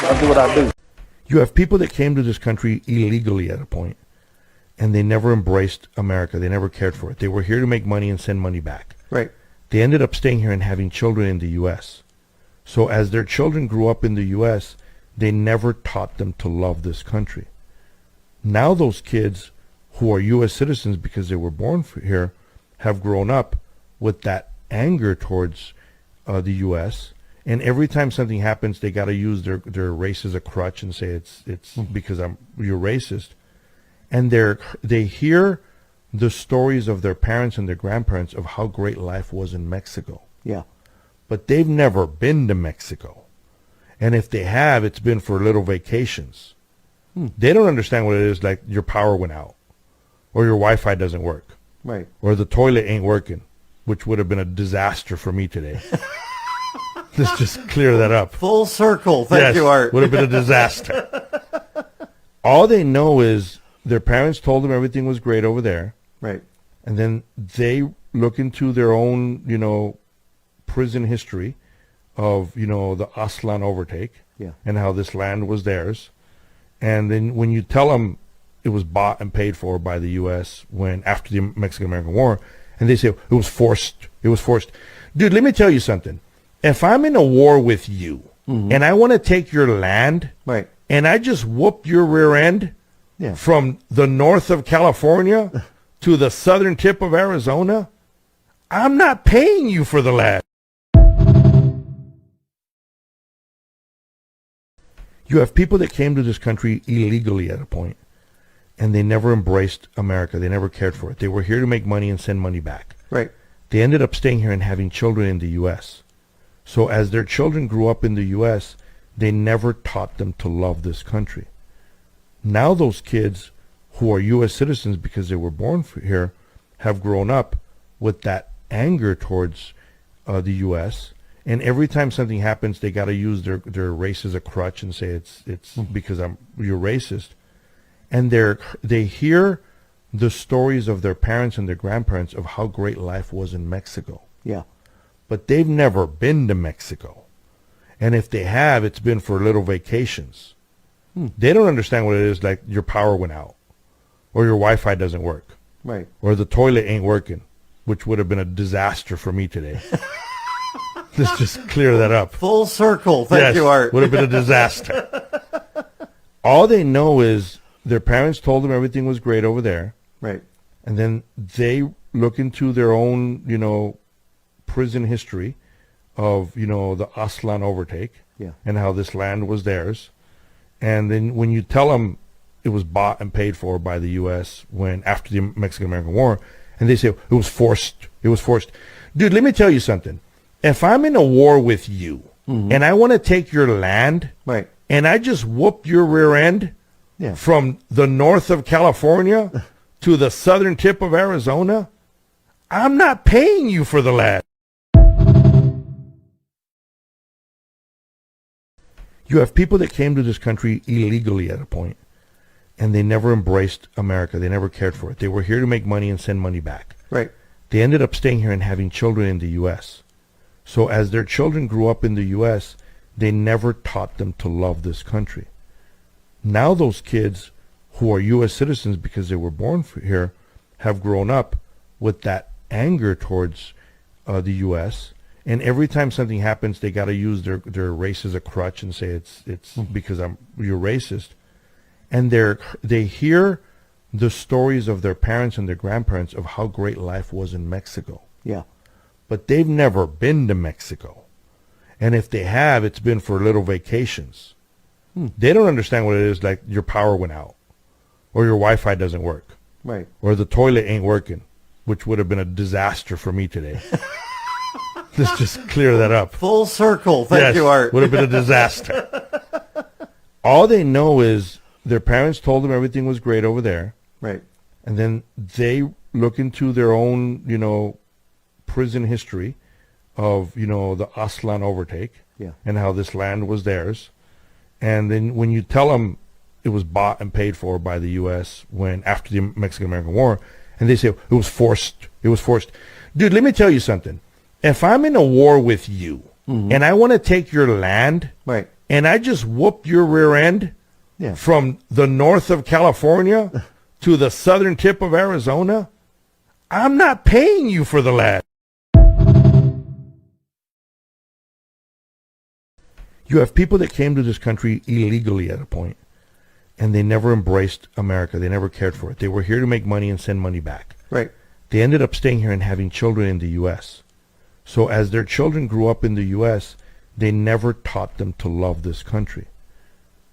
I'll do what I do. You have people that came to this country illegally at a point, and they never embraced America. They never cared for it. They were here to make money and send money back. Right. They ended up staying here and having children in the U.S. So as their children grew up in the U.S., they never taught them to love this country. Now those kids who are U.S. citizens because they were born here have grown up with that anger towards the U.S., and every time something happens, they got to use their race as a crutch and say it's because you're racist. And they hear the stories of their parents and their grandparents of how great life was in Mexico. Yeah. But they've never been to Mexico. And if they have, it's been for little vacations. They don't understand what it is like your power went out, or your Wi-Fi doesn't work, Right. or the toilet ain't working, which would have been a disaster for me today. Let's just clear that up. Full circle. Thank you, Art. Would have been a disaster. All they know is their parents told them everything was great over there. Right. And then they look into their own, prison history of, the Aztlan overtake. Yeah. And how this land was theirs. And then when you tell them it was bought and paid for by the U.S. after the Mexican-American War, and they say it was forced. Dude, let me tell you something. If I'm in a war with you, and I want to take your land, Right. and I just whoop your rear end Yeah. from the north of California to the southern tip of Arizona, I'm not paying you for the land. You have people that came to this country illegally at a point, and they never embraced America. They never cared for it. They were here to make money and send money back. Right. They ended up staying here and having children in the U.S. So as their children grew up in the U.S., they never taught them to love this country. Now those kids who are U.S. citizens because they were born here have grown up with that anger towards the U.S., and every time something happens, they got to use their race as a crutch and say it's because you're racist. And they hear the stories of their parents and their grandparents of how great life was in Mexico. Yeah. But they've never been to Mexico. And if they have, it's been for little vacations. They don't understand what it is like your power went out, or your Wi-Fi doesn't work, Right. or the toilet ain't working, which would have been a disaster for me today. Let's just clear that up. Full circle. Thank you, Art. Would have been a disaster. All they know is their parents told them everything was great over there. Right. And then they look into their own, prison history of, the Aztlan overtake. Yeah. And how this land was theirs. And then when you tell them it was bought and paid for by the U.S. after the Mexican-American War, and they say it was forced. Dude, let me tell you something. If I'm in a war with you, and I want to take your land, Right. and I just whoop your rear end Yeah. from the north of California to the southern tip of Arizona, I'm not paying you for the land. You have people that came to this country illegally at a point, and they never embraced America. They never cared for it. They were here to make money and send money back. Right. They ended up staying here and having children in the U.S. So as their children grew up in the U.S., they never taught them to love this country. Now those kids who are U.S. citizens because they were born here have grown up with that anger towards the U.S., and every time something happens, they got to use their race as a crutch and say it's because you're racist. And they hear the stories of their parents and their grandparents of how great life was in Mexico. Yeah. But they've never been to Mexico. And if they have, it's been for little vacations. They don't understand what it is like your power went out, or your Wi-Fi doesn't work, Right. or the toilet ain't working, which would have been a disaster for me today. Let's just clear that up. Full circle. Thank you, Art. Would have been a disaster. All they know is their parents told them everything was great over there. Right. And then they look into their own, prison history of, the Aztlan overtake. Yeah. And how this land was theirs. And then when you tell them it was bought and paid for by the U.S. after the Mexican-American War, and they say it was forced. Dude, let me tell you something. If I'm in a war with you, and I want to take your land, Right. and I just whooped your rear end Yeah. from the north of California to the southern tip of Arizona, I'm not paying you for the land. You have people that came to this country illegally at a point, and they never embraced America. They never cared for it. They were here to make money and send money back. Right. They ended up staying here and having children in the U.S. So as their children grew up in the U.S., they never taught them to love this country.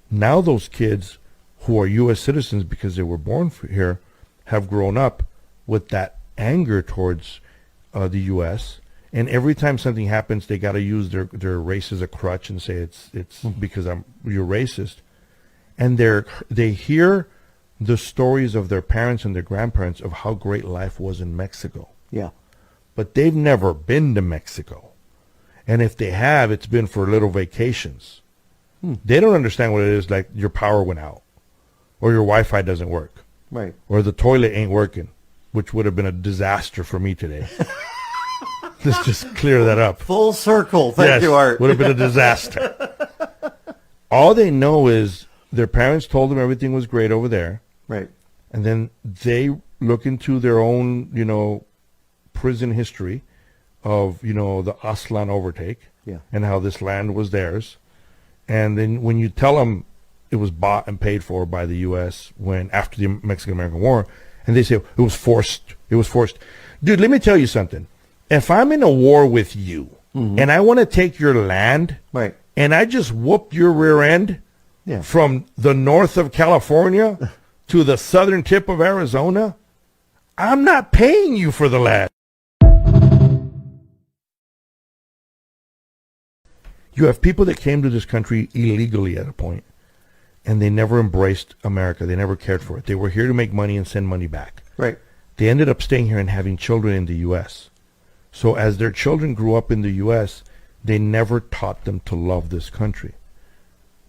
Now those kids who are U.S. citizens because they were born here have grown up with that anger towards the U.S., and every time something happens, they got to use their race as a crutch and say it's because you're racist. And they hear the stories of their parents and their grandparents of how great life was in Mexico. Yeah. But they've never been to Mexico. And if they have, it's been for little vacations. They don't understand what it is like your power went out, or your Wi-Fi doesn't work, Right. or the toilet ain't working, which would have been a disaster for me today. Let's just clear that up. Full circle. Thank you, Art. Would have been a disaster. All they know is their parents told them everything was great over there, Right. and then they look into their own, prison history of, the Aztlan overtake, Yeah. and how this land was theirs. And then when you tell them it was bought and paid for by the U.S. after the Mexican-American War, and they say it was forced. Dude, let me tell you something. If I'm in a war with you, and I want to take your land, Right. and I just whoop your rear end Yeah. from the north of California to the southern tip of Arizona, I'm not paying you for the land. You have people that came to this country illegally at a point, and they never embraced America. They never cared for it. They were here to make money and send money back. Right. They ended up staying here and having children in the U.S. So as their children grew up in the U.S., they never taught them to love this country.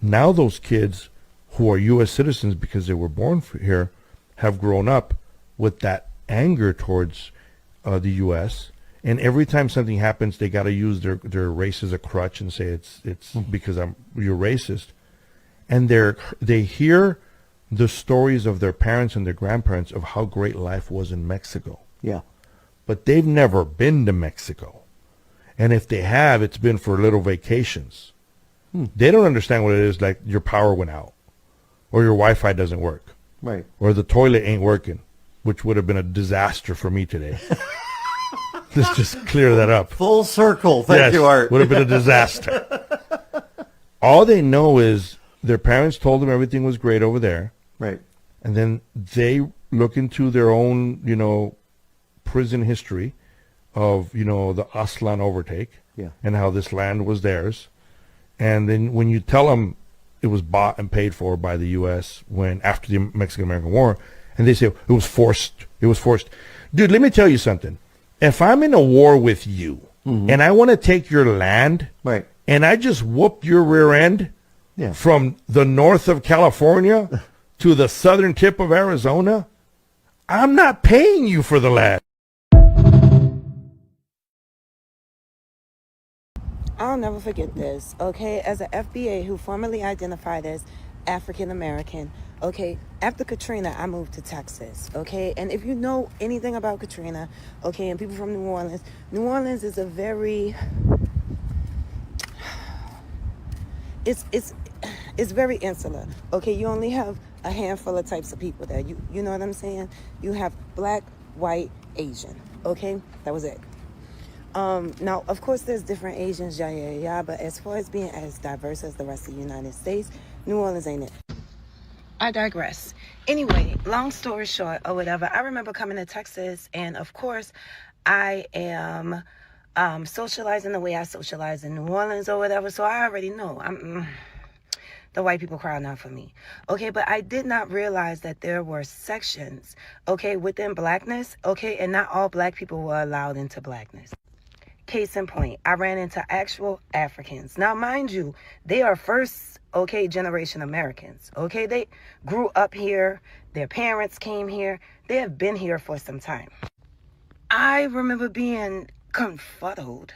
Now those kids who are U.S. citizens because they were born here have grown up with that anger towards the U.S., and every time something happens, they got to use their race as a crutch and say it's because you're racist. And they hear the stories of their parents and their grandparents of how great life was in Mexico. Yeah. But they've never been to Mexico. And if they have, it's been for little vacations. They don't understand what it is like your power went out, or your Wi-Fi doesn't work, Right. or the toilet ain't working, which would have been a disaster for me today. Let's just clear that up. Full circle. Thank you, Art. Would have been a disaster. All they know is their parents told them everything was great over there, Right. and then they look into their own, prison history of, the Aztlan overtake, Yeah. and how this land was theirs. And then when you tell them it was bought and paid for by the U.S. after the Mexican-American War, and they say it was forced. Dude, let me tell you something. If I'm in a war with you, and I want to take your land, Right. and I just whoop your rear end Yeah. from the north of California to the southern tip of Arizona, I'm not paying you for the land. I'll never forget this, okay? As an FBA who formerly identified as African American, okay? After Katrina, I moved to Texas, okay? And if you know anything about Katrina, okay, and people from New Orleans is a very... It's very insular, okay? You only have a handful of types of people there. You know what I'm saying? You have black, white, Asian, okay? That was it. Now, of course, there's different Asians, but as far as being as diverse as the rest of the United States, New Orleans ain't it. I digress. Anyway, long story short or whatever, I remember coming to Texas, and of course, I am socializing the way I socialize in New Orleans or whatever, so I already know the white people crowd out for me. Okay, but I did not realize that there were sections, okay, within blackness, okay, and not all black people were allowed into blackness. Case in point, I ran into actual Africans. Now, mind you, they are first, okay, generation Americans. Okay, they grew up here. Their parents came here. They have been here for some time. I remember being confuddled,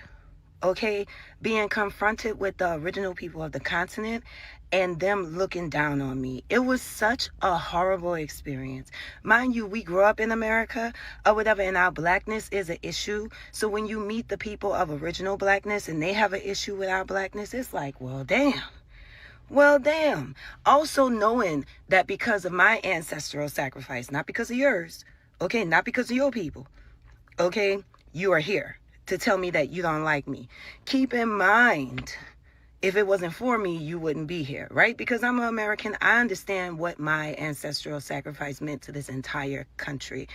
okay, being confronted with the original people of the continent and them looking down on me. It was such a horrible experience. Mind you, we grew up in America or whatever, and our blackness is an issue. So when you meet the people of original blackness and they have an issue with our blackness, it's like, well, damn. Well, damn. Also knowing that because of my ancestral sacrifice, not because of yours, okay, not because of your people, okay, you are here to tell me that you don't like me. Keep in mind, if it wasn't for me, you wouldn't be here, right? Because I'm an American, I understand what my ancestral sacrifice meant to this entire country.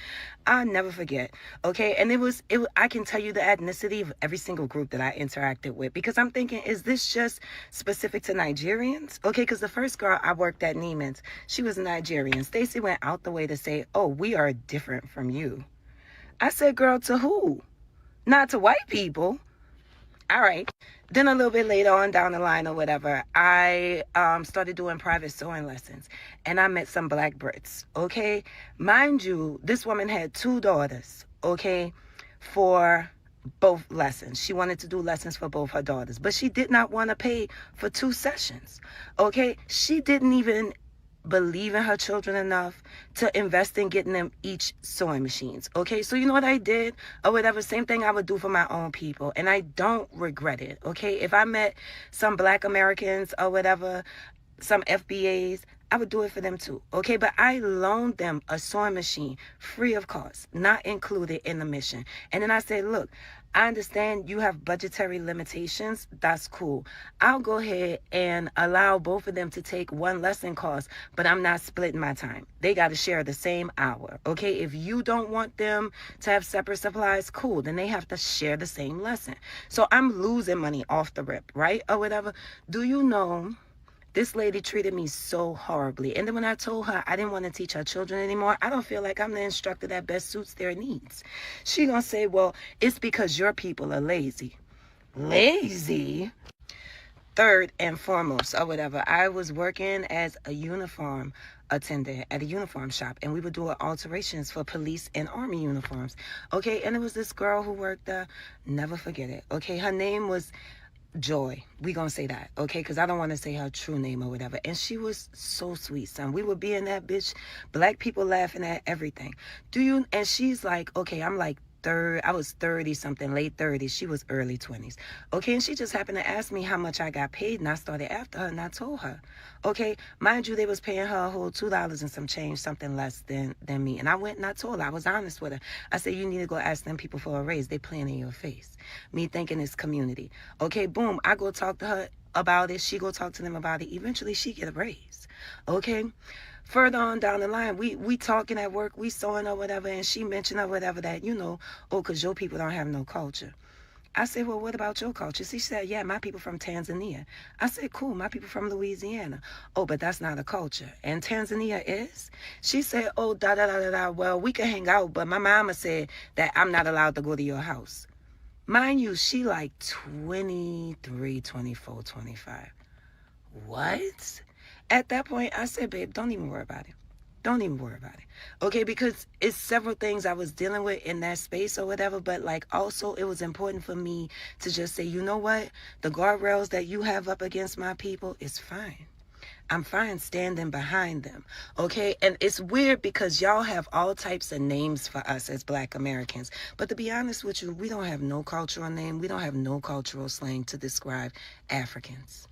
I'll never forget, okay? And I can tell you the ethnicity of every single group that I interacted with, because I'm thinking, is this just specific to Nigerians? Okay, because the first girl I worked at Neiman's, she was Nigerian. Stacy went out the way to say, oh, we are different from you. I said, girl, to who? Not to white people. All right. Then a little bit later on down the line or whatever, I started doing private sewing lessons, and I met some black Brits, okay? Mind you, this woman had 2 daughters, okay, for both lessons. She wanted to do lessons for both her daughters, but she did not want to pay for 2 sessions, okay? She didn't even believe in her children enough to invest in getting them each sewing machines. Okay, so you know what I did or whatever, same thing I would do for my own people, and I don't regret it. Okay, if I met some black Americans or whatever, some FBAs, I would do it for them too. Okay, but I loaned them a sewing machine free of cost, not included in the mission. And then I said, look, I understand you have budgetary limitations. That's cool. I'll go ahead and allow both of them to take 1 lesson course, but I'm not splitting my time. They got to share the same hour. Okay, if you don't want them to have separate supplies, cool. Then they have to share the same lesson. So I'm losing money off the rip, right? Or whatever. Do you know? This lady treated me so horribly. And then when I told her I didn't want to teach her children anymore, I don't feel like I'm the instructor that best suits their needs. She gonna say, well, it's because your people are lazy. Lazy? Third and foremost, or whatever, I was working as a uniform attendant at a uniform shop, and we were doing alterations for police and army uniforms. Okay, and it was this girl who worked there. Never forget it. Okay, her name was Joy. We gonna say that, okay? Because I don't want to say her true name or whatever. And she was so sweet, son. We would be in that bitch, black people laughing at everything. And she's like, okay, I'm like I was 30 something, late 30s. She was early 20s. Okay, and she just happened to ask me how much I got paid, and I started after her, and I told her. Okay, mind you, they was paying her a whole $2 and some change, something less than me. And I went and I told her, I was honest with her. I said, you need to go ask them people for a raise. They playing in your face. Me thinking it's community. Okay, boom, I go talk to her about it. She go talk to them about it. Eventually, she get a raise. Okay. Further on down the line, we talking at work, we sewing or whatever, and she mentioned or whatever that, because your people don't have no culture. I said, well, what about your culture? She said, yeah, my people from Tanzania. I said, cool, my people from Louisiana. Oh, but that's not a culture. And Tanzania is? She said, oh, well, we can hang out, but my mama said that I'm not allowed to go to your house. Mind you, she like 23, 24, 25. What? At that point, I said, babe, don't even worry about it. Don't even worry about it. Okay, because it's several things I was dealing with in that space or whatever, but like also it was important for me to just say, you know what? The guardrails that you have up against my people is fine. I'm fine standing behind them, okay? And it's weird because y'all have all types of names for us as black Americans. But to be honest with you, we don't have no cultural name. We don't have no cultural slang to describe Africans.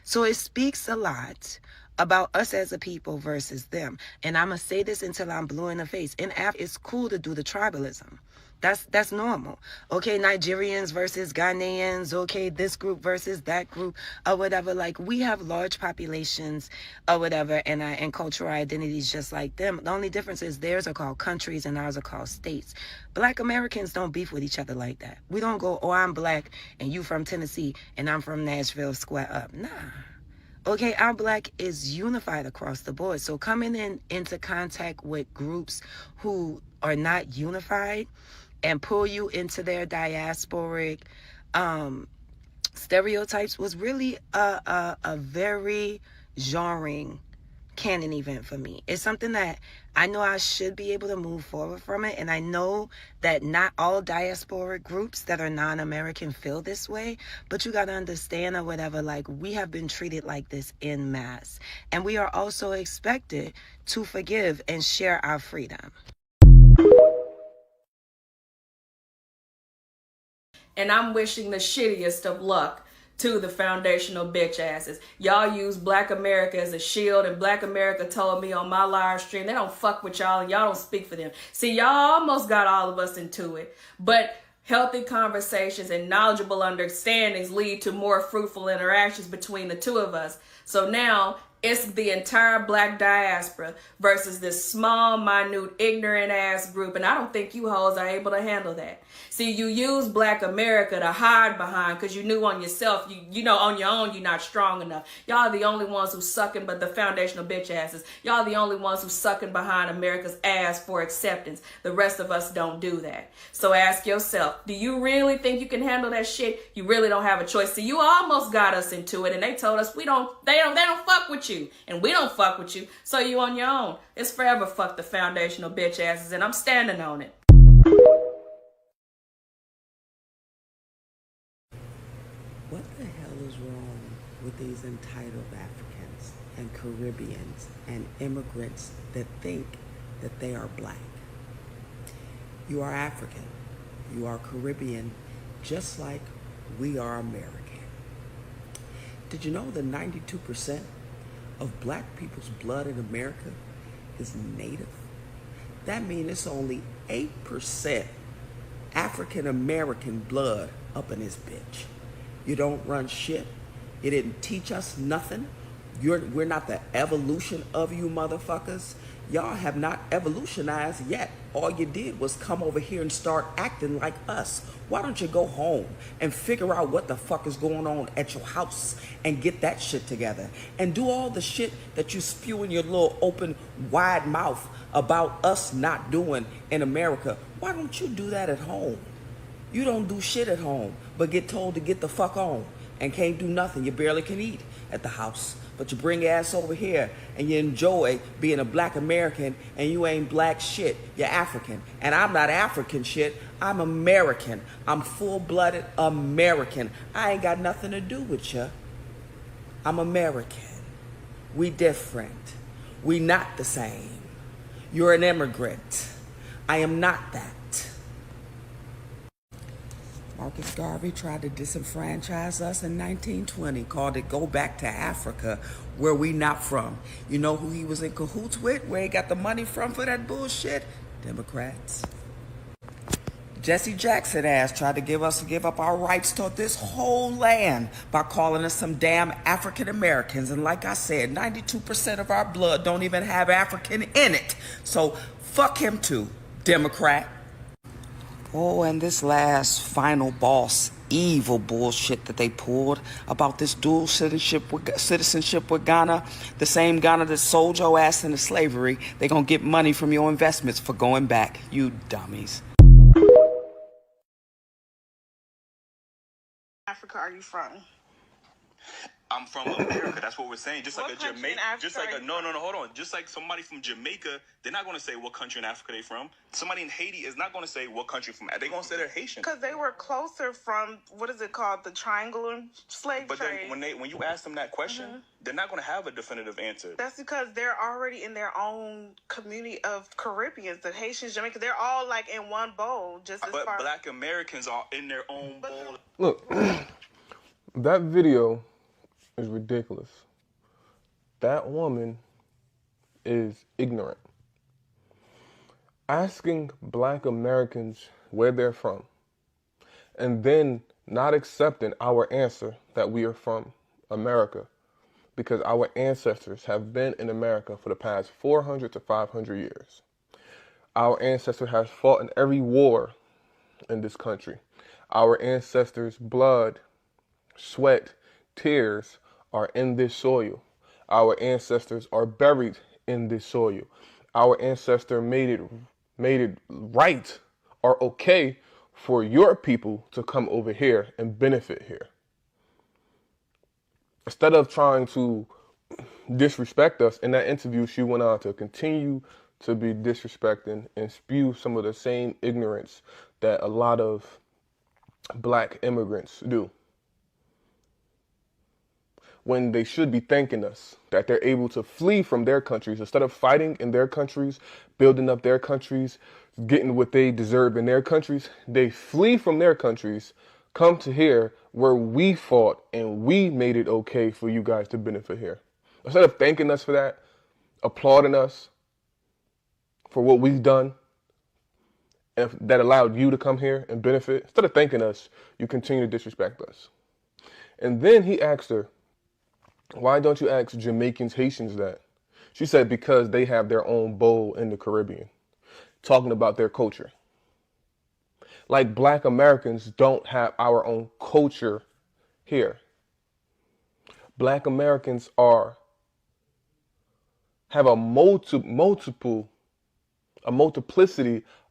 So it speaks a lot about us as a people versus them. And I'm going to say this until I'm blue in the face. In Africa, it's cool to do the tribalism. That's normal. Okay, Nigerians versus Ghanaians. Okay, this group versus that group or whatever. Like, we have large populations or whatever and cultural identities just like them. The only difference is theirs are called countries and ours are called states. Black Americans don't beef with each other like that. We don't go, oh, I'm black and you from Tennessee and I'm from Nashville, square up. Nah. Okay, our black is unified across the board. So coming into contact with groups who are not unified and pull you into their diasporic stereotypes was really a very jarring canon event for me. It's something that I know I should be able to move forward from it. And I know that not all diasporic groups that are non-American feel this way, but you got to understand or whatever, like, we have been treated like this en masse. And we are also expected to forgive and share our freedom. And I'm wishing the shittiest of luck to the foundational bitch asses. Y'all use Black America as a shield, and Black America told me on my live stream they don't fuck with y'all and y'all don't speak for them. See, y'all almost got all of us into it, but healthy conversations and knowledgeable understandings lead to more fruitful interactions between the two of us. So now it's the entire Black diaspora versus this small, minute, ignorant ass group. And I don't think you hoes are able to handle that. See, you use Black America to hide behind because you knew on yourself, you know on your own you're not strong enough. Y'all are the only ones who's sucking, but the foundational bitch asses. Y'all are the only ones who's sucking behind America's ass for acceptance. The rest of us don't do that. So ask yourself, do you really think you can handle that shit? You really don't have a choice. See, you almost got us into it and they told us they don't fuck with you and we don't fuck with you. So you on your own. It's forever fuck the foundational bitch asses and I'm standing on it. What the hell is wrong with these entitled Africans and Caribbeans and immigrants that think that they are Black? You are African. You are Caribbean, just like we are American. Did you know that 92% of Black people's blood in America is native? That means it's only 8% African American blood up in this bitch. You don't run shit. You didn't teach us nothing. We're not the evolution of you motherfuckers. Y'all have not evolutionized yet. All you did was come over here and start acting like us. Why don't you go home and figure out what the fuck is going on at your house and get that shit together and do all the shit that you spew in your little open, wide mouth about us not doing in America? Why don't you do that at home? You don't do shit at home, but get told to get the fuck on and can't do nothing. You barely can eat at the house. But you bring your ass over here and you enjoy being a Black American and you ain't Black shit. You're African. And I'm not African shit. I'm American. I'm full-blooded American. I ain't got nothing to do with you. I'm American. We different. We not the same. You're an immigrant. I am not that. Marcus Garvey tried to disenfranchise us in 1920, called it Go Back to Africa, where we not from. You know who he was in cahoots with, where he got the money from for that bullshit? Democrats. Jesse Jackson ass tried to give us to give up our rights to this whole land by calling us some damn African Americans. And like I said, 92% of our blood don't even have African in it. So fuck him too, Democrat. Oh, and this last final boss evil bullshit that they pulled about this dual citizenship with Ghana, the same Ghana that sold your ass into slavery, they gonna get money from your investments for going back, you dummies. Africa are you from? I'm from America. That's what we're saying. Just What like a country in Jamaica, Africa just like are a you no, hold on. Just like somebody from Jamaica, they're not going to say what country in Africa they're from. Somebody in Haiti is not going to say what country from. They're going to say they're Haitian. Because they were closer from, what is it called, the triangular slave But trade. then when you ask them that question, they're not going to have a definitive answer. That's because they're already in their own community of Caribbeans, the Haitians, Jamaica. They're all like in one bowl. Just as But far. Black Americans are in their own bowl. Look, that video is ridiculous. That woman is ignorant. Asking Black Americans where they're from and then not accepting our answer that we are from America because our ancestors have been in America for the past 400 to 500 years. Our ancestor has fought in every war in this country. Our ancestors' blood, sweat, tears are in this soil. Our ancestors are buried in this soil. Our ancestor made it right or okay for your people to come over here and benefit here. Instead of trying to disrespect us. In that interview, she went on to continue to be disrespecting and spew some of the same ignorance that a lot of black immigrants do, when they should be thanking us that they're able to flee from their countries instead of fighting in their countries, building up their countries, getting what they deserve in their countries. They flee from their countries, come to here where we fought and we made it okay for you guys to benefit here. Instead of thanking us for that, applauding us for what we've done and that allowed you to come here and benefit, instead of thanking us, you continue to disrespect us. And then he asked her, why don't you ask Jamaicans, Haitians that? She said, because they have their own bowl in the Caribbean, talking about their culture. Like black Americans don't have our own culture here. Black Americans have a multiplicity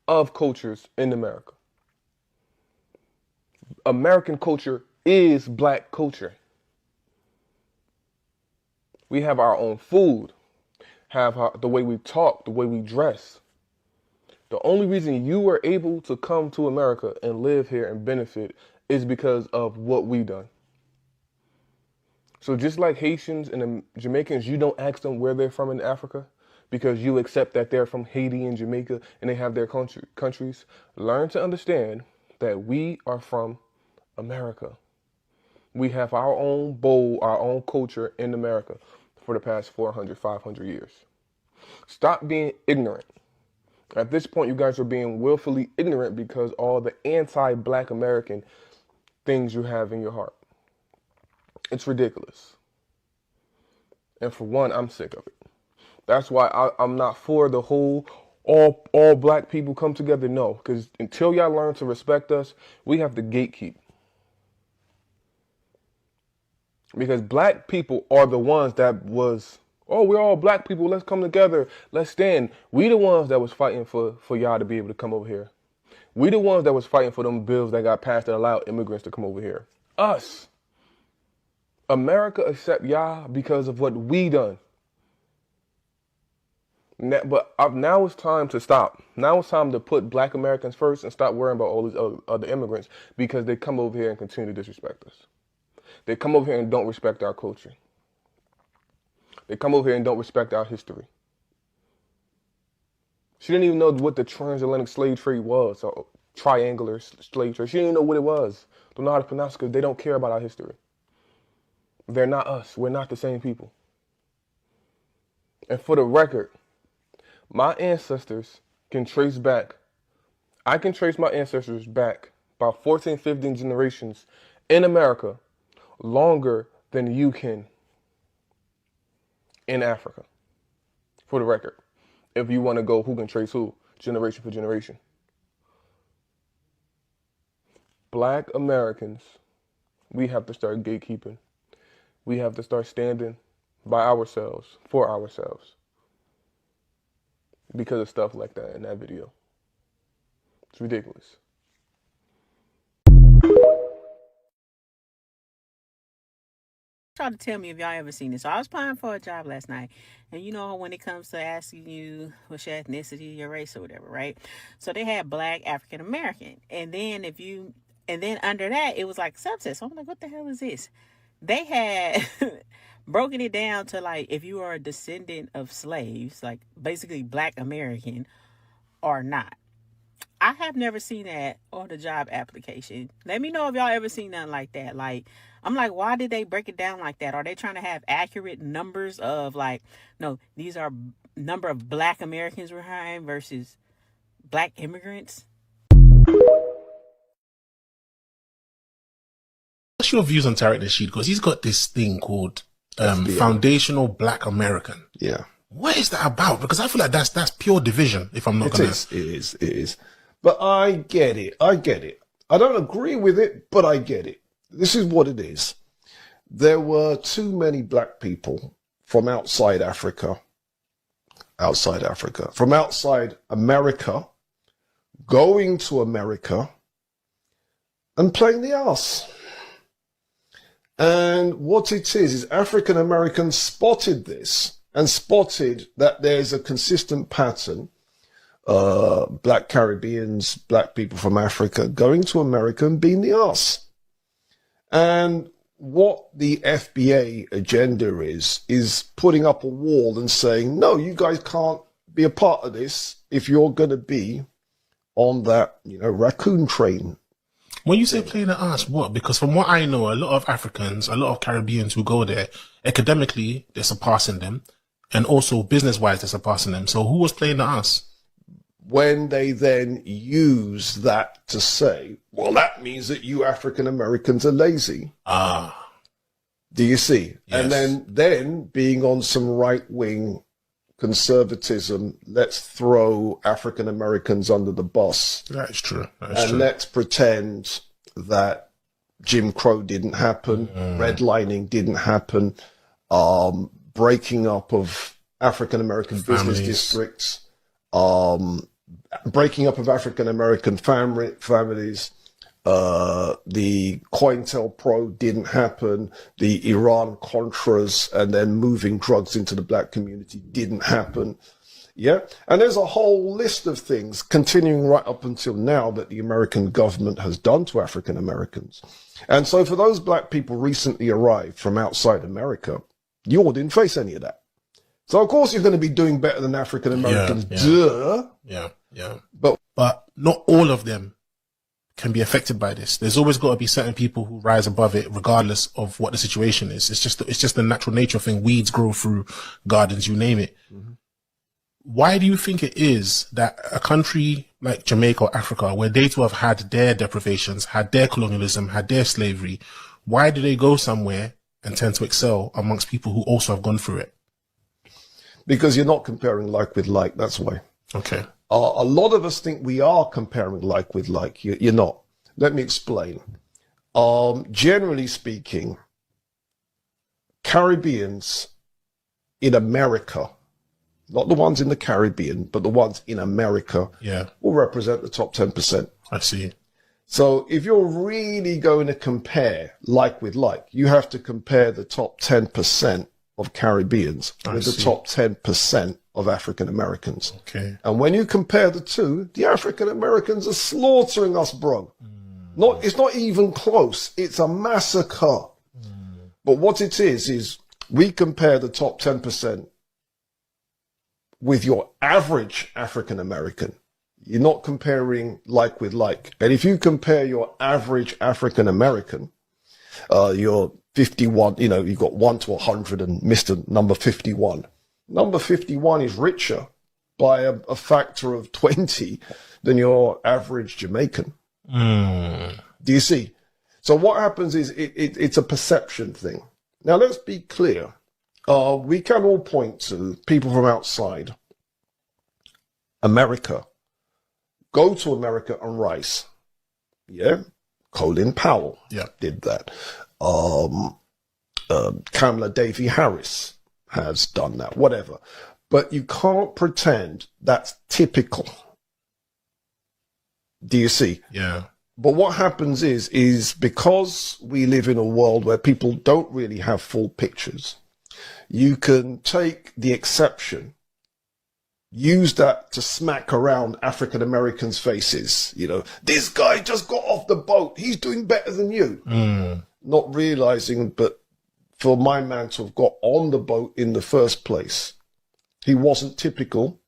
of cultures in America. American culture is black culture. We have our own food, the way we talk, the way we dress. The only reason you were able to come to America and live here and benefit is because of what we done. So just like Haitians and Jamaicans, you don't ask them where they're from in Africa because you accept that they're from Haiti and Jamaica and they have their countries. Learn to understand that we are from America. We have our own bowl, our own culture in America for the past 400, 500 years. Stop being ignorant. At this point, you guys are being willfully ignorant because all the anti-black American things you have in your heart. It's ridiculous. And for one, I'm sick of it. That's why I'm not for the whole all black people come together. No, because until y'all learn to respect us, we have to gatekeep. Because black people are the ones that was, oh, we're all black people, let's come together, let's stand. We the ones that was fighting for y'all to be able to come over here. We the ones that was fighting for them bills that got passed that allowed immigrants to come over here. Us. America accept y'all because of what we done. But now it's time to stop. Now it's time to put black Americans first and stop worrying about all these other immigrants because they come over here and continue to disrespect us. They come over here and don't respect our culture. They come over here and don't respect our history. She didn't even know what the transatlantic slave trade was, or triangular slave trade. She didn't even know what it was. Don't know how to pronounce it because they don't care about our history. They're not us. We're not the same people. And for the record, my ancestors can trace back. I can trace my ancestors back about 14, 15 generations in America longer than you can in Africa. For the record, if you want to go who can trace who, generation for generation. Black Americans, we have to start gatekeeping. We have to start standing by ourselves, for ourselves. Because of stuff like that in that video. It's ridiculous. Try to tell me if y'all ever seen this. So I was applying for a job last night, and you know when it comes to asking you what's your ethnicity, your race, or whatever, right? So they had Black, African American, and then under that it was like subset. So I'm like, what the hell is this? They had broken it down to like if you are a descendant of slaves, like basically Black American or not. I have never seen that on the job application. Let me know if y'all ever seen nothing like that. Like, I'm like, why did they break it down like that? Are they trying to have accurate numbers of like, no, these are number of Black Americans we're hiring versus Black immigrants? What's your views on Tariq Nasheed? Because he's got this thing called Foundational Black American. Yeah. What is that about? Because I feel like that's pure division, if I'm not going to... It is. But I get it. I don't agree with it, but I get it. This is what it is. There were too many black people from outside Africa, from outside America, going to America and playing the arse. And what it is African Americans spotted this and spotted that there's a consistent pattern. Black Caribbeans, black people from Africa going to America and being the arse. And what the FBA agenda is putting up a wall and saying, no, you guys can't be a part of this if you're going to be on that, raccoon train. When you say playing the arse, what? Because from what I know, a lot of Africans, a lot of Caribbeans who go there, academically, they're surpassing them. And also business-wise, they're surpassing them. So who was playing the arse? When they then use that to say, well, that means that you African Americans are lazy. Ah. Do you see? Yes. And then being on some right-wing conservatism, let's throw African Americans under the bus. That is true. And let's pretend that Jim Crow didn't happen, redlining didn't happen, breaking up of African American business districts, breaking up of African American families, the COINTELPRO didn't happen, the Iran Contras and then moving drugs into the black community didn't happen. Yeah. And there's a whole list of things continuing right up until now that the American government has done to African Americans. And so for those black people recently arrived from outside America, you all didn't face any of that. So of course you're going to be doing better than African Americans. Yeah. But not all of them can be affected by this. There's always got to be certain people who rise above it, regardless of what the situation is. It's just the natural nature thing. Weeds grow through gardens, you name it. Mm-hmm. Why do you think it is that a country like Jamaica or Africa, where they too have had their deprivations, had their colonialism, had their slavery, why do they go somewhere and tend to excel amongst people who also have gone through it? Because you're not comparing like with like, that's why. Okay. A lot of us think we are comparing like with like. You're not. Let me explain. Generally speaking, Caribbeans in America, not the ones in the Caribbean, but the ones in America, will represent the top 10%. I see. So if you're really going to compare like with like, you have to compare the top 10% of Caribbeans with the top 10% of African Americans. Okay. And when you compare the two, the African Americans are slaughtering us, bro. It's not even close. It's a massacre. But what it is we compare the top 10% with your average African American. You're not comparing like with like. And if you compare your average African American, you're 51, you've got 1 to 100 and Mr. number 51. Number 51 is richer by a factor of 20 than your average Jamaican. Do you see? So what happens is it's a perception thing. Now let's be clear. We can all point to people from outside America, go to America and rise. Yeah. Colin Powell did that. Kamala Davy Harris has done that, whatever. But you can't pretend that's typical. Do you see? Yeah. But what happens is because we live in a world where people don't really have full pictures, you can take the exception, use that to smack around African Americans' faces. This guy just got off the boat. He's doing better than you. Not realizing, but for my man to have got on the boat in the first place, he wasn't typical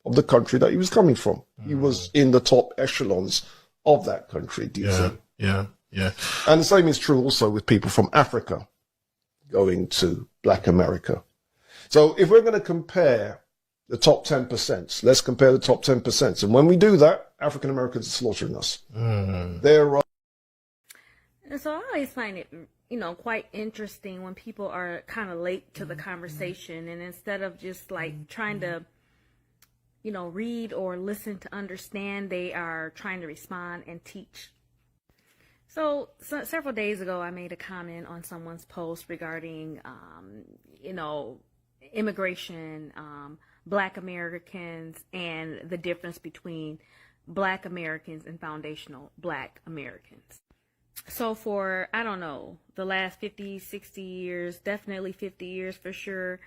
of the country that he was coming from. He was in the top echelons of that country. Do you see? Yeah. And the same is true also with people from Africa going to Black America. So if we're going to compare the top 10%, let's compare the top 10%. And when we do that, African Americans are slaughtering us. They're And so I always find it, quite interesting when people are kind of late to the conversation, and instead of just like trying to, read or listen to understand, they are trying to respond and teach. So several days ago, I made a comment on someone's post regarding, immigration, Black Americans, and the difference between Black Americans and foundational Black Americans. So for, I don't know, the last 50, 60 years, definitely 50 years for sure,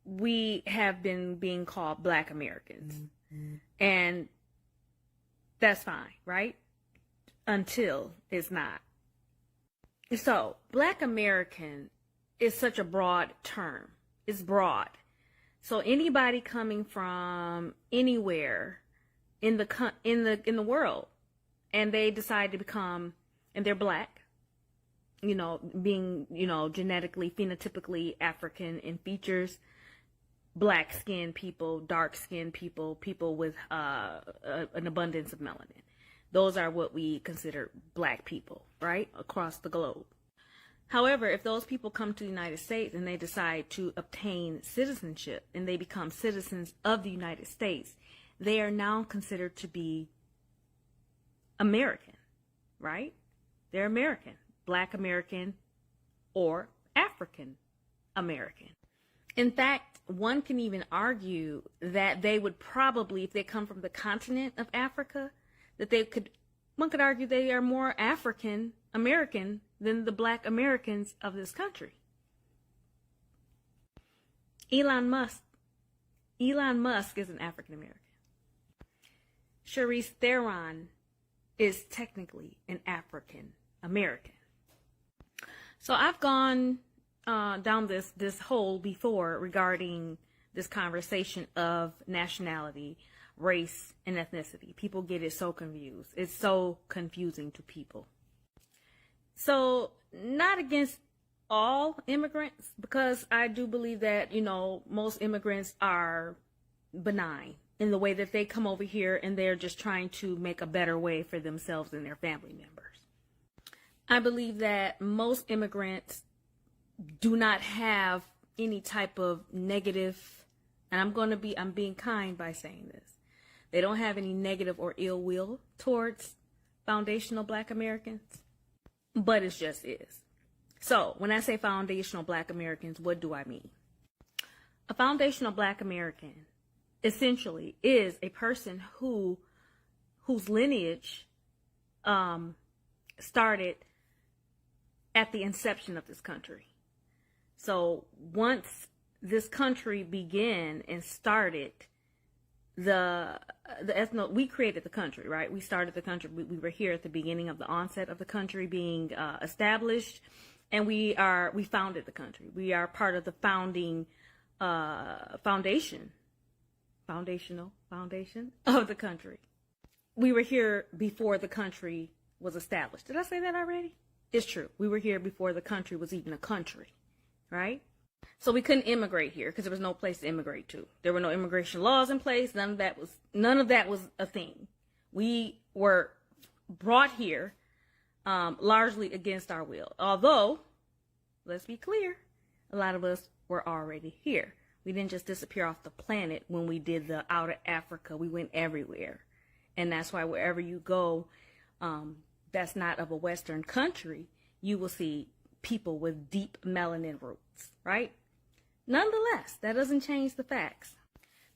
we have been being called Black Americans. And that's fine, right? Until it's not. So, Black American is such a broad term. It's broad. So anybody coming from anywhere in the world, and they decide to become, and they're Black, being, genetically, phenotypically African in features, Black skinned people, dark skinned people, people with an abundance of melanin. Those are what we consider Black people, right? Across the globe. However, if those people come to the United States and they decide to obtain citizenship and they become citizens of the United States, they are now considered to be American, right? They're American, Black American, or African American. In fact, one can even argue that they would probably, if they come from the continent of Africa, one could argue they are more African American than the Black Americans of this country. Elon Musk is an African American. Charlize Theron is technically an African American. So I've gone down this hole before regarding this conversation of nationality, race, and ethnicity. People get it so confused. It's so confusing to people. So, not against all immigrants, because I do believe that, most immigrants are benign in the way that they come over here and they're just trying to make a better way for themselves and their family members. I believe that most immigrants do not have any type of negative, and I'm being kind by saying this. They don't have any negative or ill will towards foundational Black Americans, but it just is. So when I say foundational Black Americans, what do I mean? A foundational Black American essentially is a person whose lineage started at the inception of this country. So once this country began and started, we created the country, right? We started the country. We were here at the beginning of the onset of the country being established, and we founded the country. We are part of the founding foundation of the country. We were here before the country was established. Did I say that already? It's true. We were here before the country was even a country, right? So we couldn't immigrate here because there was no place to immigrate to. There were no immigration laws in place. None of that was a thing. We were brought here largely against our will. Although, let's be clear, a lot of us were already here. We didn't just disappear off the planet when we did the out of Africa. We went everywhere. And that's why wherever you go, that's not of a Western country, you will see people with deep melanin roots, right? Nonetheless, that doesn't change the facts.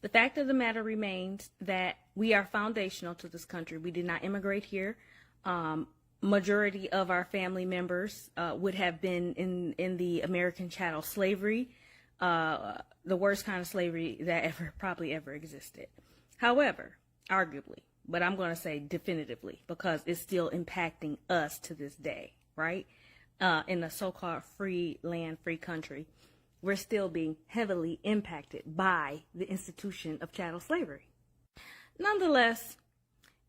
The fact of the matter remains that we are foundational to this country. We did not immigrate here. Majority of our family members would have been in the American chattel slavery, the worst kind of slavery that probably ever existed. However, arguably, but I'm going to say definitively, because it's still impacting us to this day, right? In a so-called free land, free country, we're still being heavily impacted by the institution of chattel slavery. Nonetheless,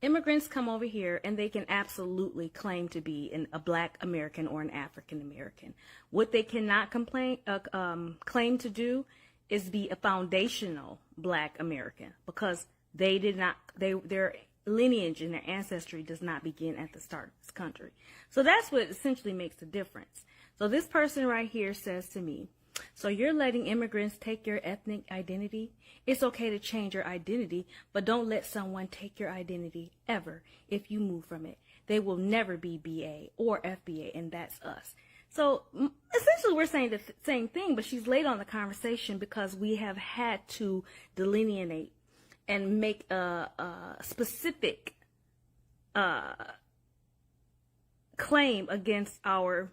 immigrants come over here and they can absolutely claim to be a Black American or an African American. What they cannot claim to do is be a foundational Black American, because their lineage and their ancestry does not begin at the start of this country. So that's what essentially makes the difference. So this person right here says to me, so you're letting immigrants take your ethnic identity? It's okay to change your identity, but don't let someone take your identity ever if you move from it. They will never be BA or FBA, and that's us. So essentially we're saying the same thing, but she's late on the conversation because we have had to delineate and make a specific claim against our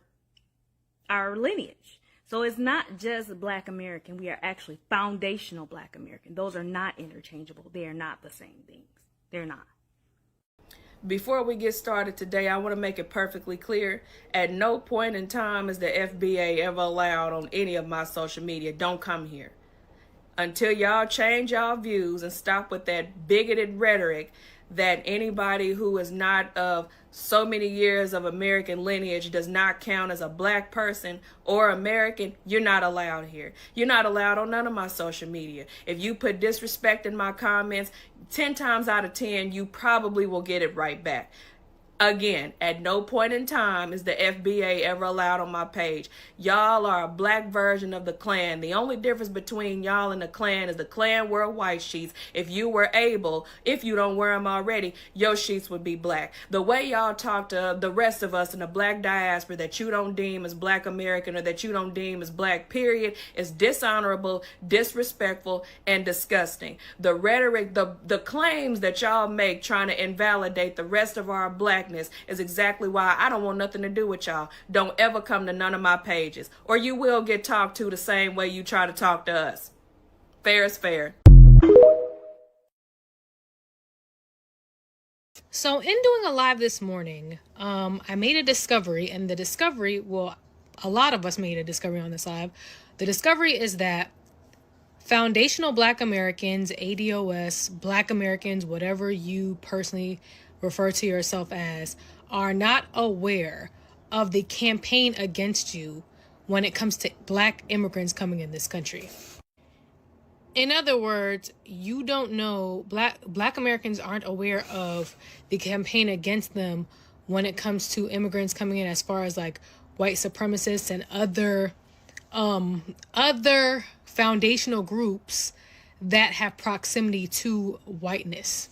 lineage. So it's not just Black American. We are actually foundational Black American. Those are not interchangeable. They are not the same things. They're not. Before we get started today, I want to make it perfectly clear. At no point in time is the FBA ever allowed on any of my social media. Don't come here. Until y'all change y'all views and stop with that bigoted rhetoric that anybody who is not of so many years of American lineage does not count as a Black person or American, you're not allowed here. You're not allowed on none of my social media. If you put disrespect in my comments, 10 times out of 10, you probably will get it right back. Again, at no point in time is the FBA ever allowed on my page. Y'all are a Black version of the Klan. The only difference between y'all and the Klan is the Klan wear white sheets. If you were able, if you don't wear them already, your sheets would be black. The way y'all talk to the rest of us in the Black diaspora that you don't deem as Black American or that you don't deem as Black, period, is dishonorable, disrespectful, and disgusting. The rhetoric, the claims that y'all make trying to invalidate the rest of our Black is exactly why I don't want nothing to do with y'all. Don't ever come to none of my pages, or you will get talked to the same way you try to talk to us. Fair is fair. So in doing a live this morning, I made a discovery, and the discovery, well, a lot of us made a discovery on this live. The discovery is that foundational Black Americans, ADOS, Black Americans, whatever you personally refer to yourself as, are not aware of the campaign against you when it comes to Black immigrants coming in this country. In other words, you don't know, Black Americans aren't aware of the campaign against them when it comes to immigrants coming in, as far as like white supremacists and other foundational groups that have proximity to whiteness.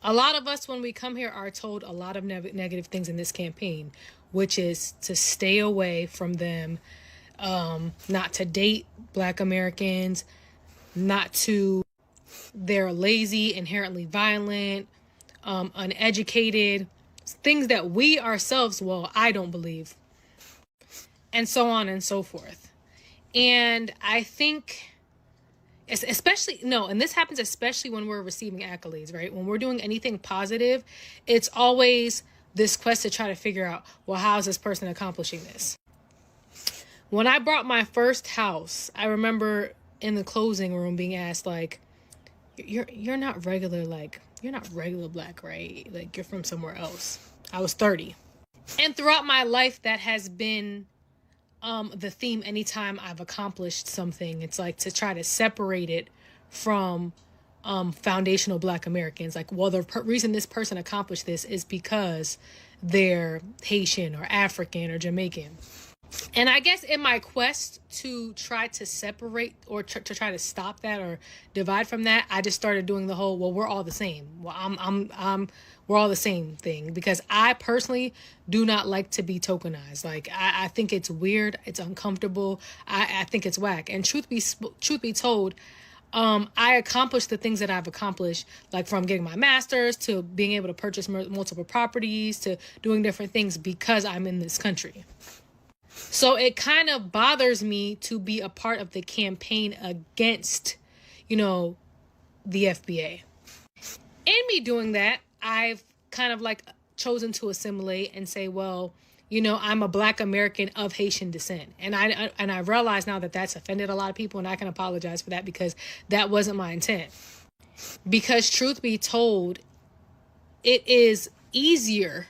A lot of us, when we come here, are told a lot of negative things in this campaign, which is to stay away from them, not to date Black Americans, they're lazy, inherently violent, uneducated, things that we ourselves, well, I don't believe, and so on and so forth. And I think... and this happens especially when we're receiving accolades, right? When we're doing anything positive, it's always this quest to try to figure out, well, how is this person accomplishing this? When I bought my first house, I remember in the closing room being asked, like, you're not regular, like, you're not regular Black, right? Like, you're from somewhere else. I was 30. And throughout my life, that has been the theme. Anytime I've accomplished something, it's like to try to separate it from foundational Black Americans. Like, well, the reason this person accomplished this is because they're Haitian or African or Jamaican. And I guess in my quest to try to separate or to try to stop that or divide from that, I just started doing the whole, well, we're all the same. Well, we're all the same thing, because I personally do not like to be tokenized. Like, I think it's weird. It's uncomfortable. I think it's whack. And truth be told, I accomplished the things that I've accomplished, like from getting my master's to being able to purchase multiple properties to doing different things because I'm in this country. So it kind of bothers me to be a part of the campaign against, the FBA. In me doing that, I've kind of like chosen to assimilate and say, well, I'm a Black American of Haitian descent. And I realize now that that's offended a lot of people, and I can apologize for that, because that wasn't my intent. Because truth be told, it is easier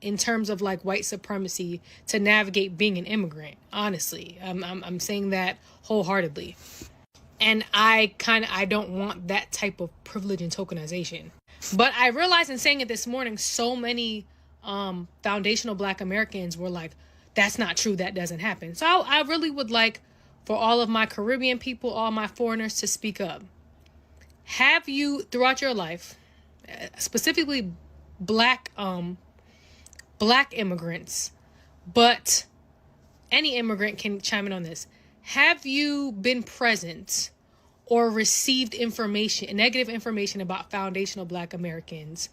in terms of like white supremacy to navigate being an immigrant. Honestly, I'm saying that wholeheartedly. And I don't want that type of privilege and tokenization. But I realized in saying it this morning, so many foundational Black Americans were like, that's not true, that doesn't happen. So I really would like for all of my Caribbean people, all my foreigners, to speak up. Have you, throughout your life, specifically Black immigrants, but any immigrant can chime in on this, have you been present or received information, negative information about foundational Black Americans,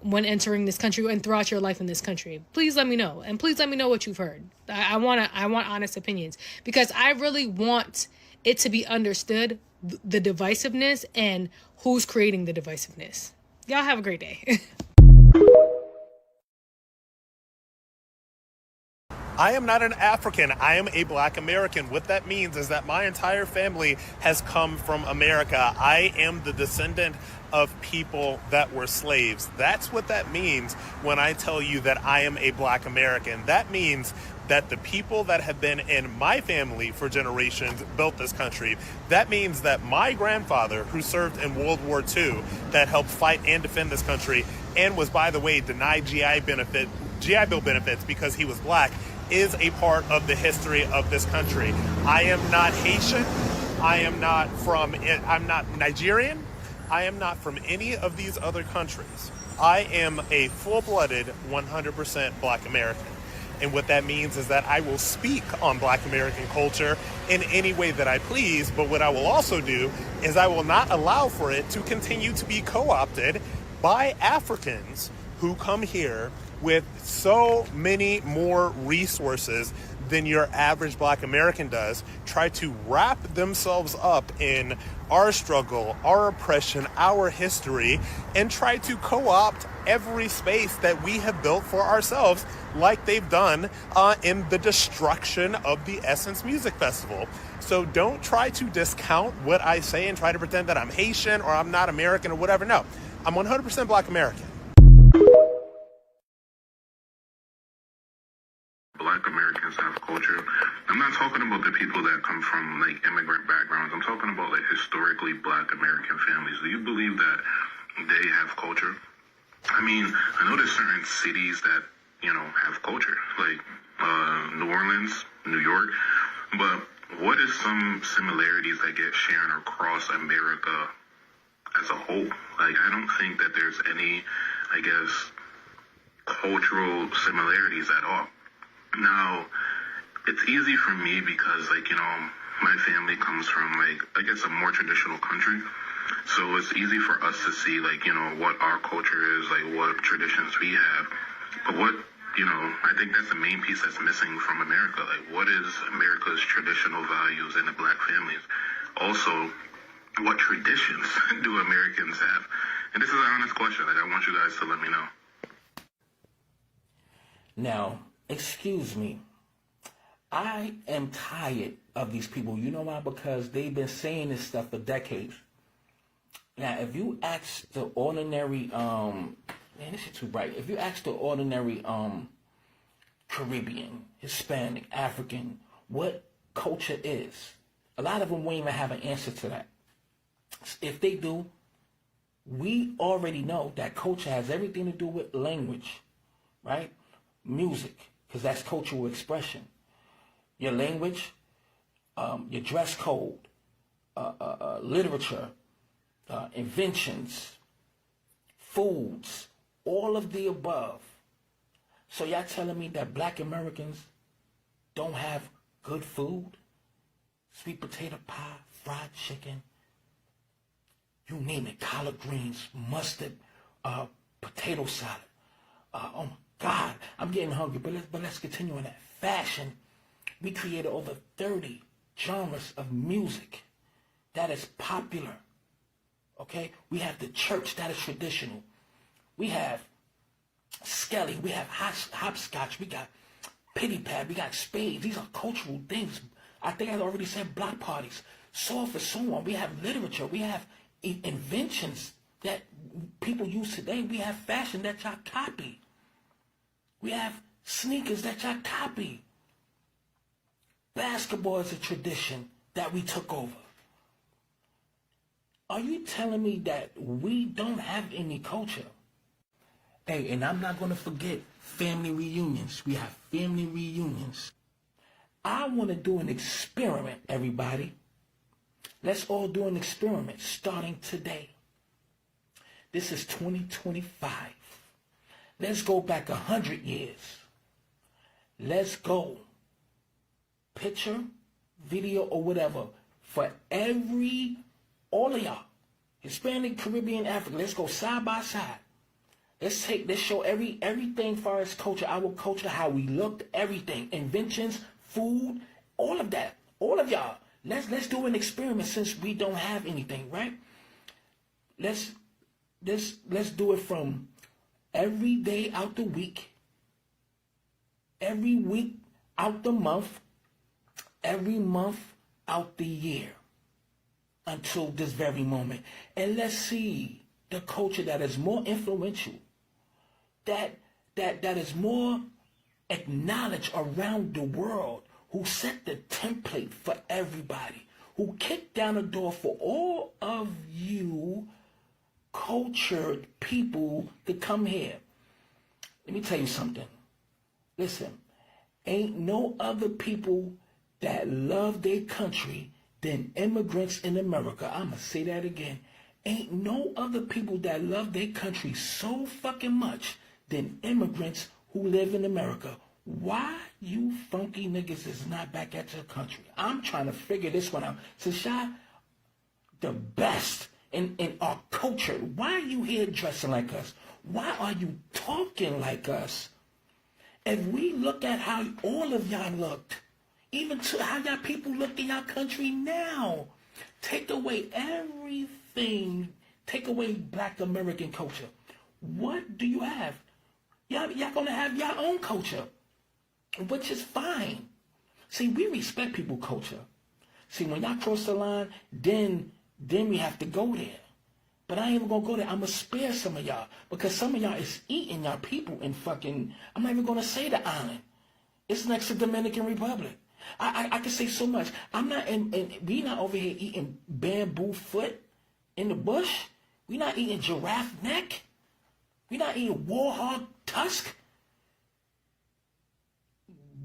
when entering this country and throughout your life in this country? Please let me know. And please let me know what you've heard. I want honest opinions, because I really want it to be understood, the divisiveness and who's creating the divisiveness. Y'all have a great day. I am not an African. I am a Black American. What that means is that my entire family has come from America. I am the descendant of people that were slaves. That's what that means when I tell you that I am a Black American. That means that the people that have been in my family for generations built this country. That means that my grandfather, who served in World War II, that helped fight and defend this country, and was, by the way, denied GI Bill benefits because he was Black, is a part of the history of this country. I am not Haitian. I'm not Nigerian. I am not from any of these other countries. I am a full-blooded 100% Black American. And what that means is that I will speak on Black American culture in any way that I please, but what I will also do is I will not allow for it to continue to be co-opted by Africans who come here with so many more resources than your average Black American does, try to wrap themselves up in our struggle, our oppression, our history, and try to co-opt every space that we have built for ourselves, like they've done in the destruction of the Essence Music Festival. So don't try to discount what I say and try to pretend that I'm Haitian or I'm not American or whatever. No, I'm 100% Black American. Black Americans have culture. I'm not talking about the people that come from like immigrant backgrounds. I'm talking about like historically Black American families. Do you believe that they have culture? I mean, I know there's certain cities that, you know, have culture, like New Orleans, New York, but what is some similarities that get shared across America as a whole? Like, I don't think that there's any, I guess, cultural similarities at all. Now, it's easy for me because, like, you know, my family comes from, like, I guess a more traditional country. So it's easy for us to see, like, you know, what our culture is, like, what traditions we have. But what, you know, I think that's the main piece that's missing from America. Like, what is America's traditional values in the Black families? Also, what traditions do Americans have? And this is an honest question. Like, I want you guys to let me know. Now, excuse me, I am tired of these people. You know why? Because they've been saying this stuff for decades. Now, if you ask the ordinary, man, this is too bright. If you ask the ordinary Caribbean, Hispanic, African, what culture is, a lot of them won't even have an answer to that. If they do, we already know that culture has everything to do with language, right? Music, because that's cultural expression. Your language, your dress code, literature, inventions, foods, all of the above. So y'all telling me that Black Americans don't have good food? Sweet potato pie, fried chicken, you name it, collard greens, mustard, potato salad. Oh my God, I'm getting hungry, but let's continue in that fashion. We created over 30 genres of music that is popular. Okay, we have the church that is traditional. We have Skelly, we have hopscotch, we got pity pad, we got spades. These are cultural things. I think I already said block parties, so on and so on. We have literature, we have inventions that people use today. We have fashion that y'all copy. We have sneakers that y'all copy. Basketball is a tradition that we took over. Are you telling me that we don't have any culture? Hey, and I'm not going to forget family reunions. We have family reunions. I want to do an experiment, everybody. Let's all do an experiment starting today. This is 2025. Let's go back 100 years. Let's go. Picture, video, or whatever. For all of y'all, Hispanic, Caribbean, African, let's go side by side. Let's show everything far as culture, our culture, how we looked, everything, inventions, food, all of that, all of y'all. Let's do an experiment since we don't have anything, right? Let's do it from every day out the week, every week out the month, every month out the year, until this very moment. And let's see the culture that is more influential, that is more acknowledged around the world, who set the template for everybody, who kicked down the door for all of you cultured people to come here. Let me tell you something. Listen, ain't no other people that love their country than immigrants in America. I'm going to say that again. Ain't no other people that love their country so fucking much than immigrants who live in America. Why you funky niggas is not back at your country? I'm trying to figure this one out. Since y'all the best in our culture, why are you here dressing like us? Why are you talking like us? If we look at how all of y'all looked, even to how y'all people look in y'all country now, take away everything, take away Black American culture. What do you have? Y'all gonna have your own culture, which is fine. See, we respect people's culture. See, when y'all cross the line, then we have to go there. But I ain't even gonna go there. I'm gonna spare some of y'all, because some of y'all is eating y'all people in fucking, I'm not even gonna say the island. It's next to Dominican Republic. I can say so much. I'm not we not over here eating bamboo foot in the bush. We not eating giraffe neck. We not eating warhog tusk.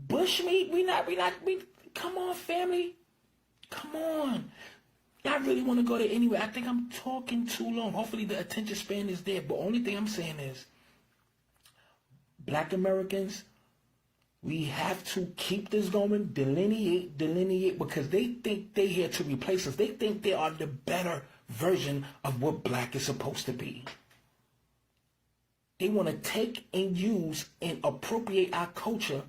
Bush meat. We come on, family. Come on. Y'all really want to go there anyway. I think I'm talking too long. Hopefully the attention span is there. But only thing I'm saying is, Black Americans, we have to keep this going, delineate, because they think they're here to replace us. They think they are the better version of what black is supposed to be. They want to take and use and appropriate our culture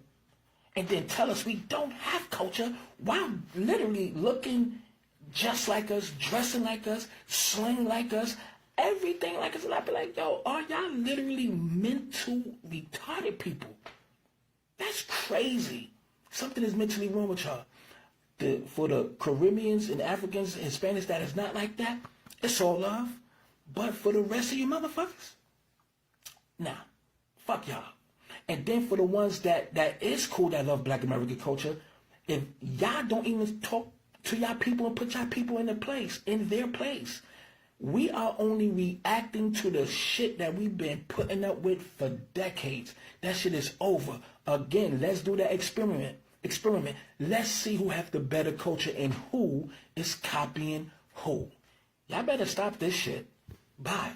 and then tell us we don't have culture while literally looking just like us, dressing like us, slang like us, everything like us. And I be like, yo, are y'all literally mental retarded people? That's crazy. Something is mentally wrong with y'all. For the Caribbeans and Africans and Hispanics that is not like that, it's all love. But for the rest of you motherfuckers, nah, fuck y'all. And then for the ones that is cool, that love Black American culture, if y'all don't even talk to y'all people and put y'all people in their place, we are only reacting to the shit that we've been putting up with for decades. That shit is over. Again, let's do that experiment. Let's see who have the better culture and who is copying who. Y'all better stop this shit. Bye.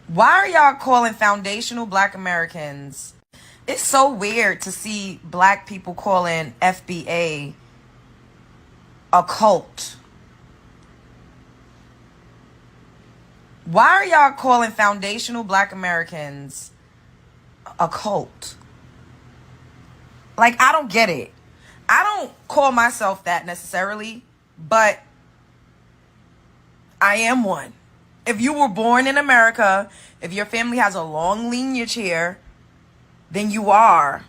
Why are y'all calling foundational Black Americans? It's so weird to see Black people calling FBA a cult. Why are y'all calling foundational Black Americans a cult? Like, I don't get it. I don't call myself that necessarily, but I am one. If you were born in America, if your family has a long lineage here, then you are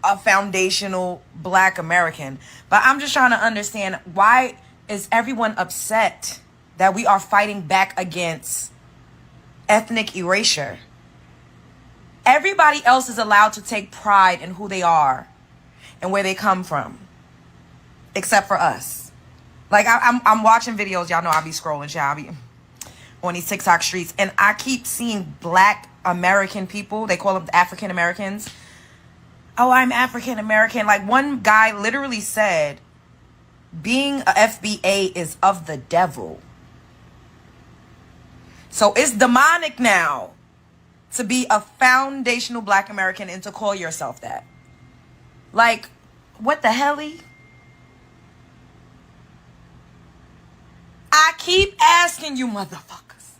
a foundational Black American. But I'm just trying to understand, why is everyone upset that we are fighting back against ethnic erasure? Everybody else is allowed to take pride in who they are and where they come from, except for us. Like, I'm watching videos. Y'all know I be scrolling, y'all be on these TikTok streets, and I keep seeing Black American people. They call them African Americans. Oh, I'm African American. Like, one guy literally said, being a FBA is of the devil. So it's demonic now to be a foundational Black American and to call yourself that. Like, what the hell-y? I keep asking you motherfuckers,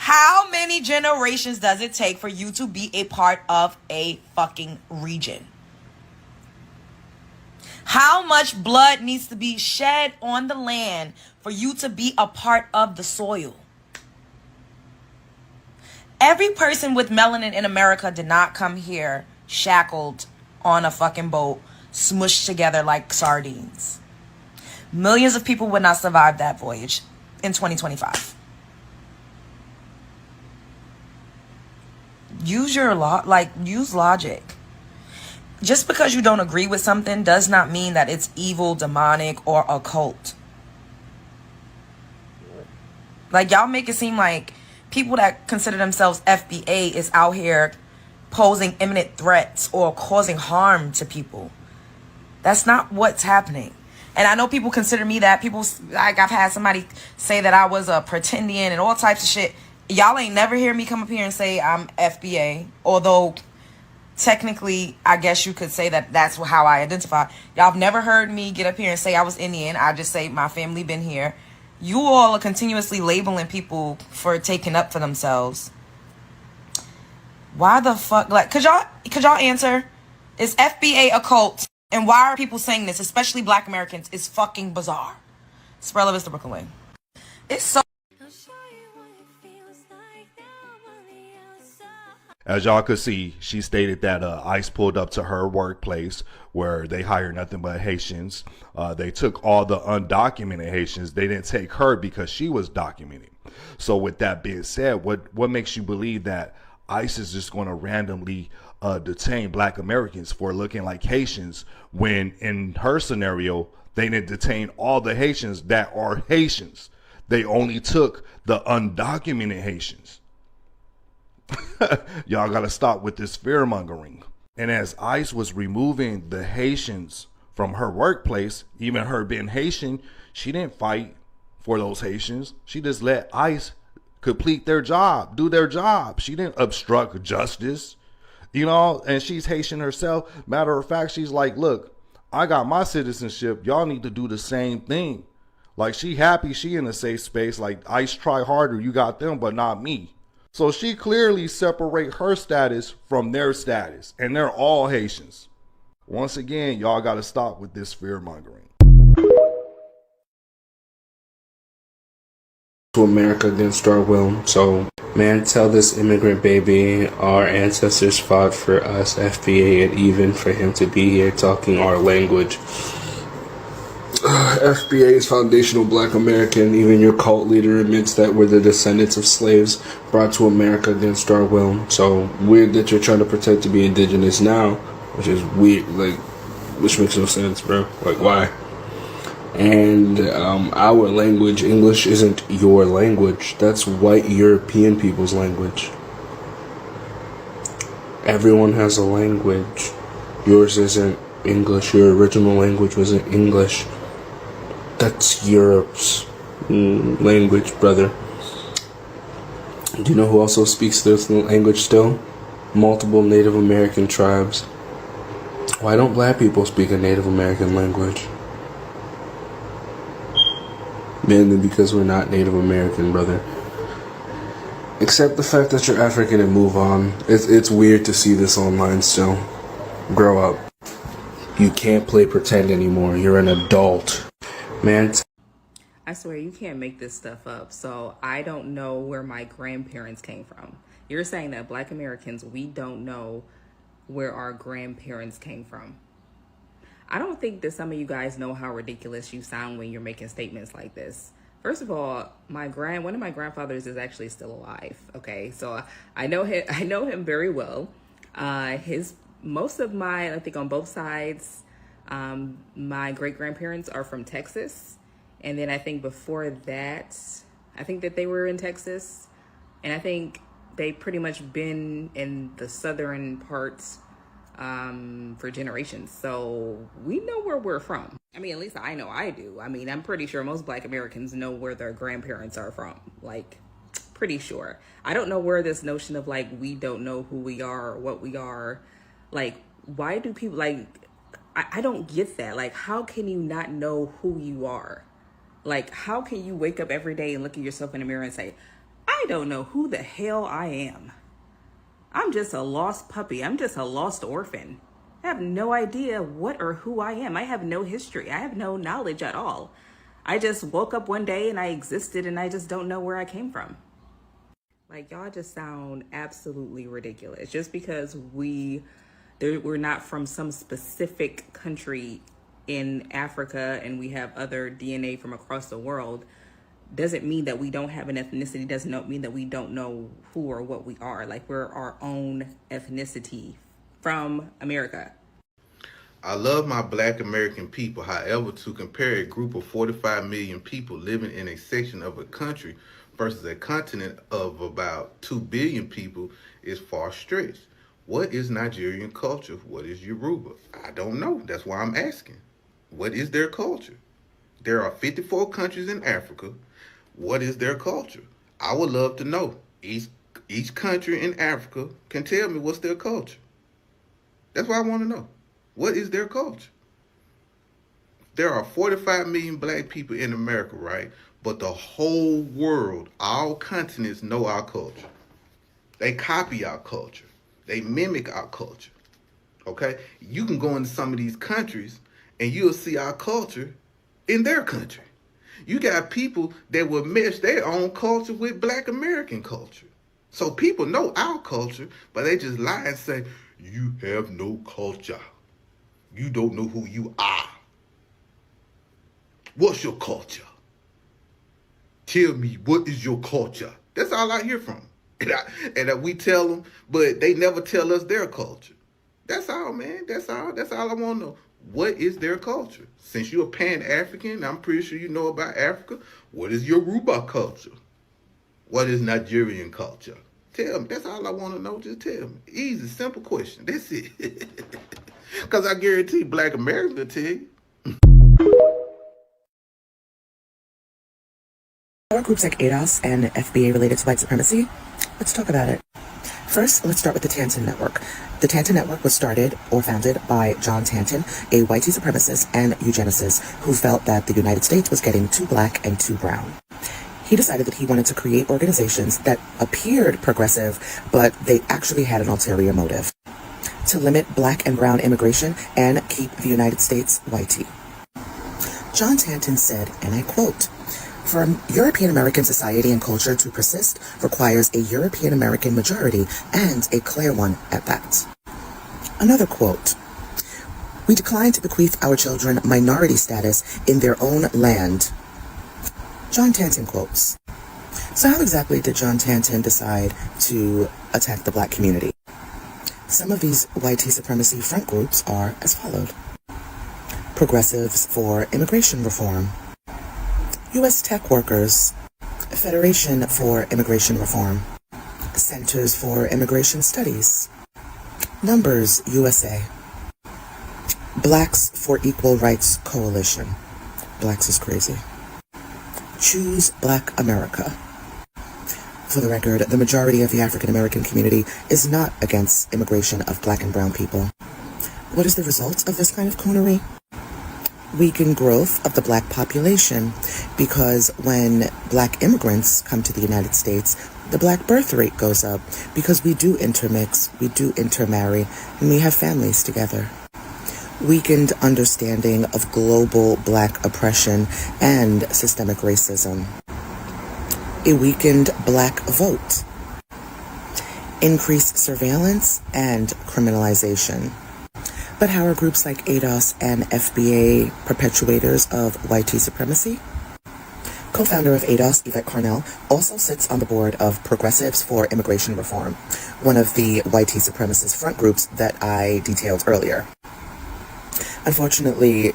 How many generations does it take for you to be a part of a fucking region? How much blood needs to be shed on the land for you to be a part of the soil? Every person with melanin in America did not come here shackled on a fucking boat, smushed together like sardines. Millions of people would not survive that voyage in 2025. Use logic. Just because you don't agree with something does not mean that it's evil, demonic, or occult. Like, y'all make it seem like people that consider themselves FBA is out here posing imminent threats or causing harm to people. That's not what's happening. And I know people consider me that. People, like, I've had somebody say that I was a pretendian and all types of shit. Y'all ain't never hear me come up here and say I'm FBA, although technically, I guess you could say that that's how I identify. Y'all have never heard me get up here and say I was Indian. I just say my family been here. You all are continuously labeling people for taking up for themselves. Why the fuck? Like, could y'all answer? Is FBA a cult? And why are people saying this, especially Black Americans? It's fucking bizarre. Sprella Vista, Brooklyn Way. It's so. As y'all could see, she stated that ICE pulled up to her workplace where they hire nothing but Haitians. They took all the undocumented Haitians. They didn't take her because she was documented. So with that being said, what makes you believe that ICE is just going to randomly detain Black Americans for looking like Haitians when in her scenario, they didn't detain all the Haitians that are Haitians. They only took the undocumented Haitians. Y'all gotta stop with this fear mongering. And as ICE was removing the Haitians from her workplace, even her being Haitian, she didn't fight for those Haitians. She just let ICE complete their job, do their job. She didn't obstruct justice, and she's Haitian herself. Matter of fact, she's like, look, I got my citizenship. Y'all need to do the same thing. Like, she happy she in a safe space. Like, ICE try harder. You got them, but not me. So she clearly separate her status from their status, and they're all Haitians. Once again, y'all got to stop with this fear mongering. To America against our will. So, man, tell this immigrant baby our ancestors fought for us, FBA, and even for him to be here talking our language. FBA is foundational Black American. Even your cult leader admits that we're the descendants of slaves brought to America against our will. So weird that you're trying to pretend to be indigenous now, which is weird, which makes no sense, bro. Like, why? And our language, English, isn't your language. That's white European people's language. Everyone has a language. Yours isn't English. Your original language wasn't English. That's Europe's language, brother. Do you know who also speaks this language still? Multiple Native American tribes. Why don't Black people speak a Native American language? Mainly because we're not Native American, brother. Accept the fact that you're African and move on. It's weird to see this online still. Grow up. You can't play pretend anymore. You're an adult. Man, I swear you can't make this stuff up. So I don't know where my grandparents came from. You're saying that Black Americans, we don't know where our grandparents came from. I don't think that some of you guys know how ridiculous you sound when you're making statements like this. First of all, one of my grandfathers is actually still alive. Okay, so I know him very well. Most of my, I think on both sides, my great-grandparents are from Texas. And then I think before that, I think that they were in Texas. And I think they pretty much been in the southern parts for generations. So we know where we're from. I mean, at least I know I do. I mean, I'm pretty sure most Black Americans know where their grandparents are from. Like, pretty sure. I don't know where this notion of, like, we don't know who we are or what we are. Like, why do people, like... I don't get that. Like, how can you not know who you are? Like, how can you wake up every day and look at yourself in the mirror and say, I don't know who the hell I am. I'm just a lost puppy. I'm just a lost orphan. I have no idea what or who I am. I have no history. I have no knowledge at all. I just woke up one day and I existed and I just don't know where I came from. Like, y'all just sound absolutely ridiculous. Just because we're not from some specific country in Africa and we have other DNA from across the world doesn't mean that we don't have an ethnicity, doesn't mean that we don't know who or what we are. Like, we're our own ethnicity from America. I love my Black American people. However, to compare a group of 45 million people living in a section of a country versus a continent of about 2 billion people is far stretched. What is Nigerian culture? What is Yoruba? I don't know. That's why I'm asking. What is their culture? There are 54 countries in Africa. What is their culture? I would love to know. Each country in Africa can tell me what's their culture. That's what I want to know. What is their culture? There are 45 million black people in America, right? But the whole world, all continents know our culture. They copy our culture. They mimic our culture. Okay? You can go into some of these countries and you'll see our culture in their country. You got people that will mesh their own culture with Black American culture. So people know our culture, but they just lie and say, you have no culture. You don't know who you are. What's your culture? Tell me, what is your culture? That's all I hear from them. And we tell them, but they never tell us their culture. That's all, man. That's all I want to know. What is their culture? Since you're a Pan-African, I'm pretty sure you know about Africa. What is Yoruba culture? What is Nigerian culture? Tell me. That's all I want to know. Just tell me. Easy, simple question. That's it. Because I guarantee Black Americans will tell you. Are groups like ADOS and FBA related to white supremacy? Let's talk about it. First, let's start with the Tanton Network. The Tanton Network was started or founded by John Tanton, a white supremacist and eugenicist who felt that the United States was getting too black and too brown. He decided that he wanted to create organizations that appeared progressive, but they actually had an ulterior motive: to limit black and brown immigration and keep the United States whitey. John Tanton said, and I quote, "For European American society and culture to persist requires a European American majority, and a clear one at that." Another quote, "We decline to bequeath our children minority status in their own land." John Tanton quotes. So how exactly did John Tanton decide to attack the black community? Some of these white supremacy front groups are as followed: Progressives for Immigration Reform, U.S. Tech Workers, Federation for Immigration Reform, Centers for Immigration Studies, Numbers USA, Blacks for Equal Rights Coalition. Blacks is crazy. Choose Black America. For the record, the majority of the African American community is not against immigration of black and brown people. What is the result of this kind of coonery? Weakened growth of the black population, because when black immigrants come to the United States, the black birth rate goes up because we do intermix, we do intermarry, and we have families together. Weakened understanding of global black oppression and systemic racism. A weakened black vote. Increased surveillance and criminalization. But how are groups like ADOS and FBA perpetuators of white supremacy? Co-founder of ADOS, Yvette Carnell, also sits on the board of Progressives for Immigration Reform, one of the white supremacist front groups that I detailed earlier. Unfortunately,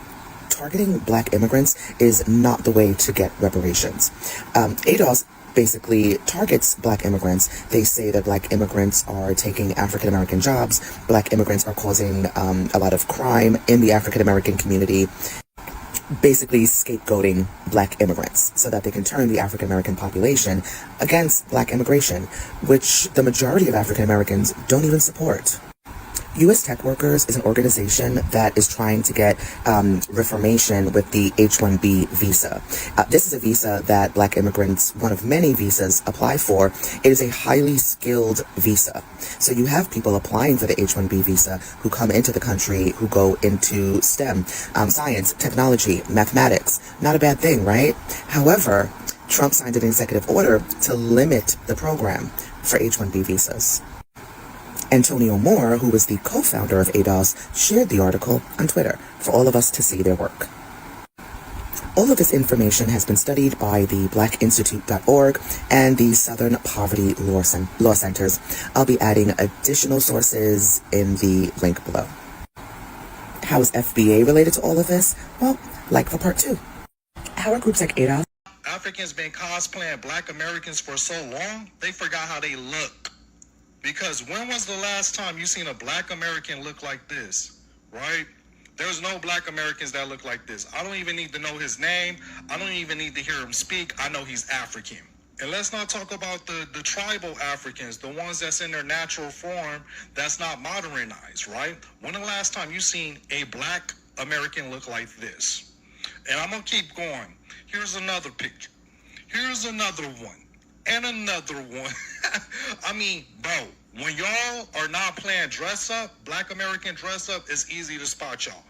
targeting black immigrants is not the way to get reparations. ADOS basically targets black immigrants. They say that black immigrants are taking African American jobs, black immigrants are causing a lot of crime in the African American community, basically scapegoating black immigrants so that they can turn the African American population against black immigration, which the majority of African Americans don't even support. U.S. Tech Workers is an organization that is trying to get reformation with the H-1B visa. This is a visa that Black immigrants, one of many visas, apply for. It is a highly skilled visa. So you have people applying for the H-1B visa who come into the country who go into STEM, science, technology, mathematics. Not a bad thing, right? However, Trump signed an executive order to limit the program for H-1B visas. Antonio Moore, who was the co-founder of ADOS, shared the article on Twitter for all of us to see their work. All of this information has been studied by the blackinstitute.org and the Southern Poverty Law Centers. I'll be adding additional sources in the link below. How is FBA related to all of this? Well, like for part 2. How are groups like ADOS? Africans been cosplaying Black Americans for so long, they forgot how they look. Because when was the last time you seen a Black American look like this, right? There's no Black Americans that look like this. I don't even need to know his name. I don't even need to hear him speak. I know he's African. And let's not talk about the tribal Africans, the ones that's in their natural form, that's not modernized, right? When the last time you seen a Black American look like this? And I'm going to keep going. Here's another picture. Here's another one. And another one. I mean, bro, when y'all are not playing dress up, Black American dress up, it's easy to spot y'all.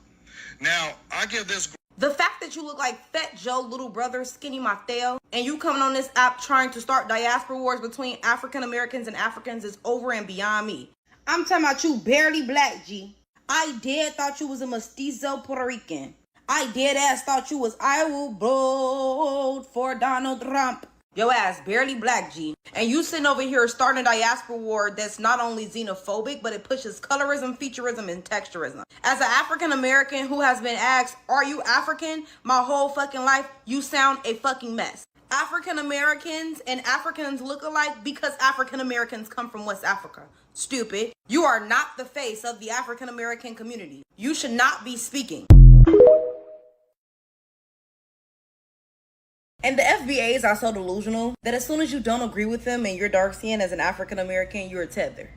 Now, I give this... The fact that you look like Fat Joe, little brother, Skinny Mateo, and you coming on this app trying to start diaspora wars between African Americans and Africans is over and beyond me. I'm talking about you barely black, G. I dead thought you was a mestizo Puerto Rican. I dead ass thought you was I will vote for Donald Trump. Your ass barely black, G. And you sitting over here starting a diaspora war that's not only xenophobic, but it pushes colorism, featureism, and texturism. As an African American who has been asked, are you African? My whole fucking life, you sound a fucking mess. African Americans and Africans look alike because African Americans come from West Africa. Stupid. You are not the face of the African American community. You should not be speaking. And the FBAs are so delusional that as soon as you don't agree with them and you're dark skinned as an African American, you're a tether.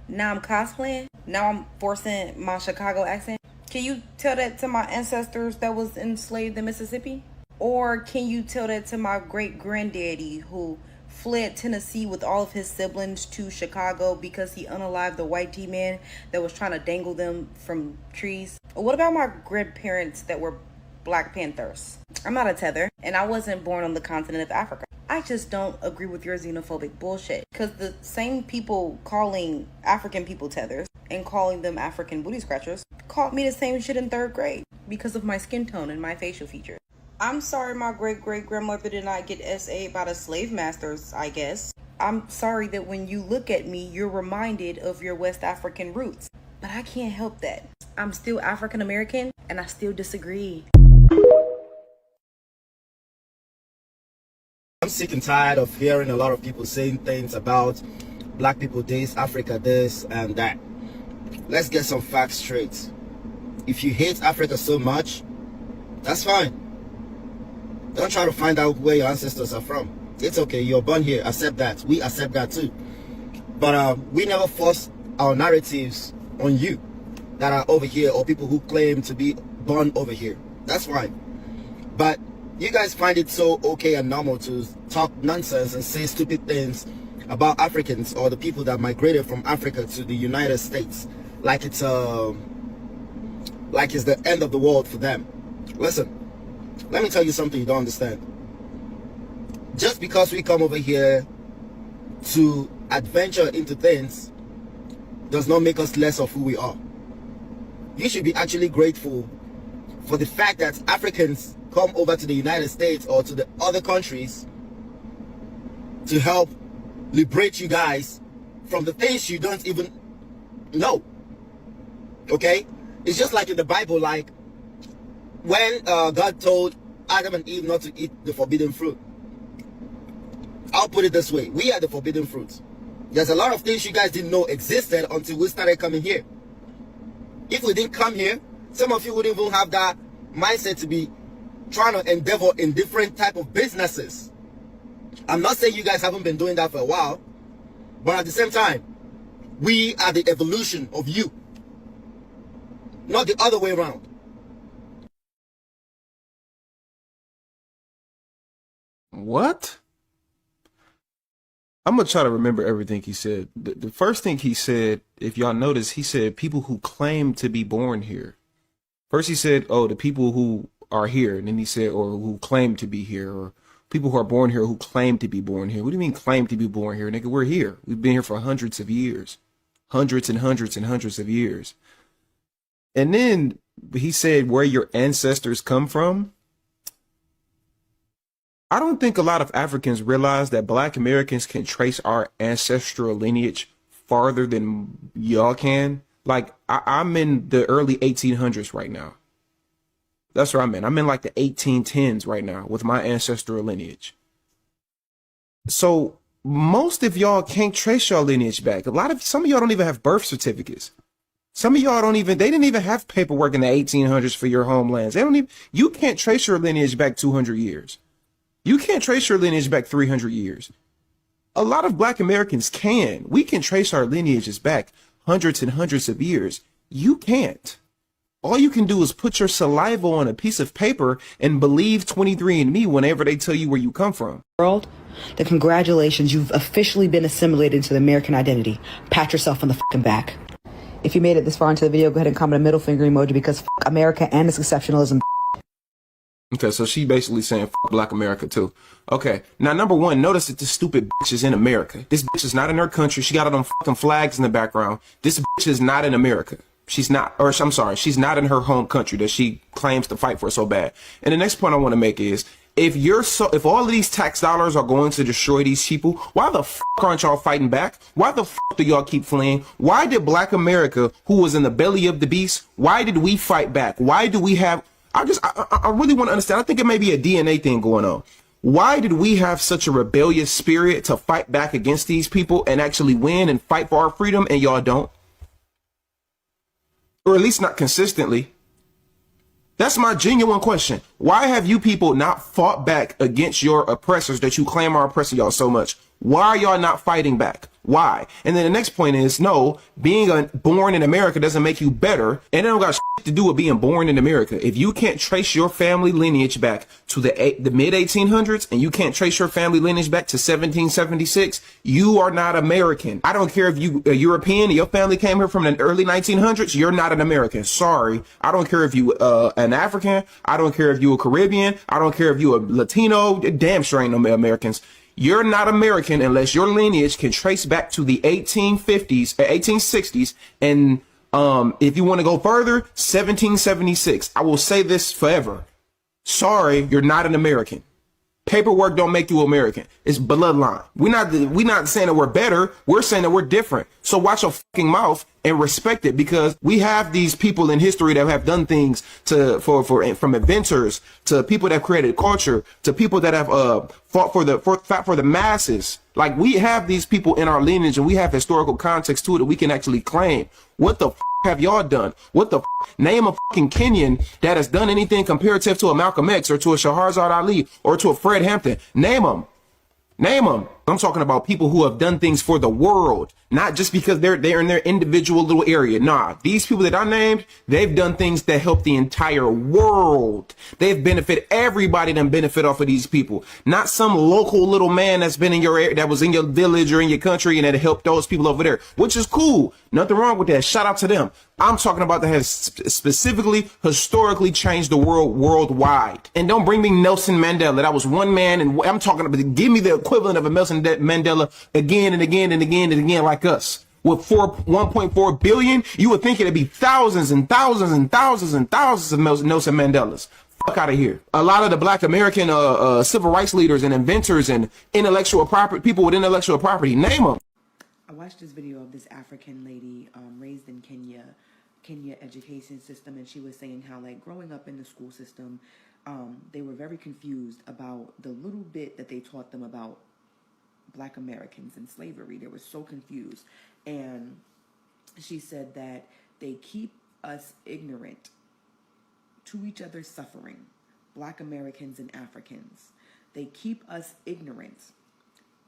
Now I'm cosplaying. Now I'm forcing my Chicago accent. Can you tell that to my ancestors that was enslaved in Mississippi? Or can you tell that to my great granddaddy who fled Tennessee with all of his siblings to Chicago because he unalived the white T-man that was trying to dangle them from trees? Or what about my grandparents that were Black Panthers? I'm not a tether, and I wasn't born on the continent of Africa. I just don't agree with your xenophobic bullshit. Because the same people calling African people tethers and calling them African booty scratchers called me the same shit in 3rd grade because of my skin tone and my facial features. I'm sorry my great-great-grandmother did not get SA'd by the slave masters, I guess. I'm sorry that when you look at me, you're reminded of your West African roots. But I can't help that. I'm still African American, and I still disagree. I'm sick and tired of hearing a lot of people saying things about Black people this, Africa this, and that. Let's get some facts straight. If you hate Africa so much, that's fine. Don't try to find out where your ancestors are from. It's okay, you're born here, accept that. We accept that too. But we never force our narratives on you that are over here, or people who claim to be born over here. That's fine. But you guys find it so okay and normal to talk nonsense and say stupid things about Africans or the people that migrated from Africa to the United States like it's the end of the world for them. Listen, let me tell you something you don't understand. Just because we come over here to adventure into things does not make us less of who we are. You should be actually grateful for the fact that Africans come over to the United States or to the other countries to help liberate you guys from the things you don't even know. Okay? It's just like in the Bible, like when God told Adam and Eve not to eat the forbidden fruit. I'll put it this way. We are the forbidden fruit. There's a lot of things you guys didn't know existed until we started coming here. If we didn't come here, some of you wouldn't even have that mindset to be trying to endeavor in different type of businesses. I'm not saying you guys haven't been doing that for a while, but at the same time, we are the evolution of you. not the other way around. What? I'm gonna try to remember everything he said. The first thing he said, if y'all notice, he said people who claim to be born here. First he said, oh, the people who are here, and then he said, or who claim to be here, or people who are born here who claim to be born here. What do you mean claim to be born here, nigga? We're here. We've been here for hundreds of years. Hundreds and hundreds and hundreds of years. And then he said where your ancestors come from. I don't think a lot of Africans realize that Black Americans can trace our ancestral lineage farther than y'all can. Like, I'm in the early 1800s right now. That's where I'm in. I'm in like the 1810s right now with my ancestral lineage. So most of y'all can't trace your lineage back. Some of y'all don't even have birth certificates. Some of y'all they didn't even have paperwork in the 1800s for your homelands. You can't trace your lineage back 200 years. You can't trace your lineage back 300 years. A lot of Black Americans can. We can trace our lineages back hundreds and hundreds of years. You can't. All you can do is put your saliva on a piece of paper and believe 23andMe whenever they tell you where you come from. World, then congratulations, you've officially been assimilated into the American identity. Pat yourself on the fucking back. If you made it this far into the video, go ahead and comment a middle finger emoji because fuck America and its exceptionalism. Okay, so she basically saying fuck Black America too. Okay, now number one, notice that this stupid bitch is in America. This bitch is not in her country. She got all them fucking flags in the background. This bitch is not in America. She's not, or I'm sorry, she's not in her home country that she claims to fight for so bad. And the next point I want to make is, if all of these tax dollars are going to destroy these people, why the fuck aren't y'all fighting back? Why the fuck do y'all keep fleeing? Why did Black America, who was in the belly of the beast, why did we fight back? Why do we have, I really want to understand. I think it may be a DNA thing going on. Why did we have such a rebellious spirit to fight back against these people and actually win and fight for our freedom, and y'all don't? Or at least not consistently. That's my genuine question. Why have you people not fought back against your oppressors that you claim are oppressing y'all so much? Why are y'all not fighting back? Why? And then the next point is, no, being born in America doesn't make you better, and it don't got shit to do with being born in America. If you can't trace your family lineage back to the mid 1800s, and you can't trace your family lineage back to 1776, you are not American. I don't care if you are European and your family came here from the early 1900s, you're not an American. Sorry. I don't care if you an African. I don't care if you a Caribbean. I don't care if you a Latino. Damn sure ain't no Americans. You're not American unless your lineage can trace back to the 1850s, 1860s, and if you want to go further, 1776. I will say this forever. Sorry, you're not an American. Paperwork don't make you American. It's bloodline. We're not saying that we're better. We're saying that we're different. So watch your fucking mouth and respect it, because we have these people in history that have done things from inventors to people that have created culture to people that have fought for the masses. Like, we have these people in our lineage, and we have historical context to it that we can actually claim. What the have y'all done? What the name a fucking Kenyan that has done anything comparative to a Malcolm X or to a Shahrazad Ali or to a Fred Hampton? Name them. Name them. I'm talking about people who have done things for the world, not just because they're in their individual little area. Nah, these people that I named, they've done things that help the entire world. They've benefited everybody, that benefit off of these people. Not some local little man that's been in your area, that was in your village or in your country, and that helped those people over there, which is cool. Nothing wrong with that. Shout out to them. I'm talking about that has specifically historically changed the world worldwide. And don't bring me Nelson Mandela. That was one man, and I'm talking about, give me the equivalent of a Nelson Mandela again and again and again and again, like us. With 1.4 billion, you would think it'd be thousands and thousands and thousands and thousands of Nelson Mandelas. Fuck out of here. A lot of the Black American civil rights leaders and inventors and intellectual property, people with intellectual property, name them. I watched this video of this African lady raised in Kenya education system, and she was saying how, like, growing up in the school system, they were very confused about the little bit that they taught them about Black Americans and slavery. They were so confused. And she said that they keep us ignorant to each other's suffering, Black Americans and Africans. They keep us ignorant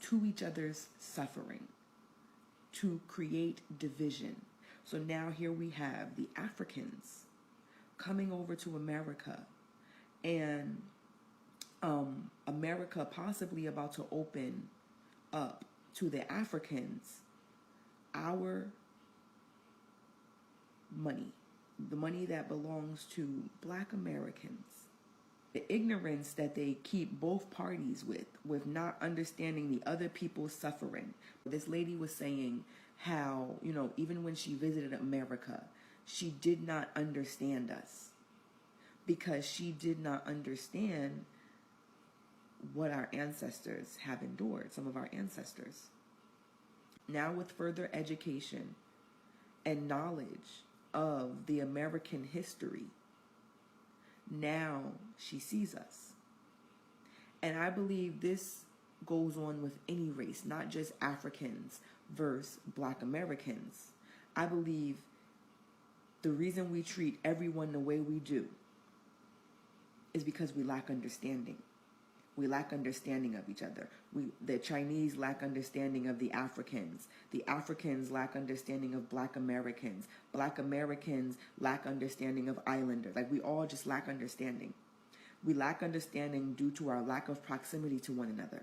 to each other's suffering to create division. So now here we have the Africans coming over to America and America possibly about to open up to the Africans our money, the money that belongs to Black Americans. The ignorance that they keep both parties with not understanding the other people's suffering. This lady was saying how, even when she visited America, she did not understand us because she did not understand what our ancestors have endured, some of our ancestors. Now with further education and knowledge of the American history, now she sees us. And I believe this goes on with any race, not just Africans versus Black Americans. I believe the reason we treat everyone the way we do is because we lack understanding. We lack understanding of each other. The Chinese lack understanding of the Africans. The Africans lack understanding of Black Americans. Black Americans lack understanding of Islanders. Like, we all just lack understanding. We lack understanding due to our lack of proximity to one another.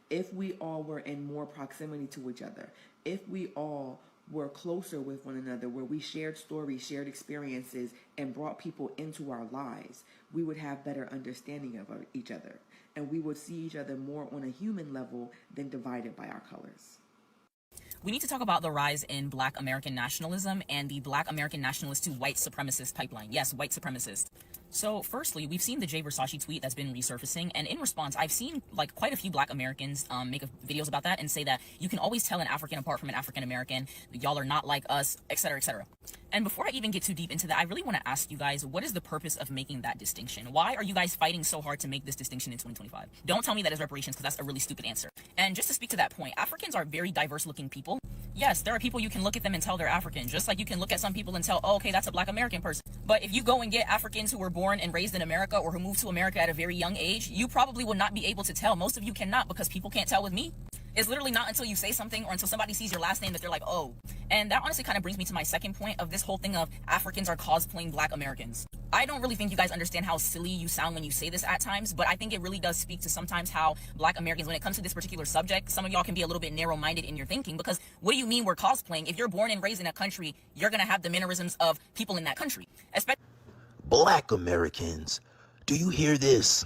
If we all were in more proximity to each other, if we all were closer with one another, where we shared stories, shared experiences, and brought people into our lives, we would have better understanding of each other. And we would see each other more on a human level than divided by our colors. We need to talk about the rise in Black American nationalism and the Black American nationalist to white supremacist pipeline. Yes, white supremacist. So firstly, we've seen the Jay Versace tweet that's been resurfacing, and in response, I've seen like quite a few Black Americans make videos about that and say that you can always tell an African apart from an African American, y'all are not like us, etc., etc. And before I even get too deep into that, I really want to ask you guys, what is the purpose of making that distinction? Why are you guys fighting so hard to make this distinction in 2025? Don't tell me that is reparations, because that's a really stupid answer. And just to speak to that point, Africans are very diverse looking people. Yes, there are people you can look at them and tell they're African, just like you can look at some people and tell, oh, okay, that's a Black American person. But if you go and get Africans who were born and raised in America or who moved to America at a very young age, you probably will not be able to tell. Most of you cannot, because people can't tell with me. It's literally not until you say something or until somebody sees your last name that they're like, oh. And that honestly kind of brings me to my second point of this whole thing of Africans are cosplaying Black Americans. I don't really think you guys understand how silly you sound when you say this at times, but I think it really does speak to sometimes how Black Americans, when it comes to this particular subject, some of y'all can be a little bit narrow-minded in your thinking, because what do you mean we're cosplaying? If you're born and raised in a country, you're going to have the mannerisms of people in that country. Black Americans, do you hear this?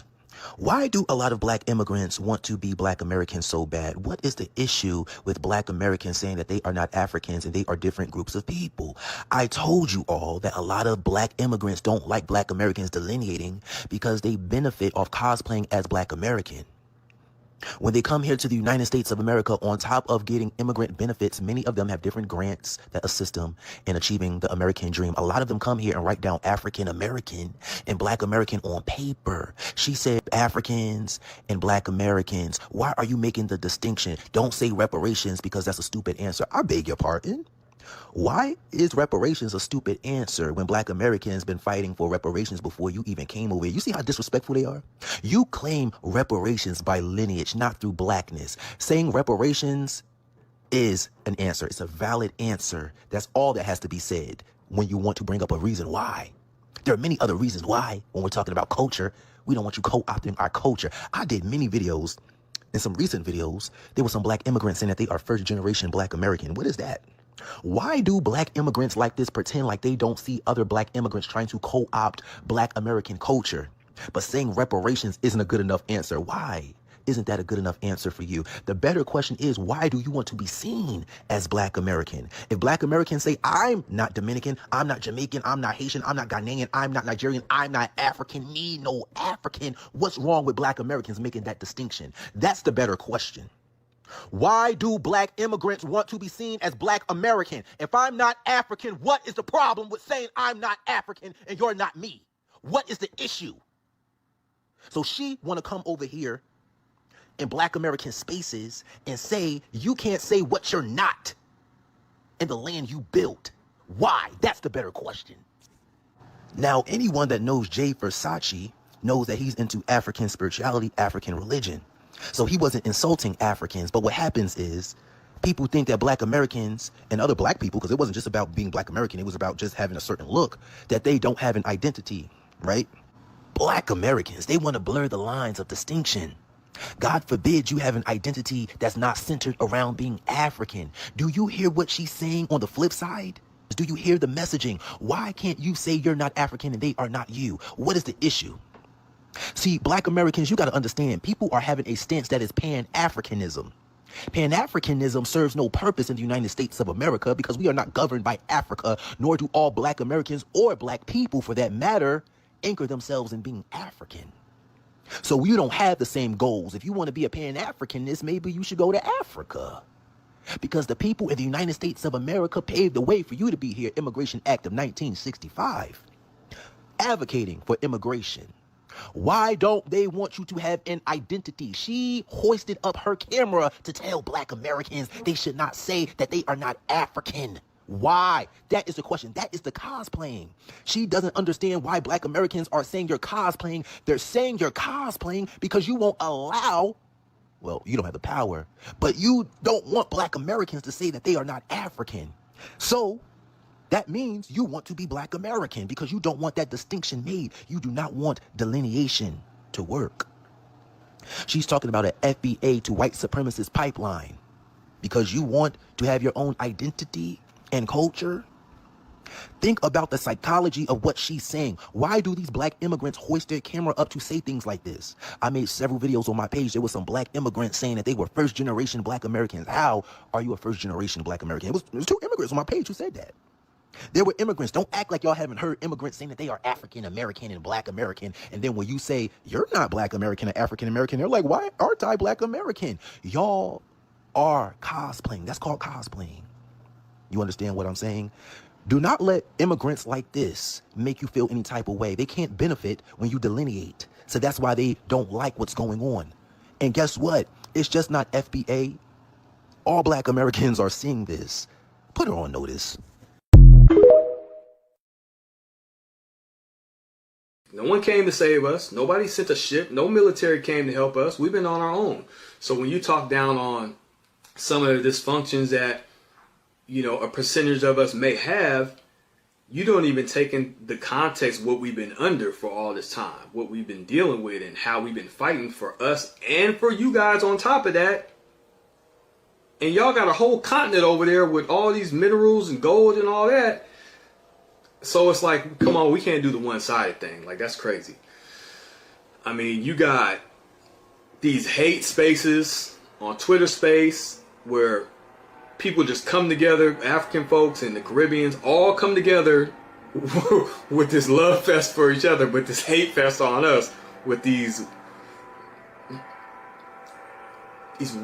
Why do a lot of Black immigrants want to be Black Americans so bad? What is the issue with Black Americans saying that they are not Africans and they are different groups of people? I told you all that a lot of Black immigrants don't like Black Americans delineating because they benefit off cosplaying as Black American. When they come here to the United States of America, on top of getting immigrant benefits, many of them have different grants that assist them in achieving the American dream. A lot of them come here and write down African American and Black American on paper. She said Africans and Black Americans. Why are you making the distinction? Don't say reparations, because that's a stupid answer. I beg your pardon. Why is reparations a stupid answer when Black Americans been fighting for reparations before you even came over here? You see how disrespectful they are? You claim reparations by lineage, not through Blackness. Saying reparations is an answer. It's a valid answer. That's all that has to be said when you want to bring up a reason why. There are many other reasons why when we're talking about culture. We don't want you co-opting our culture. I did many videos. In some recent videos, there were some Black immigrants saying that they are first generation Black American. What is that? Why do Black immigrants like this pretend like they don't see other Black immigrants trying to co-opt Black American culture? But saying reparations isn't a good enough answer. Why isn't that a good enough answer for you? The better question is, why do you want to be seen as Black American? If Black Americans say, I'm not Dominican, I'm not Jamaican, I'm not Haitian, I'm not Ghanaian, I'm not Nigerian, I'm not African, me no African, what's wrong with Black Americans making that distinction? That's the better question. Why do Black immigrants want to be seen as Black American? If I'm not African, what is the problem with saying I'm not African and you're not me? What is the issue? So she want to come over here in Black American spaces and say you can't say what you're not in the land you built. Why? That's the better question. Now, anyone that knows Jay Versace knows that he's into African spirituality, African religion. So he wasn't insulting Africans. But what happens is People think that black Americans and other black people, because it wasn't just about being black American, it was about just having a certain look, that they don't have an identity, right? Black Americans, they want to blur the lines of distinction. God forbid you have an identity that's not centered around being African. Do you hear what she's saying on the flip side? Do you hear the messaging? Why can't you say you're not African and they are not you? What is the issue? See, black Americans, you got to understand, people are having a stance that is Pan-Africanism. Pan-Africanism serves no purpose in the United States of America because we are not governed by Africa, nor do all black Americans or black people, for that matter, anchor themselves in being African. So you don't have the same goals. If you want to be a Pan-Africanist, maybe you should go to Africa. Because the people in the United States of America paved the way for you to be here. Immigration Act of 1965. Advocating for immigration. Why don't they want you to have an identity? She hoisted up her camera to tell black Americans they should not say that they are not African. Why? That is the question. That is the cosplaying. She doesn't understand why black Americans are saying you're cosplaying. They're saying you're cosplaying because you won't allow, well, you don't have the power, but you don't want black Americans to say that they are not African. So that means you want to be black American because you don't want that distinction made. You do not want delineation to work. She's talking about an FBA to white supremacist pipeline because you want to have your own identity and culture. Think about the psychology of what she's saying. Why do these black immigrants hoist their camera up to say things like this? I made several videos on my page. There was some black immigrants saying that they were first generation black Americans. How are you a first generation black American? It was 2 immigrants on my page who said that. There were immigrants. Don't act like y'all haven't heard immigrants saying that they are African American and black American. And then when you say you're not black American or African American, they're like, why aren't I black American? Y'all are cosplaying. That's called cosplaying. You understand what I'm saying? Do not let immigrants like this make you feel any type of way. They can't benefit when you delineate. So that's why they don't like what's going on. And guess what? It's just not FBA. All black Americans are seeing this. Put her on notice. No one came to save us. Nobody sent a ship. No military came to help us. We've been on our own. So when you talk down on some of the dysfunctions that, you know, a percentage of us may have, you don't even take in the context what we've been under for all this time, what we've been dealing with and how we've been fighting for us and for you guys on top of that. And y'all got a whole continent over there with all these minerals and gold and all that. So it's like, come on, we can't do the one-sided thing. Like, that's crazy. I mean, you got these hate spaces on Twitter space where people just come together, African folks and the Caribbeans all come together with this love fest for each other, but this hate fest on us with these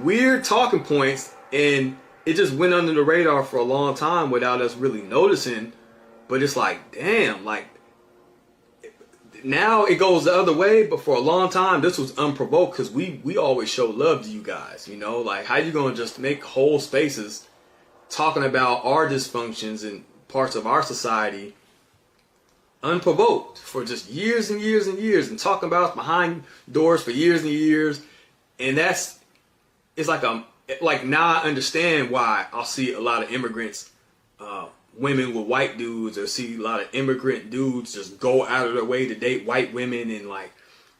weird talking points, and it just went under the radar for a long time without us really noticing. But it's like, damn, like, now it goes the other way, but for a long time, this was unprovoked because we always show love to you guys, you know? Like, how you gonna just make whole spaces talking about our dysfunctions and parts of our society unprovoked for just years and years and years, and talking about us behind doors for years and years? And it's like now I understand why I'll see a lot of immigrants, women with white dudes, or see a lot of immigrant dudes just go out of their way to date white women and like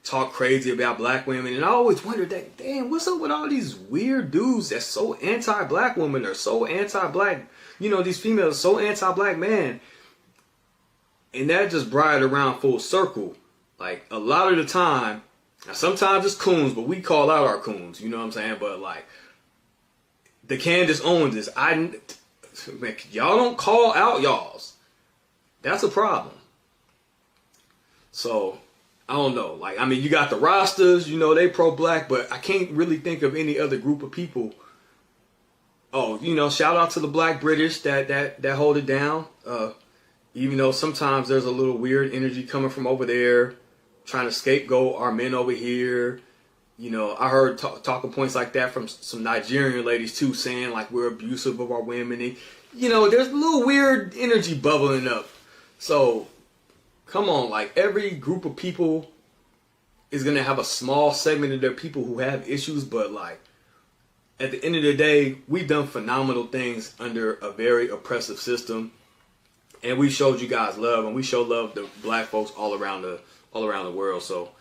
talk crazy about black women. And I always wondered that, damn, what's up with all these weird dudes that's so anti-black women or so anti-black, you know, these females so anti-black man. And that just brought it around full circle. Like, a lot of the time, now sometimes it's coons, but we call out our coons, you know what I'm saying? But like, the Candace Owens, man, y'all don't call out y'all's. That's a problem. So, I don't know. Like, I mean, you got the Rastas, you know, they pro-black, but I can't really think of any other group of people. Oh, you know, shout out to the Black British that hold it down. Even though sometimes there's a little weird energy coming from over there, trying to scapegoat our men over here. You know, I heard talking points like that from some Nigerian ladies too, saying like we're abusive of our women. And, you know, there's a little weird energy bubbling up. So, come on, like, every group of people is going to have a small segment of their people who have issues, but like, at the end of the day, we've done phenomenal things under a very oppressive system, and we showed you guys love, and we show love to black folks all around the world. So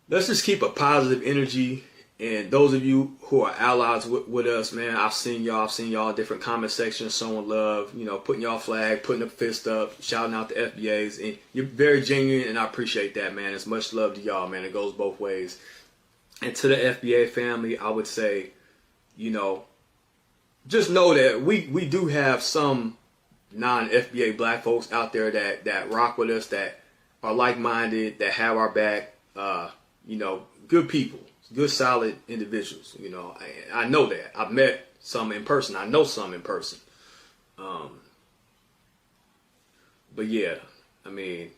let's just keep a positive energy. And those of you who are allies with us, man, I've seen y'all in different comment sections showing love, you know, putting y'all flag, putting a fist up, shouting out the FBAs. And you're very genuine, and I appreciate that, man. It's much love to y'all, man. It goes both ways. And to the FBA family, I would say, you know, just know that we do have some non-FBA black folks out there that rock with us, that are like-minded, that have our back, you know, good people. Good, solid individuals. You know, I know that. I've met some in person. I know some in person. But yeah, I mean,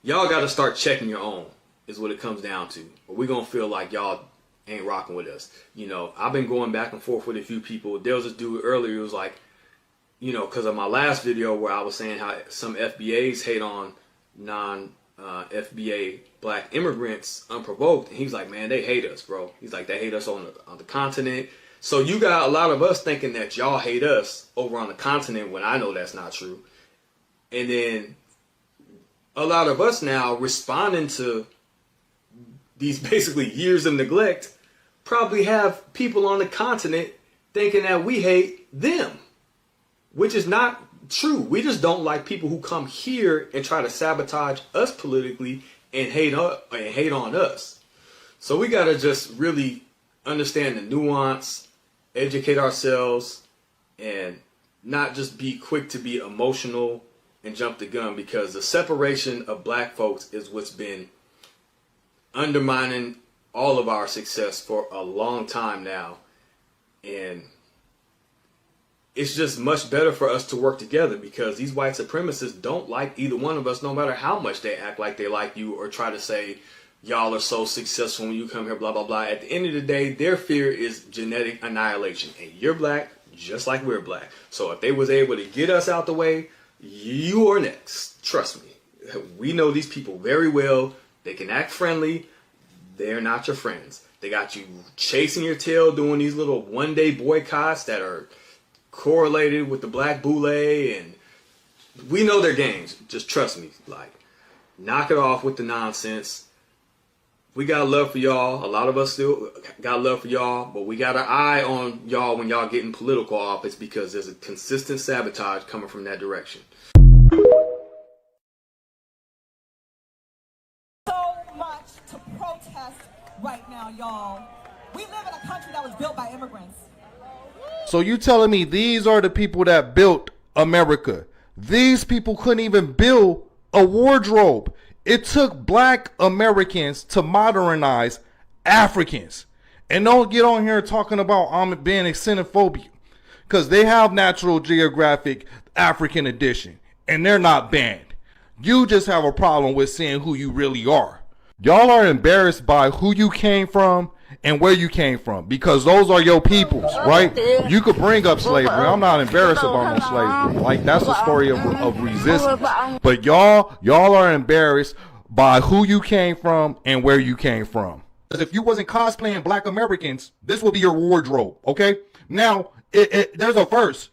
y'all got to start checking your own, is what it comes down to. Or we're going to feel like y'all ain't rocking with us. You know, I've been going back and forth with a few people. There was this dude earlier who was like, you know, because of my last video where I was saying how some FBAs hate on FBA black immigrants unprovoked, and he's like, man, they hate us, bro. He's like, they hate us on the continent. So you got a lot of us thinking that y'all hate us over on the continent, when I know that's not true. And then a lot of us now responding to these basically years of neglect probably have people on the continent thinking that we hate them, which is not true. We just don't like people who come here and try to sabotage us politically and hate on us. So we got to just really understand the nuance, educate ourselves, and not just be quick to be emotional and jump the gun, because the separation of black folks is what's been undermining all of our success for a long time now. And it's just much better for us to work together, because these white supremacists don't like either one of us, no matter how much they act like they like you or try to say y'all are so successful when you come here, blah, blah, blah. At the end of the day, their fear is genetic annihilation. And you're black just like we're black. So if they was able to get us out the way, you are next. Trust me. We know these people very well. They can act friendly. They're not your friends. They got you chasing your tail, doing these little one-day boycotts that are correlated with the black boule, and we know their games. Just trust me. Like, knock it off with the nonsense. We got love for y'all. A lot of us still got love for y'all, but we got an eye on y'all when y'all get in political office, because there's a consistent sabotage coming from that direction. So much to protest right now, y'all. We live in a country that was built by immigrants. So you telling me these are the people that built America? These people couldn't even build a wardrobe. It took black Americans to modernize Africans. And don't get on here talking about being a xenophobia, because they have Natural Geographic African edition and they're not banned. You just have a problem with seeing who you really are. Y'all are embarrassed by who you came from and where you came from, because those are your peoples, right? You could bring up slavery. I'm not embarrassed about no slavery. Like, that's a story of resistance. But y'all are embarrassed by who you came from and where you came from. Because if you wasn't cosplaying black Americans, this would be your wardrobe, okay? Now, there's a verse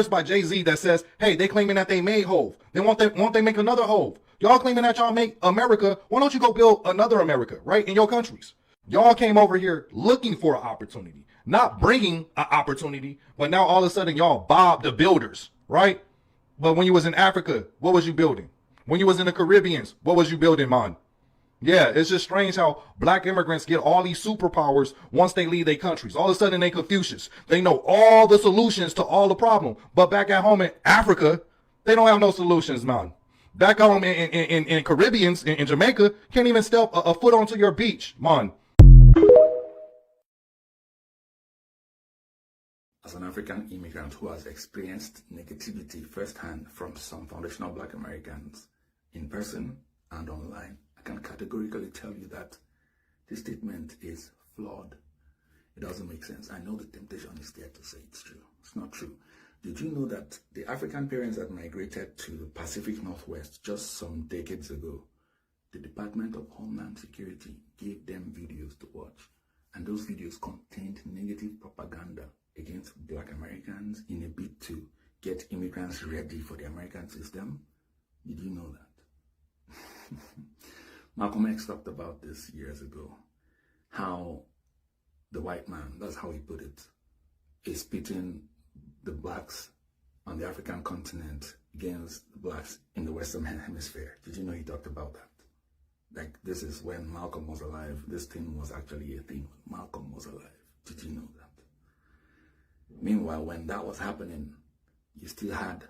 by Jay-Z that says, hey, they claiming that they made Hove. Then won't they make another Hove? Y'all claiming that y'all make America. Why don't you go build another America, right, in your countries? Y'all came over here looking for an opportunity, not bringing an opportunity, but now all of a sudden y'all Bob the builders, right? But when you was in Africa, what was you building? When you was in the Caribbeans, what was you building, man? Yeah, it's just strange how black immigrants get all these superpowers once they leave their countries. All of a sudden they Confucius. They know all the solutions to all the problem. But back at home in Africa, they don't have no solutions, man. Back home in Caribbeans, in Jamaica, can't even step a foot onto your beach, man. As an African immigrant who has experienced negativity firsthand from some foundational black Americans in person and online, I can categorically tell you that this statement is flawed. It doesn't make sense. I know the temptation is there to say it's true. It's not true. Did you know that the African parents that migrated to the Pacific Northwest just some decades ago, the Department of Homeland Security gave them videos to watch And those videos contained negative propaganda against Black Americans in a bid to get immigrants ready for the American system. Did you know that? Malcolm X talked about this years ago, how the white man, that's how he put it, is pitting the blacks on the African continent against the blacks in the Western Hemisphere. Did you know he talked about that? Like, this is when Malcolm was alive. This thing was actually a thing when Malcolm was alive. Did you know that? Meanwhile, when that was happening, you still had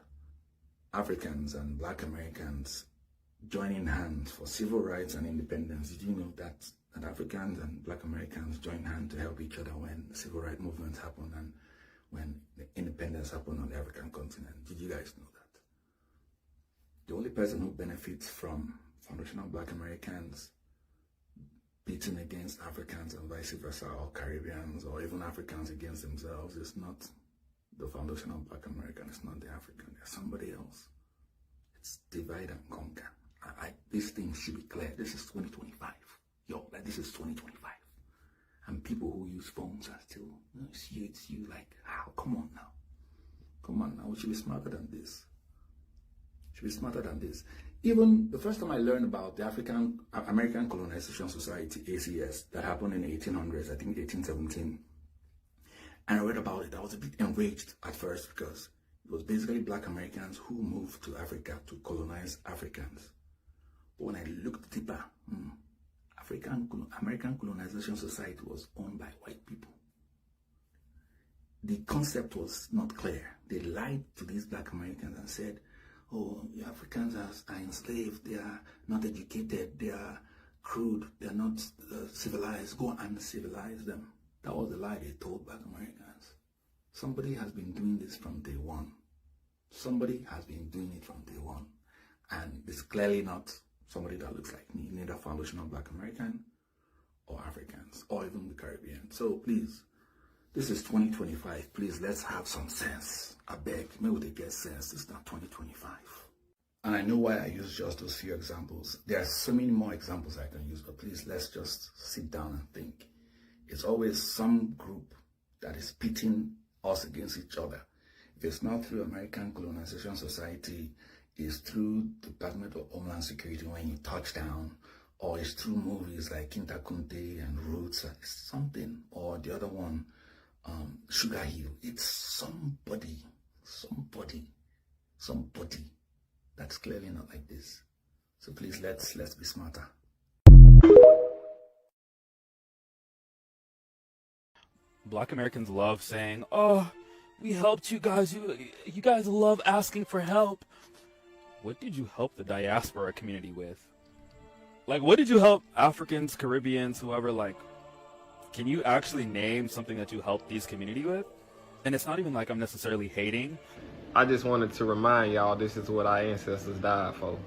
Africans and Black Americans joining hands for civil rights and independence. Did you know that Africans and Black Americans joined hands to help each other when the civil rights movements happened and when the independence happened on the African continent? Did you guys know that? The only person who benefits from foundational Black Americans beating against Africans and vice versa, or Caribbeans, or even Africans against themselves, is not the foundational Black American. It's not the African. There's somebody else. It's divide and conquer. This thing should be clear. This is 2025. Yo, like, this is 2025. And people who use phones are still, it's you, like, how? Come on now. Come on now. We should be smarter than this. Should be smarter than this. Even the first time I learned about the American Colonization Society, ACS, that happened in the 1800s, I think 1817, and I read about it, I was a bit enraged at first because it was basically Black Americans who moved to Africa to colonize Africans. But when I looked deeper, American Colonization Society was owned by white people. The concept was not clear. They lied to these Black Americans and said, oh, the Africans are enslaved, they are not educated, they are crude, they are not civilized. Go and civilize them. That was the lie they told Black Americans. Somebody has been doing this from day one. Somebody has been doing it from day one. And it's clearly not somebody that looks like me, neither foundational Black American or Africans or even the Caribbean. So please, this is 2025. Please, let's have some sense. I beg, maybe they get sense. It's not 2025. And I know why I use just those few examples. There are so many more examples I can use, but please, let's just sit down and think. It's always some group that is pitting us against each other. If it's not through American Colonization Society, it's through the Department of Homeland Security when you touch down, or it's through movies like Kinta Kunte and Roots, something, or the other one, Sugar Hill. It's somebody that's clearly not like this. So please, let's be smarter. Black Americans love saying, oh, we helped you guys. You guys love asking for help. What did you help the diaspora community with? Like, what did you help Africans, Caribbeans, whoever, like, can you actually name something that you helped these community with? And it's not even like I'm necessarily hating. I just wanted to remind y'all this is what our ancestors died for.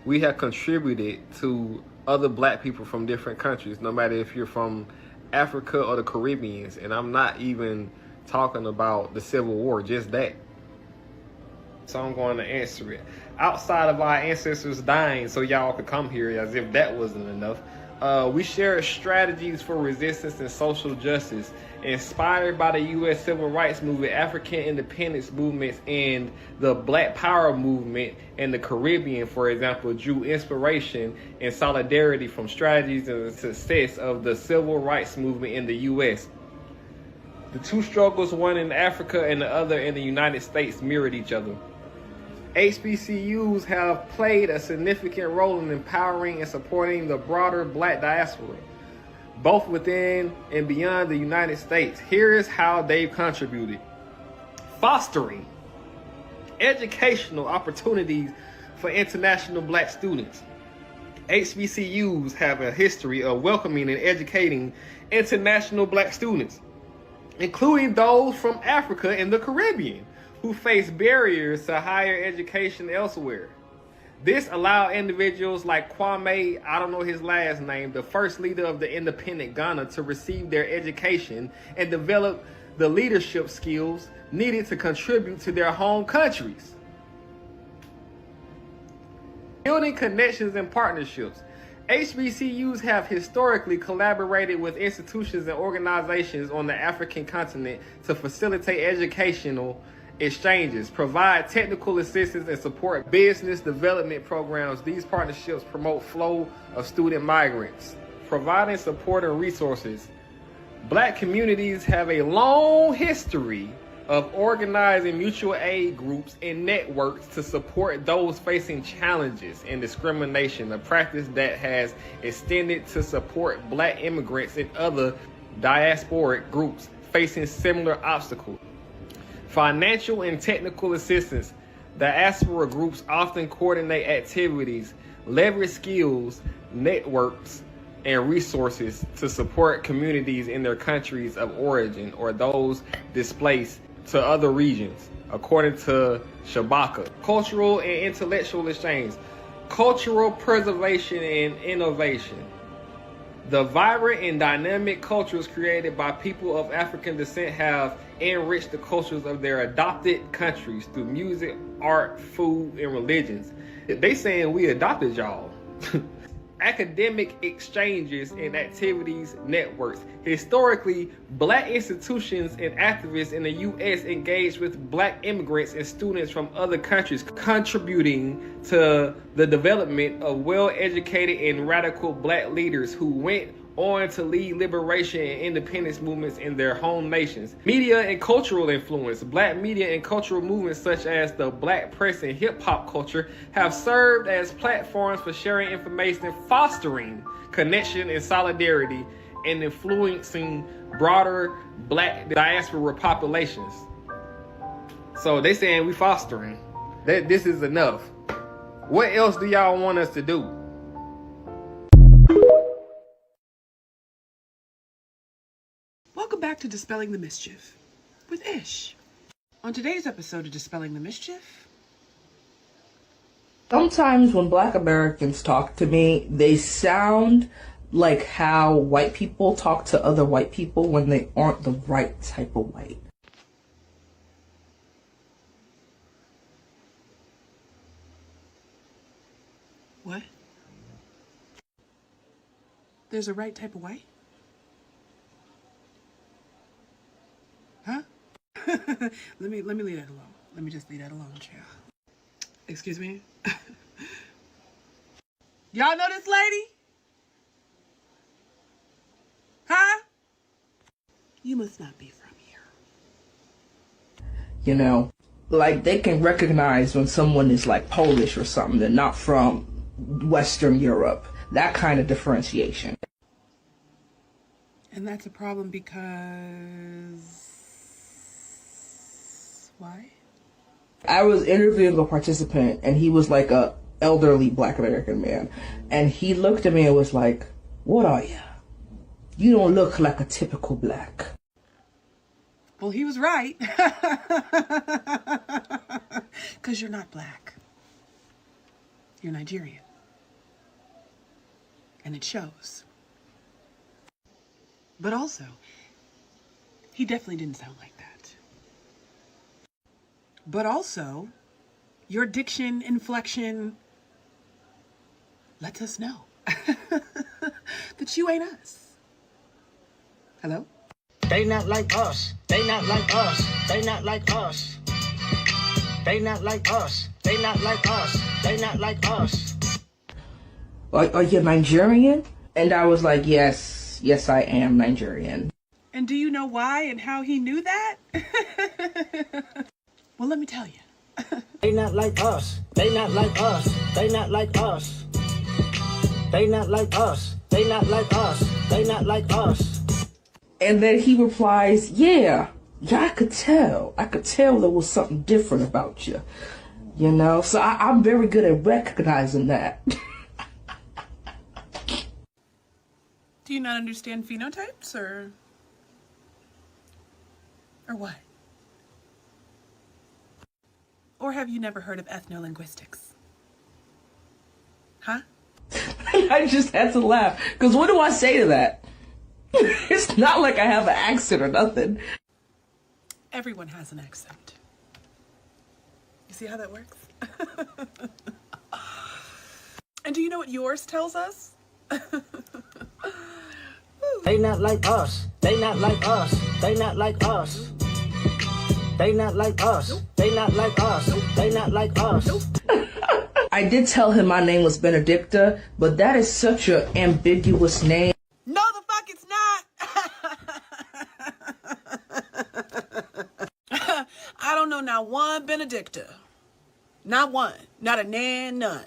We have contributed to other black people from different countries, no matter if you're from Africa or the Caribbeans, and I'm not even talking about the Civil War, just that. So I'm going to answer it. Outside of our ancestors dying so y'all could come here, as if that wasn't enough, we share strategies for resistance and social justice. Inspired by the U.S. Civil Rights Movement, African independence movements, and the Black Power movement in the Caribbean, for example, drew inspiration and solidarity from strategies and the success of the Civil Rights Movement in the U.S. The two struggles, one in Africa and the other in the United States, mirrored each other. HBCUs have played a significant role in empowering and supporting the broader Black diaspora, both within and beyond the United States. Here is how they've contributed. Fostering educational opportunities for international Black students. HBCUs have a history of welcoming and educating international Black students, including those from Africa and the Caribbean, who face barriers to higher education elsewhere. This allowed individuals like Kwame, I don't know his last name, the first leader of the independent Ghana, to receive their education and develop the leadership skills needed to contribute to their home countries. Building connections and partnerships. HBCUs have historically collaborated with institutions and organizations on the African continent to facilitate educational exchanges, provide technical assistance, and support business development programs. These partnerships promote flow of student migrants, providing support and resources. Black communities have a long history of organizing mutual aid groups and networks to support those facing challenges and discrimination, a practice that has extended to support Black immigrants and other diasporic groups facing similar obstacles. Financial and technical assistance. Diaspora groups often coordinate activities, leverage skills, networks, and resources to support communities in their countries of origin or those displaced to other regions, according to Shabaka. Cultural and intellectual exchange. Cultural preservation and innovation. The vibrant and dynamic cultures created by people of African descent have enriched the cultures of their adopted countries through music, art, food, and religions. They saying we adopted y'all. Academic exchanges and activities networks. Historically, Black institutions and activists in the U.S. engaged with Black immigrants and students from other countries, contributing to the development of well-educated and radical Black leaders who went on to lead liberation and independence movements in their home nations. Media and cultural influence. Black media and cultural movements such as the Black press and hip-hop culture have served as platforms for sharing information, fostering connection and solidarity, and influencing broader Black diaspora populations. So they saying we fostering. That this is enough. What else do y'all want us to do? Welcome back to Dispelling the Mischief with Ish. On today's episode of Dispelling the Mischief, sometimes when Black Americans talk to me, they sound like how white people talk to other white people when they aren't the right type of white. what? There's a right type of white? Huh? let me leave that alone. Let me just leave that alone, child. Excuse me? Y'all know this lady? Huh? You must not be from here. You know, like they can recognize when someone is like Polish or something, they're not from Western Europe. That kind of differentiation. And that's a problem because... why? I was interviewing a participant and he was like a elderly Black American man. And he looked at me and was like, "What are you? You don't look like a typical Black." Well, he was right. Because you're not Black. You're Nigerian. And it shows. But also, he definitely didn't sound like that. But also, your diction, inflection, lets us know that you ain't us. Hello? They not like us. They not like us. They not like us. They not like us. They not like us. They not like us. Are you Nigerian? And I was like, yes, I am Nigerian. And do you know why and how he knew that? Well, let me tell you. They not like us. They not like us. They not like us. They not like us. They not like us. They not like us. And then he replies, yeah, I could tell. I could tell there was something different about you. You know, so I'm very good at recognizing that. Do you not understand phenotypes or what? Or have you never heard of ethnolinguistics? Huh? I just had to laugh, because what do I say to that? It's not like I have an accent or nothing. Everyone has an accent. You see how that works? And do you know what yours tells us? They not like us. They not like us. They not like us. They not like us. They not like us. They not like us. I did tell him my name was Benedicta, but that is such an ambiguous name. No, the fuck it's not. I don't know not one Benedicta. Not one. Not a nan, none.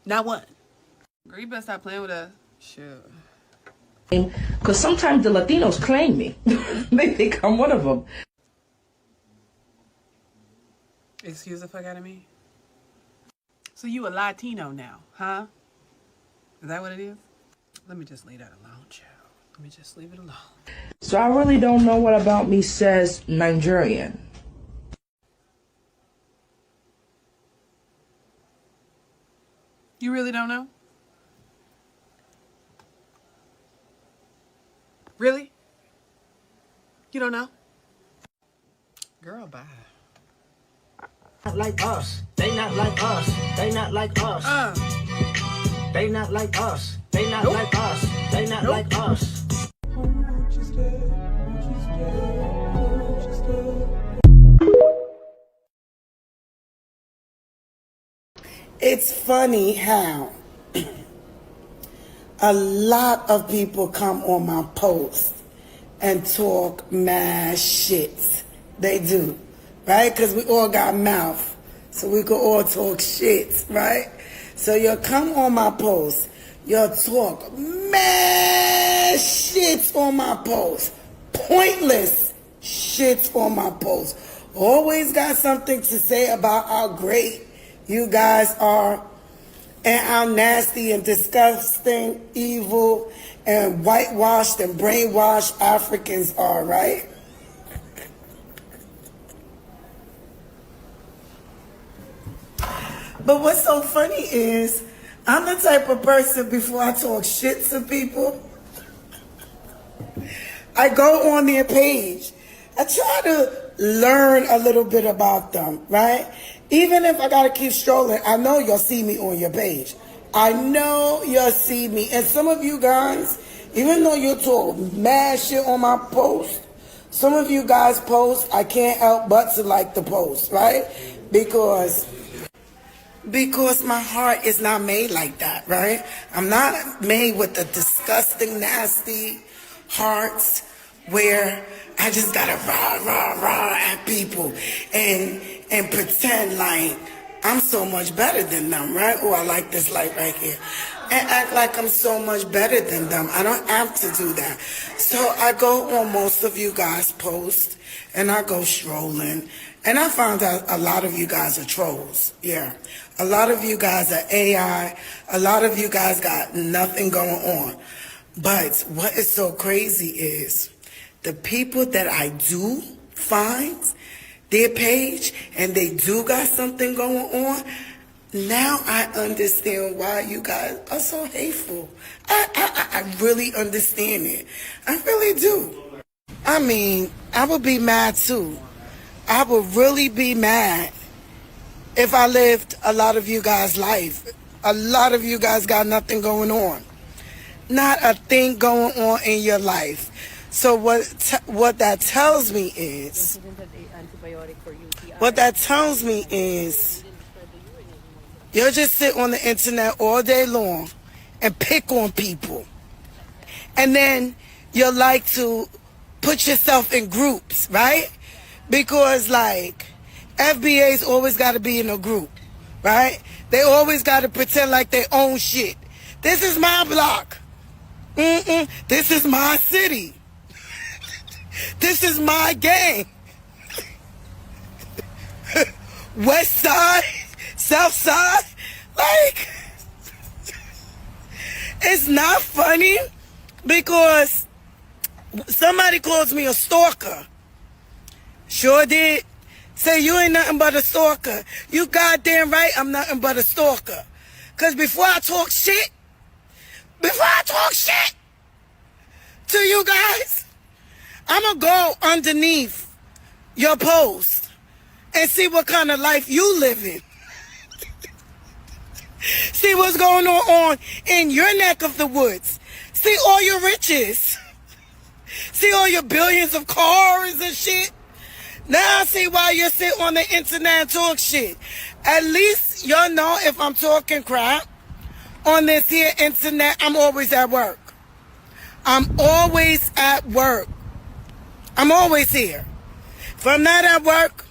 Not one. Girl, you better stop playing with us. Sure. Because sometimes the Latinos claim me. They think I'm one of them. Excuse the fuck out of me? So you a Latino now, huh? Is that what it is? Let me just leave that alone, child. Let me just leave it alone. So I really don't know what about me says Nigerian. You really don't know? Really? You don't know? Girl, bye. Not like us. They not like us. They not like us. They not like us. They not like us. They not like us. It's funny how a lot of people come on my post and talk mad shit. They do, right? Because we all got mouth, so we can all talk shit, right? So you'll come on my post, you'll talk mad shit on my post, pointless shit on my post. Always got something to say about how great you guys are and how nasty and disgusting, evil, and whitewashed and brainwashed Africans are, right? But what's so funny is, I'm the type of person, before I talk shit to people, I go on their page. I try to learn a little bit about them, right? Even if I gotta keep strolling, I know you'll see me on your page. I know you'll see me. And some of you guys, even though you talk mad shit on my post, some of you guys post, I can't help but to like the post, right? Because my heart is not made like that, right? I'm not made with the disgusting, nasty hearts where I just gotta rah at people and pretend like I'm so much better than them, right? Oh, I like this light right here. And act like I'm so much better than them. I don't have to do that. So I go on most of you guys' posts and I go strolling. And I found out a lot of you guys are trolls. Yeah. A lot of you guys are AI. A lot of you guys got nothing going on. But what is so crazy is the people that I do find their page and they do got something going on, now I understand why you guys are so hateful. I really understand it. I really do. I mean, I would be mad too. I would really be mad if I lived a lot of you guys' life. A lot of you guys got nothing going on. Not a thing going on in your life. So what that tells me is, you'll just sit on the internet all day long and pick on people. And then you'll like to put yourself in groups, right? Because like, FBA's always got to be in a group, right? They always got to pretend like they own shit. This is my block. This is my city. This is my gang. West side, south side. Like, it's not funny because somebody calls me a stalker. Sure did. Say you ain't nothing but a stalker. You goddamn right I'm nothing but a stalker. Because before I talk shit to you guys, I'm going to go underneath your post and see what kind of life you live in. See See what's going on in your neck of the woods. See all your riches. See all your billions of cars and shit. Now I see why you sit on the internet and talk shit. At least y'all know if I'm talking crap on this here internet, I'm always at work. I'm always at work. I'm always here. If I'm not at work,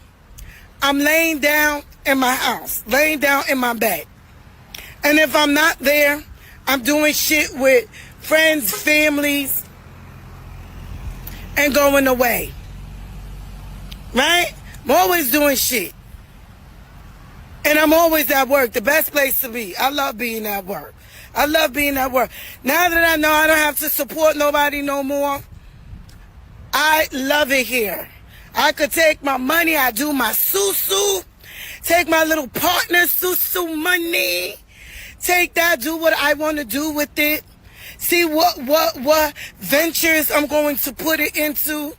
I'm laying down in my house, laying down in my bed. And if I'm not there, I'm doing shit with friends, families, and going away. Right? I'm always doing shit. And I'm always at work. The best place to be. I love being at work. I love being at work. Now that I know I don't have to support nobody no more, I love it here. I could take my money, I do my susu, take my little partner susu money, take that, do what I want to do with it, see what ventures I'm going to put it into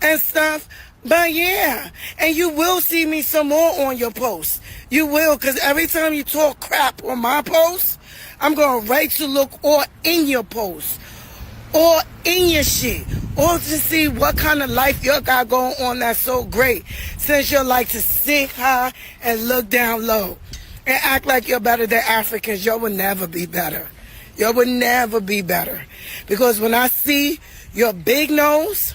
and stuff. But yeah, and you will see me some more on your posts. You will, because every time you talk crap on my posts, I'm going to write to look or in your posts or in your shit, or to see what kind of life you got going on that's so great, since you like to sit high and look down low and act like you're better than Africans. You will never be better. You will never be better. Because when I see your big nose,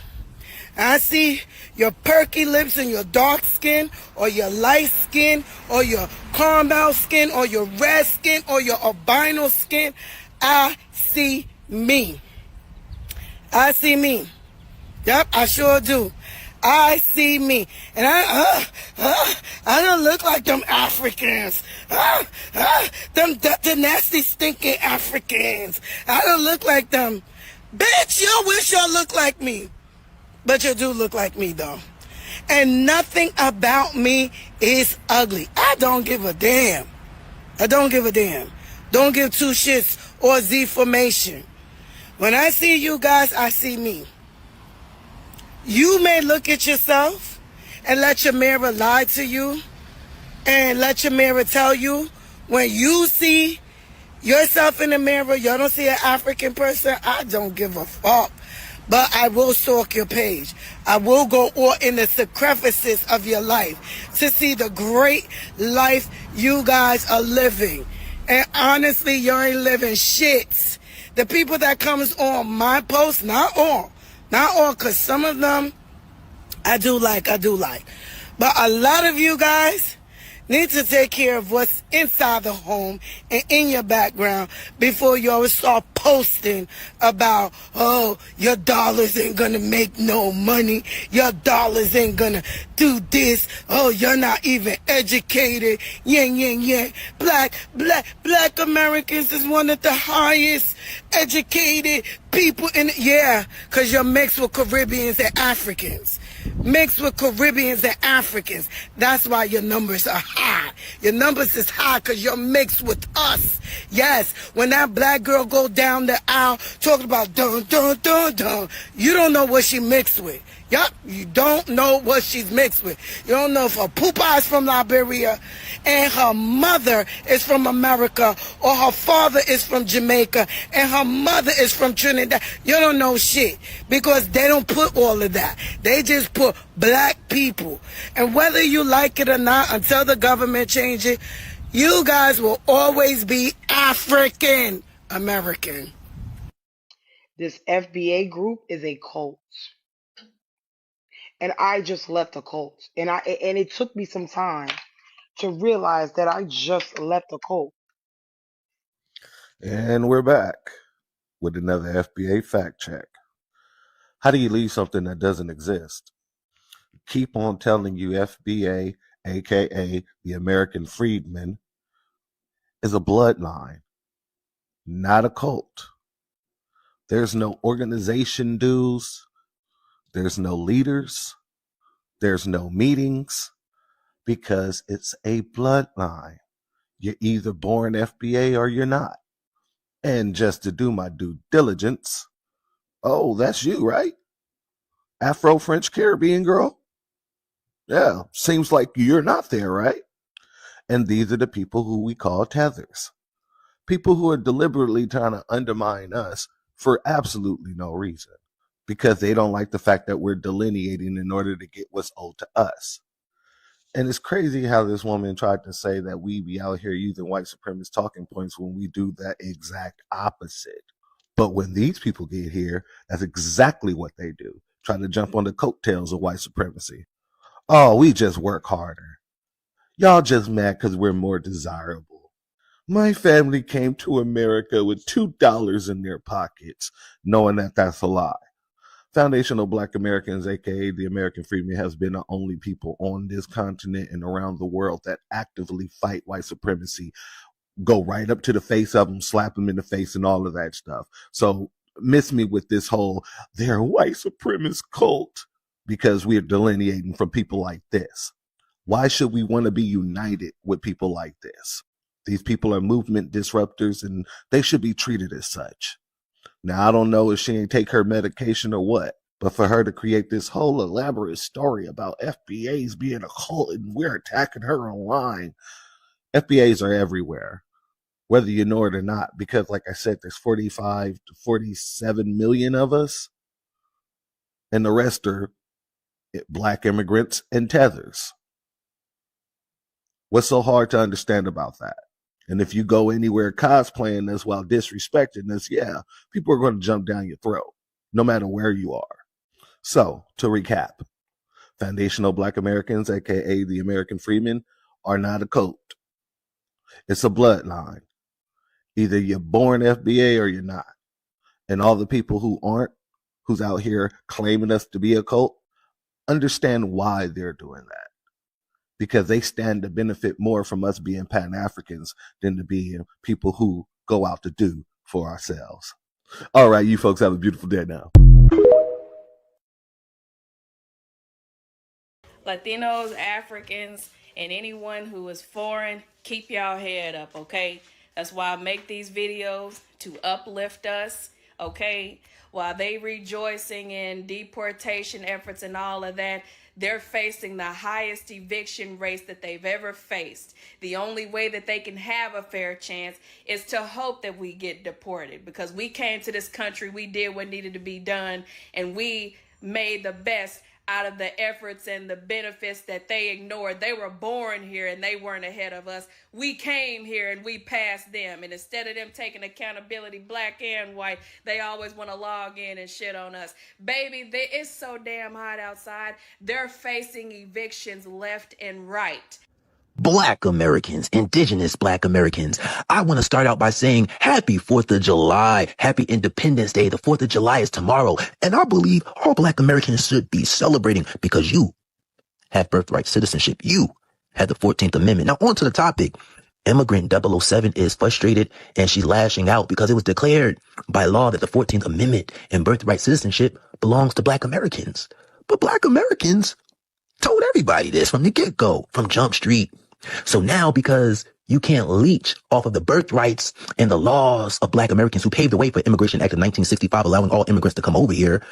I see your perky lips and your dark skin, or your light skin, or your caramel skin, or your red skin, or your albino skin, I see me. I see me. Yep, I sure do. I see me. And I don't look like them Africans. The nasty, stinking Africans. I don't look like them. Bitch, you wish y'all look like me. But you do look like me, though. And nothing about me is ugly. I don't give a damn. I don't give a damn. Don't give two shits or Z formation. When I see you guys, I see me. You may look at yourself and let your mirror lie to you, and let your mirror tell you when you see yourself in the mirror, you don't see an African person. I don't give a fuck. But I will stalk your page. I will go all in the crevices of your life to see the great life you guys are living. And honestly, you ain't living shit. The people that comes on my post, not all, because some of them I do like. But a lot of you guys need to take care of what's inside the home and in your background before you always start posting about, oh, your dollars ain't gonna make no money, your dollars ain't gonna do this, oh, you're not even educated, yeah. Black Americans is one of the highest educated people in, yeah, because you're mixed with Caribbeans and Africans. Mixed with Caribbeans and Africans. That's why your numbers are high. Your numbers is high because you're mixed with us. Yes, when that black girl go down the aisle talking about dun, you don't know what she mixed with. Yup, you don't know what she's mixed with. You don't know if her poopa is from Liberia and her mother is from America, or her father is from Jamaica and her mother is from Trinidad. You don't know shit because they don't put all of that. They just put black people. And whether you like it or not, until the government change it, you guys will always be African American. This FBA group is a cult. And I just left a cult. And it took me some time to realize that I just left a cult. And we're back with another FBA fact check. How do you leave something that doesn't exist? Keep on telling you FBA, aka the American Freedmen, is a bloodline, not a cult. There's no organization dues. There's no leaders. There's no meetings, because it's a bloodline. You're either born FBA or you're not. And just to do my due diligence, oh, that's you, right? Afro-French Caribbean girl? Yeah, seems like you're not there, right? And these are the people who we call tethers. People who are deliberately trying to undermine us for absolutely no reason, because they don't like the fact that we're delineating in order to get what's owed to us. And it's crazy how this woman tried to say that we be out here using white supremacist talking points when we do the exact opposite. But when these people get here, that's exactly what they do. Try to jump on the coattails of white supremacy. Oh, we just work harder. Y'all just mad because we're more desirable. My family came to America with $2 in their pockets, knowing that that's a lie. Foundational Black Americans, aka the American Freedmen, has been the only people on this continent and around the world that actively fight white supremacy. Go right up to the face of them, slap them in the face, and all of that stuff. So miss me with this whole they're a white supremacist cult, because we are delineating from people like this. Why should we want to be united with people like this? These people are movement disruptors, and they should be treated as such. Now, I don't know if she ain't take her medication or what, but for her to create this whole elaborate story about FBAs being a cult and we're attacking her online, FBAs are everywhere, whether you know it or not, because like I said, there's 45 to 47 million of us, and the rest are Black immigrants and tethers. What's so hard to understand about that? And if you go anywhere cosplaying this while disrespecting this, yeah, people are going to jump down your throat, no matter where you are. So, to recap, Foundational Black Americans, aka the American Freedmen, are not a cult. It's a bloodline. Either you're born FBA or you're not. And all the people who aren't, who's out here claiming us to be a cult, understand why they're doing that. Because they stand to benefit more from us being Pan-Africans than to be people who go out to do for ourselves. All right, you folks have a beautiful day now. Latinos, Africans, and anyone who is foreign, keep y'all head up, okay? That's why I make these videos, to uplift us, okay? While they rejoicing in deportation efforts and all of that, they're facing the highest eviction rates that they've ever faced. The only way that they can have a fair chance is to hope that we get deported, because we came to this country, we did what needed to be done, and we made the best out of the efforts and the benefits that they ignored. They were born here and they weren't ahead of us. We came here and we passed them. And instead of them taking accountability, black and white, they always want to log in and shit on us. Baby, it's so damn hot outside. They're facing evictions left and right. Black Americans, indigenous Black Americans, I want to start out by saying happy 4th of July, happy Independence Day. The 4th of July is tomorrow, and I believe all Black Americans should be celebrating because you have birthright citizenship. You have the 14th Amendment. Now on to the topic. Immigrant 007 is frustrated and she's lashing out because it was declared by law that the 14th Amendment and birthright citizenship belongs to Black Americans. But Black Americans told everybody this from the get-go, from Jump Street. So now, because you can't leech off of the birthrights and the laws of Black Americans who paved the way for Immigration Act of 1965, allowing all immigrants to come over here,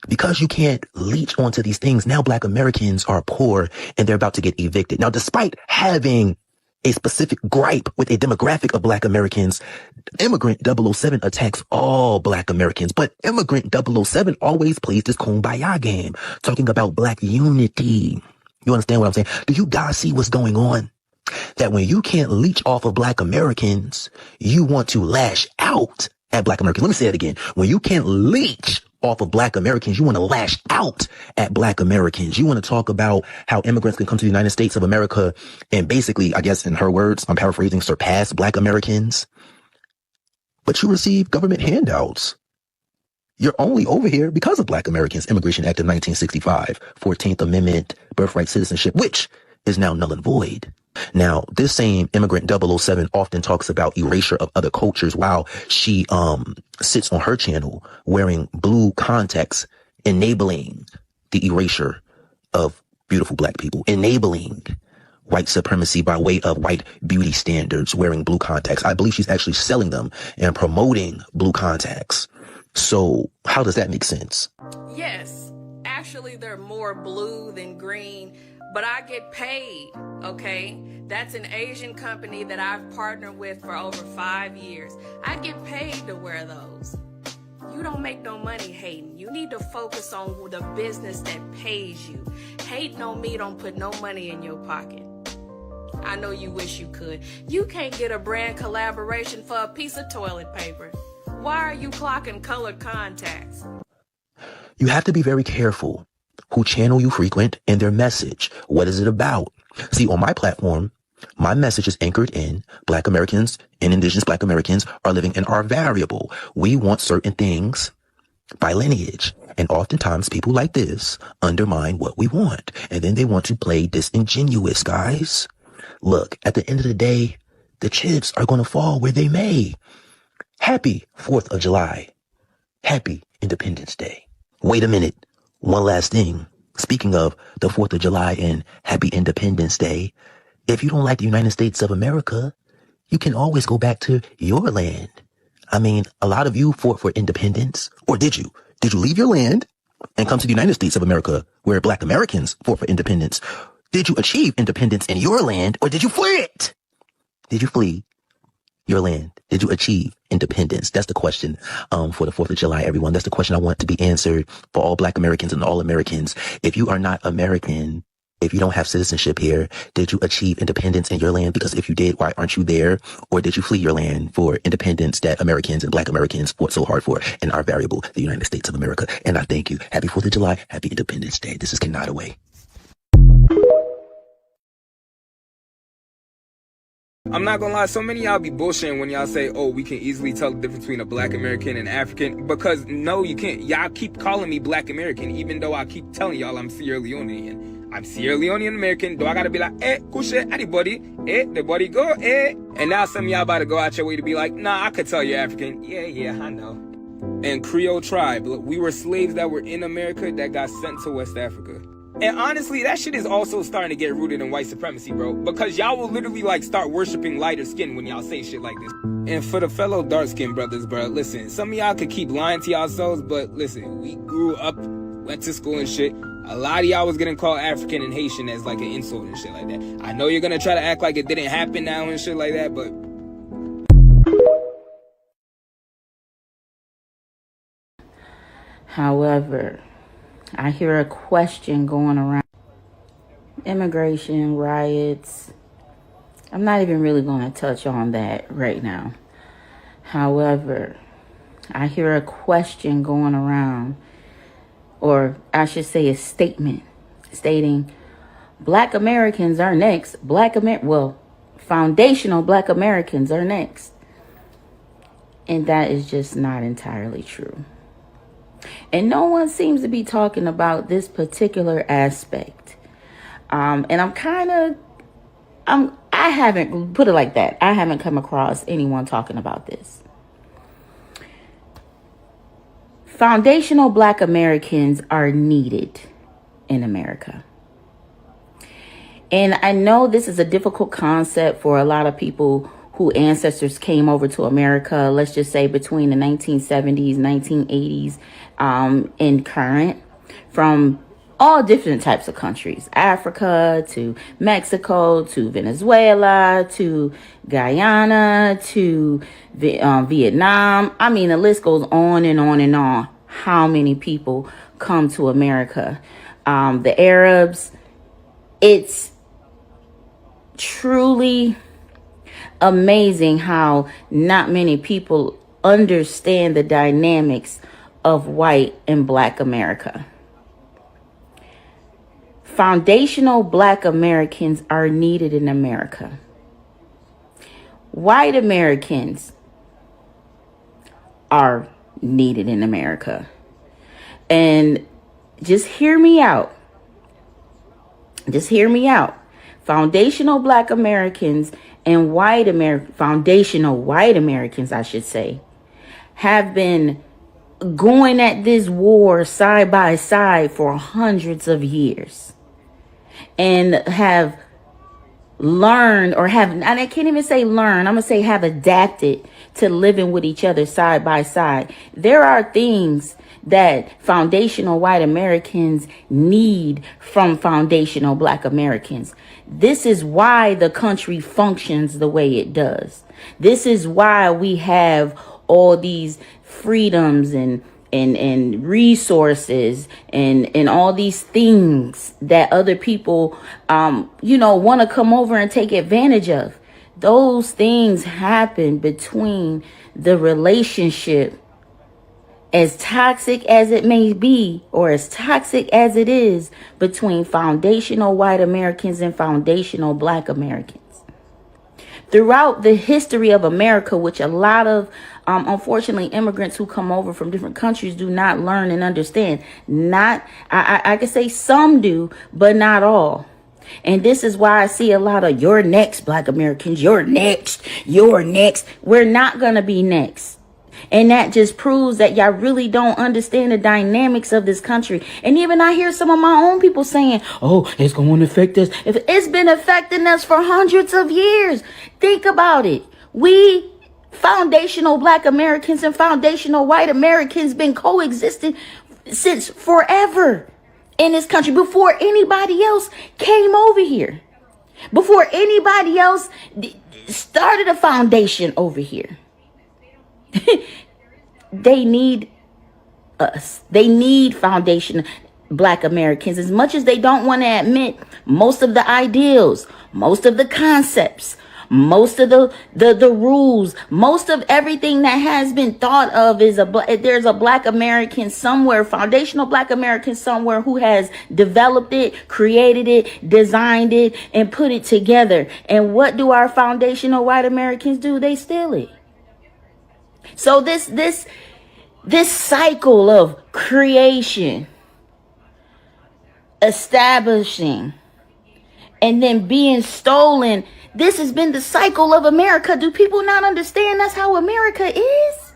because you can't leech onto these things, now Black Americans are poor and they're about to get evicted. Now, despite having a specific gripe with a demographic of Black Americans, Immigrant 007 attacks all Black Americans. But Immigrant 007 always plays this kumbaya game, talking about Black unity. You understand what I'm saying? Do you guys see what's going on? That when you can't leech off of Black Americans, you want to lash out at Black Americans. Let me say it again. When you can't leech off of Black Americans, you want to lash out at Black Americans. You want to talk about how immigrants can come to the United States of America and basically, I guess in her words, I'm paraphrasing, surpass Black Americans. But you receive government handouts. You're only over here because of Black Americans. Immigration Act of 1965, 14th Amendment, birthright citizenship, which is now null and void. Now, this same Immigrant 007 often talks about erasure of other cultures while she sits on her channel wearing blue contacts, enabling the erasure of beautiful Black people, enabling white supremacy by way of white beauty standards, wearing blue contacts. I believe she's actually selling them and promoting blue contacts. So how does that make sense? Yes, Actually, they're more blue than green, but I get paid, okay? That's an Asian company that I've partnered with for over 5 years. I get paid to wear those. You don't make no money hating. You need to focus on the business that pays you. Hating on me don't put no money in your pocket. I know you wish you could. You can't get a brand collaboration for a piece of toilet paper. Why are you clocking colored contacts? You have to be very careful who channel you frequent and their message. What is it about? See, on my platform, my message is anchored in Black Americans and indigenous Black Americans are living in our variable. We want certain things by lineage. And oftentimes people like this undermine what we want. And then they want to play disingenuous, guys. Look, at the end of the day, the chips are going to fall where they may. Happy 4th of July. Happy Independence Day. Wait a minute. One last thing. Speaking of the 4th of July and Happy Independence Day, if you don't like the United States of America, you can always go back to your land. I mean, a lot of you fought for independence. Or did you? Did you leave your land and come to the United States of America where Black Americans fought for independence? Did you achieve independence in your land or did you flee it? Did you flee your land? Did you achieve independence? That's the question for the 4th of July, everyone. That's the question I want to be answered for all Black Americans and all Americans. If you are not American, if you don't have citizenship here, did you achieve independence in your land? Because if you did, why aren't you there? Or did you flee your land for independence that Americans and Black Americans fought so hard for in our variable, the United States of America? And I thank you. Happy 4th of July. Happy Independence Day. This is Kenada Way. I'm not gonna lie, so many of y'all be bullshitting when y'all say, oh, we can easily tell the difference between a Black American and African, because no, you can't. Y'all keep calling me Black American, even though I keep telling y'all I'm Sierra Leonean. I'm Sierra Leonean American. Do I gotta be like, kushe, anybody? The body go, And now some of y'all about to go out your way to be like, nah, I could tell you're African. Yeah, I know. And Creole tribe, look, we were slaves that were in America that got sent to West Africa. And honestly, that shit is also starting to get rooted in white supremacy, bro. Because y'all will literally, like, start worshiping lighter skin when y'all say shit like this. And for the fellow dark-skinned brothers, bro, listen, some of y'all could keep lying to yourselves, but listen, we grew up, went to school and shit. A lot of y'all was getting called African and Haitian as, like, an insult and shit like that. I know you're gonna try to act like it didn't happen now and shit like that, but... However, I hear a question going around. Immigration, riots. I'm not even really going to touch on that right now. However, I hear a question going around, or I should say a statement stating Black Americans are next. Foundational Black Americans are next. And that is just not entirely true. And no one seems to be talking about this particular aspect. And I haven't, put it like that, I haven't come across anyone talking about this. Foundational Black Americans are needed in America. And I know this is a difficult concept for a lot of people whose ancestors came over to America, let's just say between the 1970s, 1980s, and current, from all different types of countries, Africa to Mexico to Venezuela to Guyana to Vietnam. I mean, the list goes on and on and on. How many people come to America? The Arabs. It's truly amazing how not many people understand the dynamics of white and Black America. Foundational Black Americans are needed in America. White Americans are needed in America. And just hear me out. Just hear me out. Foundational Black Americans and foundational white Americans, I should say, have been going at this war side by side for hundreds of years and have learned or have, and I can't even say learn, I'm gonna say have adapted to living with each other side by side. There are things that foundational white Americans need from foundational black Americans. This is why the country functions the way it does. This is why we have all these freedoms and resources and all these things that other people, want to come over and take advantage of. Those things happen between the relationship, as toxic as it may be, or as toxic as it is, between foundational white Americans and foundational black Americans. Throughout the history of America, which a lot of, unfortunately, immigrants who come over from different countries do not learn and understand. I could say some do, but not all. And this is why I see a lot of "you're next, black Americans, you're next, you're next." We're not going to be next. And that just proves that y'all really don't understand the dynamics of this country. And even I hear some of my own people saying, "Oh, it's going to affect us." If it's been affecting us for hundreds of years. Think about it. We foundational black Americans and foundational white Americans been coexisting since forever in this country, before anybody else came over here, before anybody else started a foundation over here. They need us. They need foundation black Americans. As much as they don't want to admit, most of the ideals, most of the concepts, most of the rules, most of everything that has been thought of is there's a black American somewhere, foundational black American somewhere, who has developed it, created it, designed it, and put it together. And what do our foundational white Americans do? They steal it. So this cycle of creation, establishing, and then being stolen, this has been the cycle of America. Do people not understand that's how America is?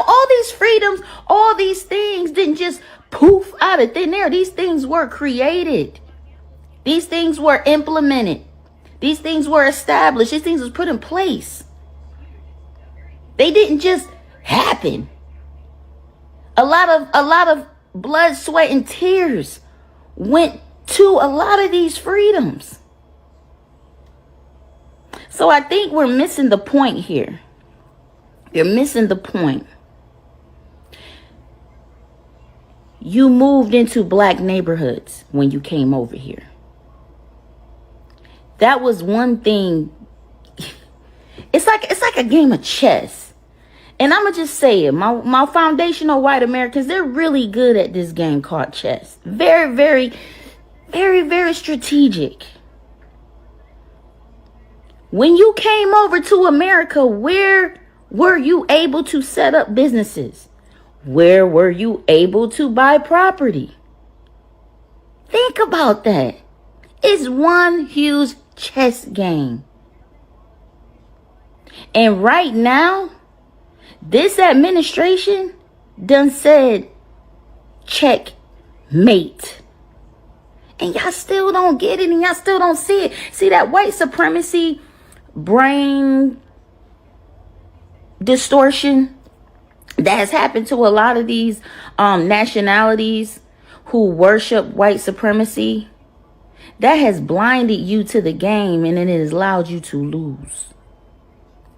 All these freedoms, all these things didn't just poof out of thin air. These things were created. These things were implemented. These things were established. These things was put in place. They didn't just happen. A lot of blood, sweat, and tears went to a lot of these freedoms. So I think we're missing the point here. You're missing the point. You moved into black neighborhoods when you came over here. That was one thing. It's like a game of chess. And I'm going to just say it. My foundational white Americans, they're really good at this game called chess. Very, very, very, very strategic. When you came over to America, where were you able to set up businesses? Where were you able to buy property? Think about that. It's one huge chess game. And right now, this administration done said checkmate. And y'all still don't get it, and y'all still don't see it. See, that white supremacy brain distortion that has happened to a lot of these nationalities who worship white supremacy, that has blinded you to the game, and it has allowed you to lose.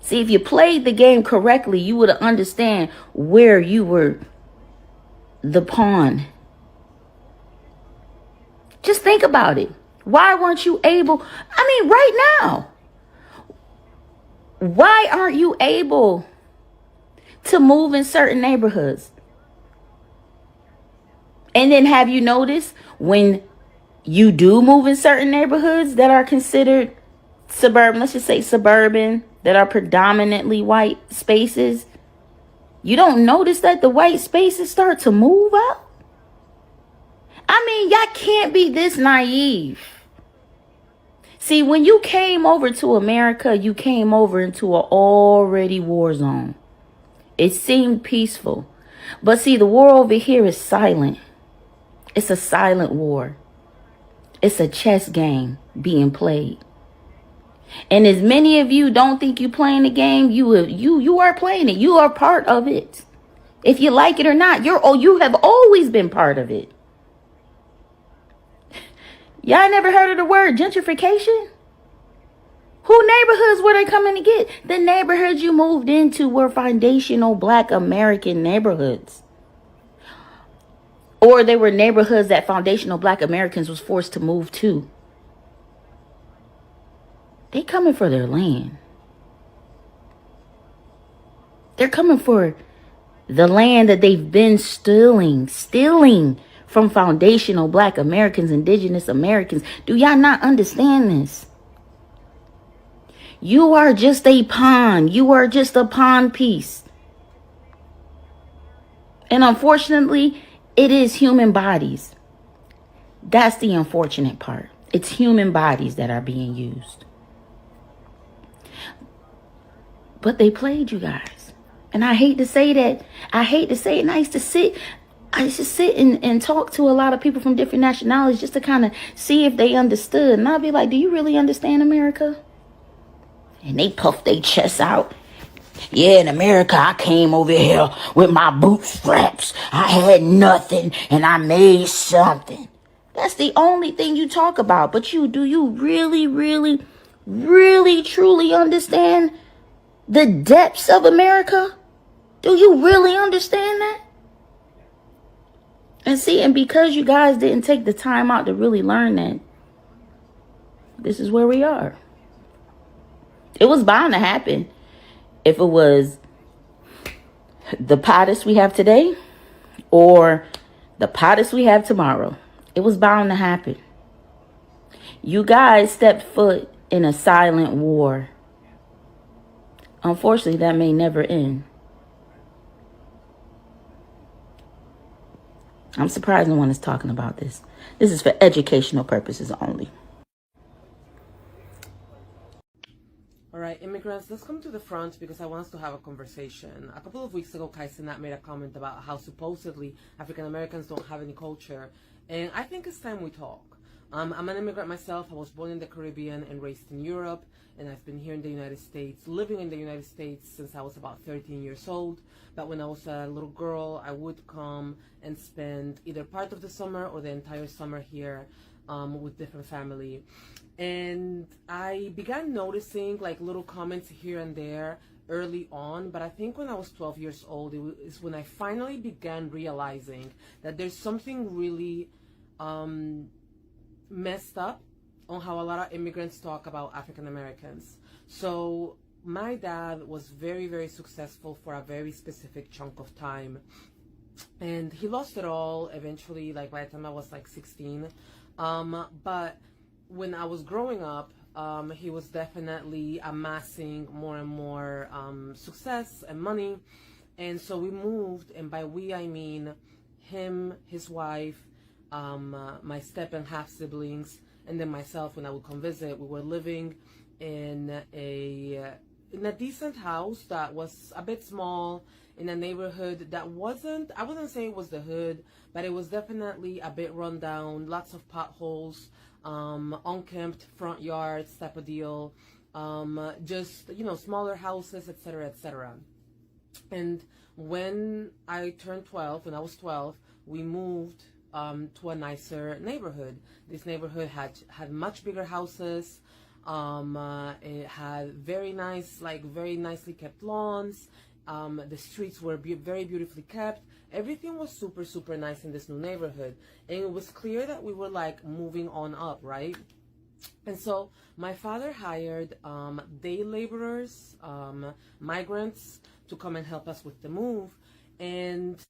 See, if you played the game correctly, you would understand where you were the pawn. Just think about it. Why weren't you able? Right now, why aren't you able to move in certain neighborhoods? And then have you noticed when you do move in certain neighborhoods that are considered suburban, let's just say suburban, that are predominantly white spaces, you don't notice that the white spaces start to move out? Y'all can't be this naive. See, when you came over to America, you came over into an already war zone. It seemed peaceful. But see, the war over here is silent. It's a silent war. It's a chess game. being played. And as many of you don't think you playing the game, you are playing it. You are part of it. If you like it or not, you have always been part of it. Y'all never heard of the word gentrification? Who neighborhoods were they coming to get? The neighborhoods you moved into were foundational Black American neighborhoods. Or they were neighborhoods that foundational Black Americans was forced to move to. They coming for their land. They're coming for the land that they've been stealing from foundational Black Americans, indigenous Americans. Do y'all not understand this? You are just a pawn. You are just a pawn piece. And unfortunately, it is human bodies. That's the unfortunate part. It's human bodies that are being used. But they played you guys. And I hate to say that. I hate to say it. And I used to sit and talk to a lot of people from different nationalities just to kind of see if they understood. And I'd be like, do you really understand America? And they puff their chests out. Yeah, in America, I came over here with my bootstraps. I had nothing and I made something. That's the only thing you talk about. But do you really, really, really, truly understand the depths of America? Do you really understand that? And see, and because you guys didn't take the time out to really learn that, this is where we are. It was bound to happen if it was the POTUS we have today or the POTUS we have tomorrow. It was bound to happen. You guys stepped foot in a silent war. Unfortunately, that may never end. I'm surprised no one is talking about this. This is for educational purposes only. All right, immigrants, let's come to the front because I want us to have a conversation. A couple of weeks ago, Kai Cenat made a comment about how supposedly African Americans don't have any culture. And I think it's time we talk. I'm an immigrant myself. I was born in the Caribbean and raised in Europe. And I've been here in the United States, living in the United States since I was about 13 years old. But when I was a little girl, I would come and spend either part of the summer or the entire summer here with different family. And I began noticing like little comments here and there early on, but I think when I was 12 years old is when I finally began realizing that there's something really messed up on how a lot of immigrants talk about African Americans. So my dad was very, very successful for a very specific chunk of time. And he lost it all eventually, like by the time I was like 16. But when I was growing up, he was definitely amassing more and more success and money. And so we moved, and by we I mean him, his wife, my step and half siblings, and then myself when I would come visit. We were living in a decent house that was a bit small in a neighborhood that wasn't, I wouldn't say it was the hood, but it was definitely a bit run down, lots of potholes, unkempt front yards type of deal, just, you know, smaller houses, etc., etc. And when I turned 12, when I was 12, we moved to a nicer neighborhood. This neighborhood had much bigger houses. It had very nice, like very nicely kept lawns. The streets were very beautifully kept. Everything was super, super nice in this new neighborhood. And it was clear that we were like moving on up, right? And so my father hired day laborers, migrants, to come and help us with the move. And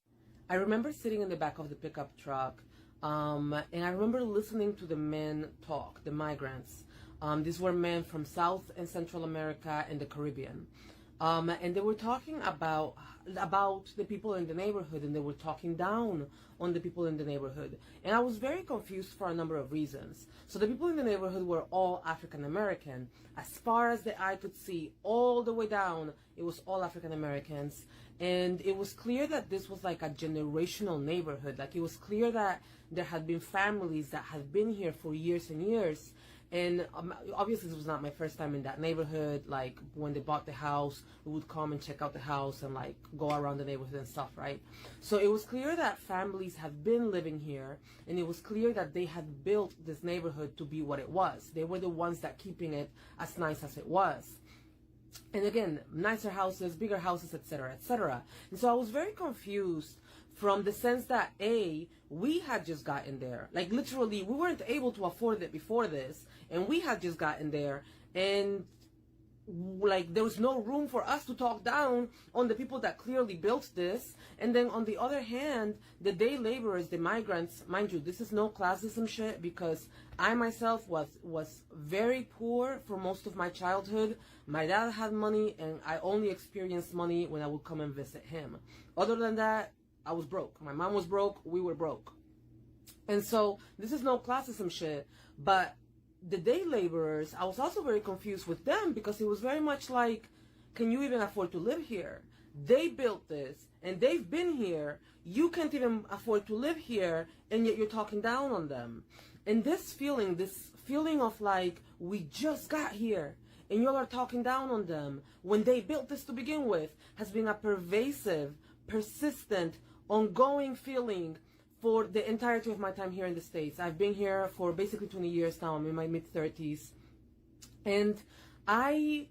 I remember sitting in the back of the pickup truck, and I remember listening to the men talk, the migrants. These were men from South and Central America and the Caribbean. And they were talking about the people in the neighborhood, and they were talking down on the people in the neighborhood. And I was very confused for a number of reasons. So the people in the neighborhood were all African American. As far as the eye could see, all the way down, it was all African Americans. And it was clear that this was like a generational neighborhood. Like it was clear that there had been families that had been here for years and years. And obviously this was not my first time in that neighborhood. Like when they bought the house, we would come and check out the house and like go around the neighborhood and stuff, right? So it was clear that families had been living here, and it was clear that they had built this neighborhood to be what it was. They were the ones that keeping it as nice as it was. And again, nicer houses, bigger houses, etc., etc. And so I was very confused from the sense that we had just gotten there. Like literally, we weren't able to afford it before this, and we had just gotten there, and like there was no room for us to talk down on the people that clearly built this. And then on the other hand, the day laborers, the migrants, mind you, this is no classism shit, because I myself was very poor for most of my childhood. My dad had money, and I only experienced money when I would come and visit him. Other than that, I was broke. My mom was broke. We were broke. And so this is no classism shit. But the day laborers, I was also very confused with them, because it was very much like, can you even afford to live here? They built this and they've been here. You can't even afford to live here, and yet you're talking down on them. And this feeling of like, we just got here and you all are talking down on them when they built this to begin with, has been a pervasive, persistent, ongoing feeling for the entirety of my time here in the States. I've been here for basically 20 years now. I'm in my mid-30s. And I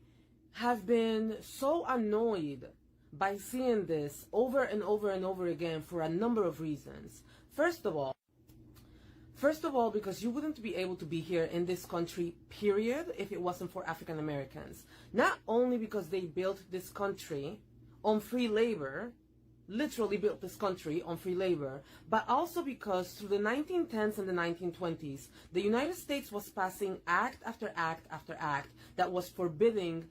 have been so annoyed by seeing this over and over and over again for a number of reasons. First of all, because you wouldn't be able to be here in this country, period, if it wasn't for African Americans. Not only because they built this country on free labor, literally built this country on free labor, but also because through the 1910s and the 1920s, the United States was passing act after act after act that was forbidding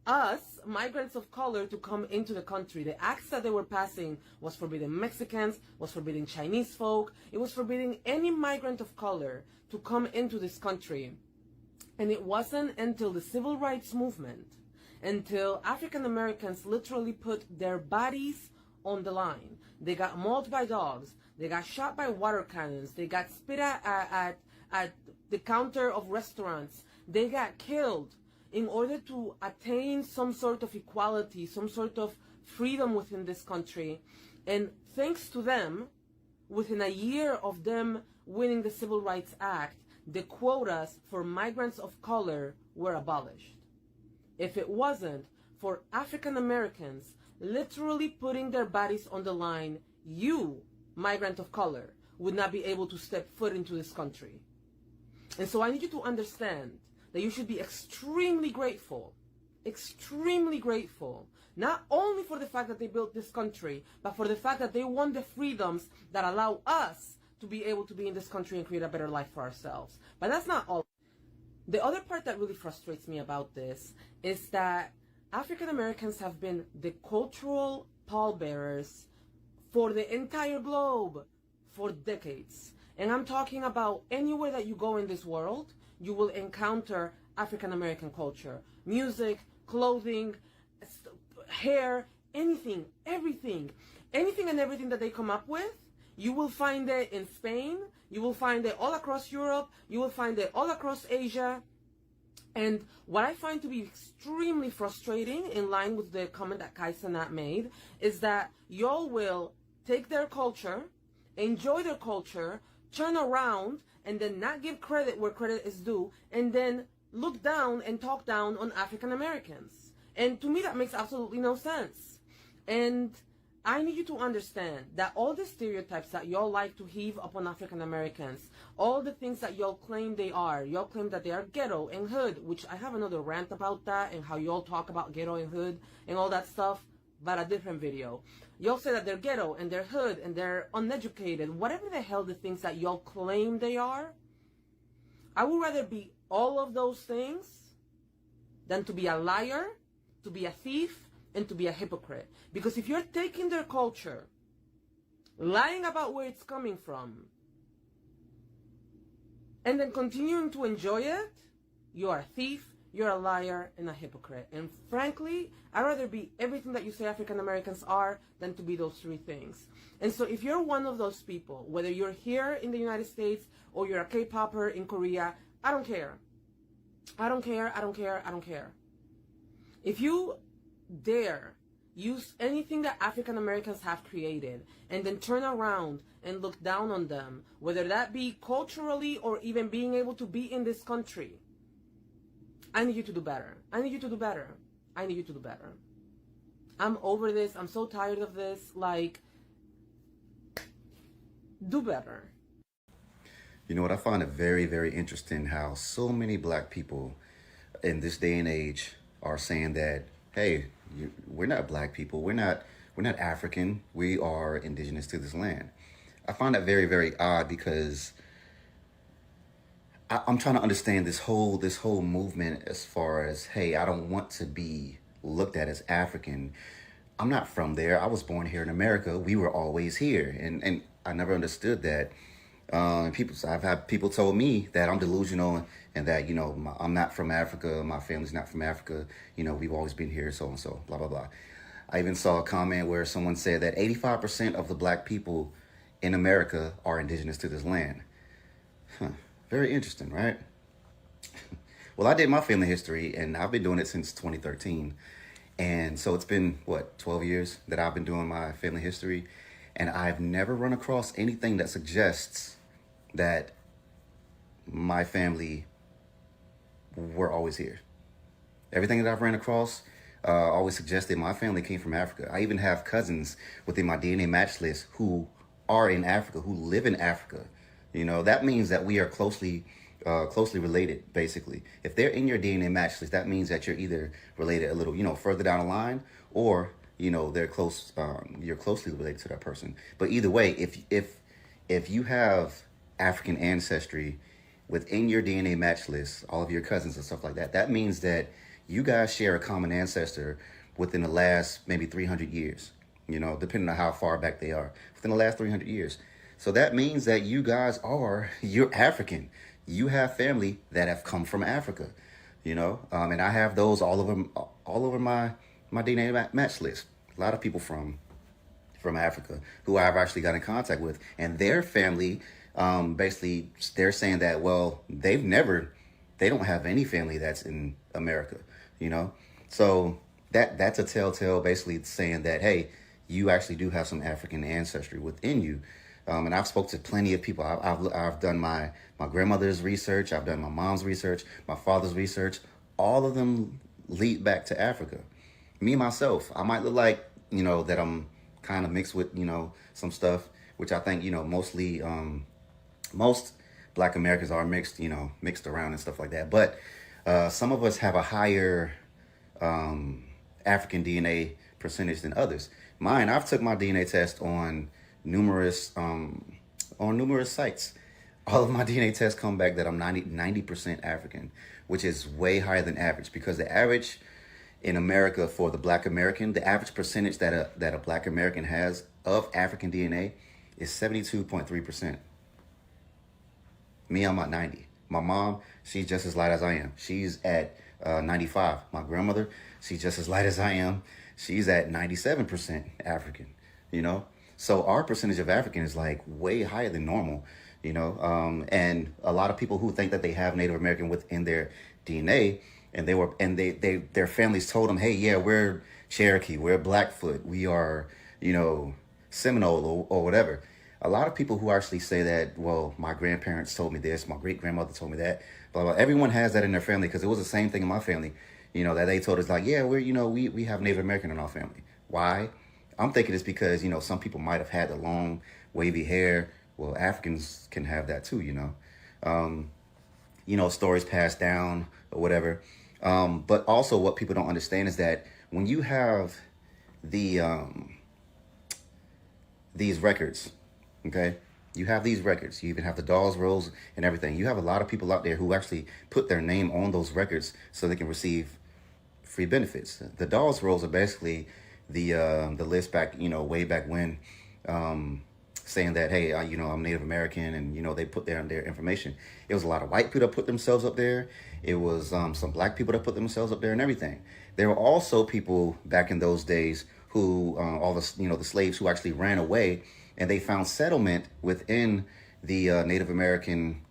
us, migrants of color, to come into the country. The acts that they were passing was forbidding Mexicans, was forbidding Chinese folk, it was forbidding any migrant of color to come into this country. And it wasn't until the civil rights movement, until African Americans literally put their bodies on the line. They got mauled by dogs, they got shot by water cannons, they got spit at the counter of restaurants, they got killed in order to attain some sort of equality, some sort of freedom within this country. And thanks to them, within a year of them winning the Civil Rights Act, the quotas for migrants of color were abolished. If it wasn't for African Americans literally putting their bodies on the line, you, migrant of color, would not be able to step foot into this country. And so I need you to understand that you should be extremely grateful, not only for the fact that they built this country, but for the fact that they won the freedoms that allow us to be able to be in this country and create a better life for ourselves. But that's not all. The other part that really frustrates me about this is that African Americans have been the cultural pallbearers for the entire globe for decades. And I'm talking about anywhere that you go in this world, you will encounter African American culture. Music, clothing, hair, anything, everything. Anything and everything that they come up with, you will find it in Spain, you will find it all across Europe, you will find it all across Asia. And what I find to be extremely frustrating, in line with the comment that Kaisanat made, is that y'all will take their culture, enjoy their culture, turn around, and then not give credit where credit is due, and then look down and talk down on African Americans. And to me, that makes absolutely no sense. And I need you to understand that all the stereotypes that y'all like to heave upon African Americans, all the things that y'all claim they are, y'all claim that they are ghetto and hood, which I have another rant about that and how y'all talk about ghetto and hood and all that stuff, but a different video. Y'all say that they're ghetto and they're hood and they're uneducated, whatever the hell the things that y'all claim they are. I would rather be all of those things than to be a liar, to be a thief, and to be a hypocrite. Because if you're taking their culture, lying about where it's coming from, and then continuing to enjoy it, you are a thief, you're a liar, and a hypocrite. And frankly, I'd rather be everything that you say African Americans are than to be those three things. And so if you're one of those people, whether you're here in the United States or you're a K-popper in Korea, I don't care. I don't care, I don't care, I don't care. If you dare use anything that African Americans have created and then turn around and look down on them, whether that be culturally or even being able to be in this country, I need you to do better. I need you to do better. I need you to do better. I'm over this. I'm so tired of this. Like, do better. You know what? I find it very, very interesting how so many black people in this day and age are saying that, hey, we're not black people. We're not African. We are indigenous to this land. I find that very, very odd because I'm trying to understand this whole movement as far as, hey, I don't want to be looked at as African. I'm not from there. I was born here in America. We were always here, and I never understood that. I've had people told me that I'm delusional and that, you know, I'm not from Africa. My family's not from Africa. You know, we've always been here, so and so, blah, blah, blah. I even saw a comment where someone said that 85% of the black people in America are indigenous to this land. Very interesting, right? Well, I did my family history, and I've been doing it since 2013. And so it's been, 12 years that I've been doing my family history. And I've never run across anything that suggests that my family were always here. Everything that I've ran across always suggested my family came from Africa. I even have cousins within my DNA match list who are in Africa, who live in Africa. You know, that means that we are closely related, basically. If they're in your DNA match list, that means that you're either related a little, you know, further down the line, or, you know, they're close, you're closely related to that person. But either way, if you have African ancestry within your DNA match list, all of your cousins and stuff like that, that means that you guys share a common ancestor within the last maybe 300 years, you know, depending on how far back they are, within the last 300 years. So that means that you guys you're African. You have family that have come from Africa, you know, and I have those all over my DNA match list. A lot of people from Africa who I've actually got in contact with, and their family, basically they're saying that, well, they don't have any family that's in America, you know. So that's a telltale, basically saying that, hey, you actually do have some African ancestry within you. And I've spoke to plenty of people. I've done my grandmother's research. I've done my mom's research, my father's research. All of them lead back to Africa. Me, myself, I might look like, you know, that I'm kind of mixed with, you know, some stuff, which I think, you know, mostly, most Black Americans are mixed, you know, mixed around and stuff like that. But some of us have a higher African DNA percentage than others. Mine, I've took my DNA test on numerous sites. All of my DNA tests come back that I'm 90% African, which is way higher than average, because the average in America for the Black American, the average percentage that a Black American has of African DNA is 72.3%. Me, I'm at 90. My mom, she's just as light as I am. She's at 95. My grandmother, she's just as light as I am. She's at 97% African, you know? So our percentage of African is like way higher than normal, you know? And a lot of people who think that they have Native American within their DNA, and their families told them, hey, yeah, we're Cherokee, we're Blackfoot, we are, you know, Seminole or whatever. A lot of people who actually say that, well, my grandparents told me this, my great grandmother told me that, blah, blah. Everyone has that in their family, because it was the same thing in my family, you know, that they told us, like, yeah, we're, you know, we have Native American in our family. Why? I'm thinking it's because, you know, some people might have had the long, wavy hair. Well, Africans can have that too, you know. You know, stories passed down or whatever. But also what people don't understand is that when you have these records, okay, you have these records, you even have the Dawes rolls and everything. You have a lot of people out there who actually put their name on those records so they can receive free benefits. The Dawes rolls are basically the list back, you know, way back when, saying that, hey, you know, I'm Native American, and, you know, they put their information. It was a lot of white people that put themselves up there. It was some black people that put themselves up there and everything. There were also people back in those days who, all the, you know, the slaves who actually ran away, and they found settlement within the Native American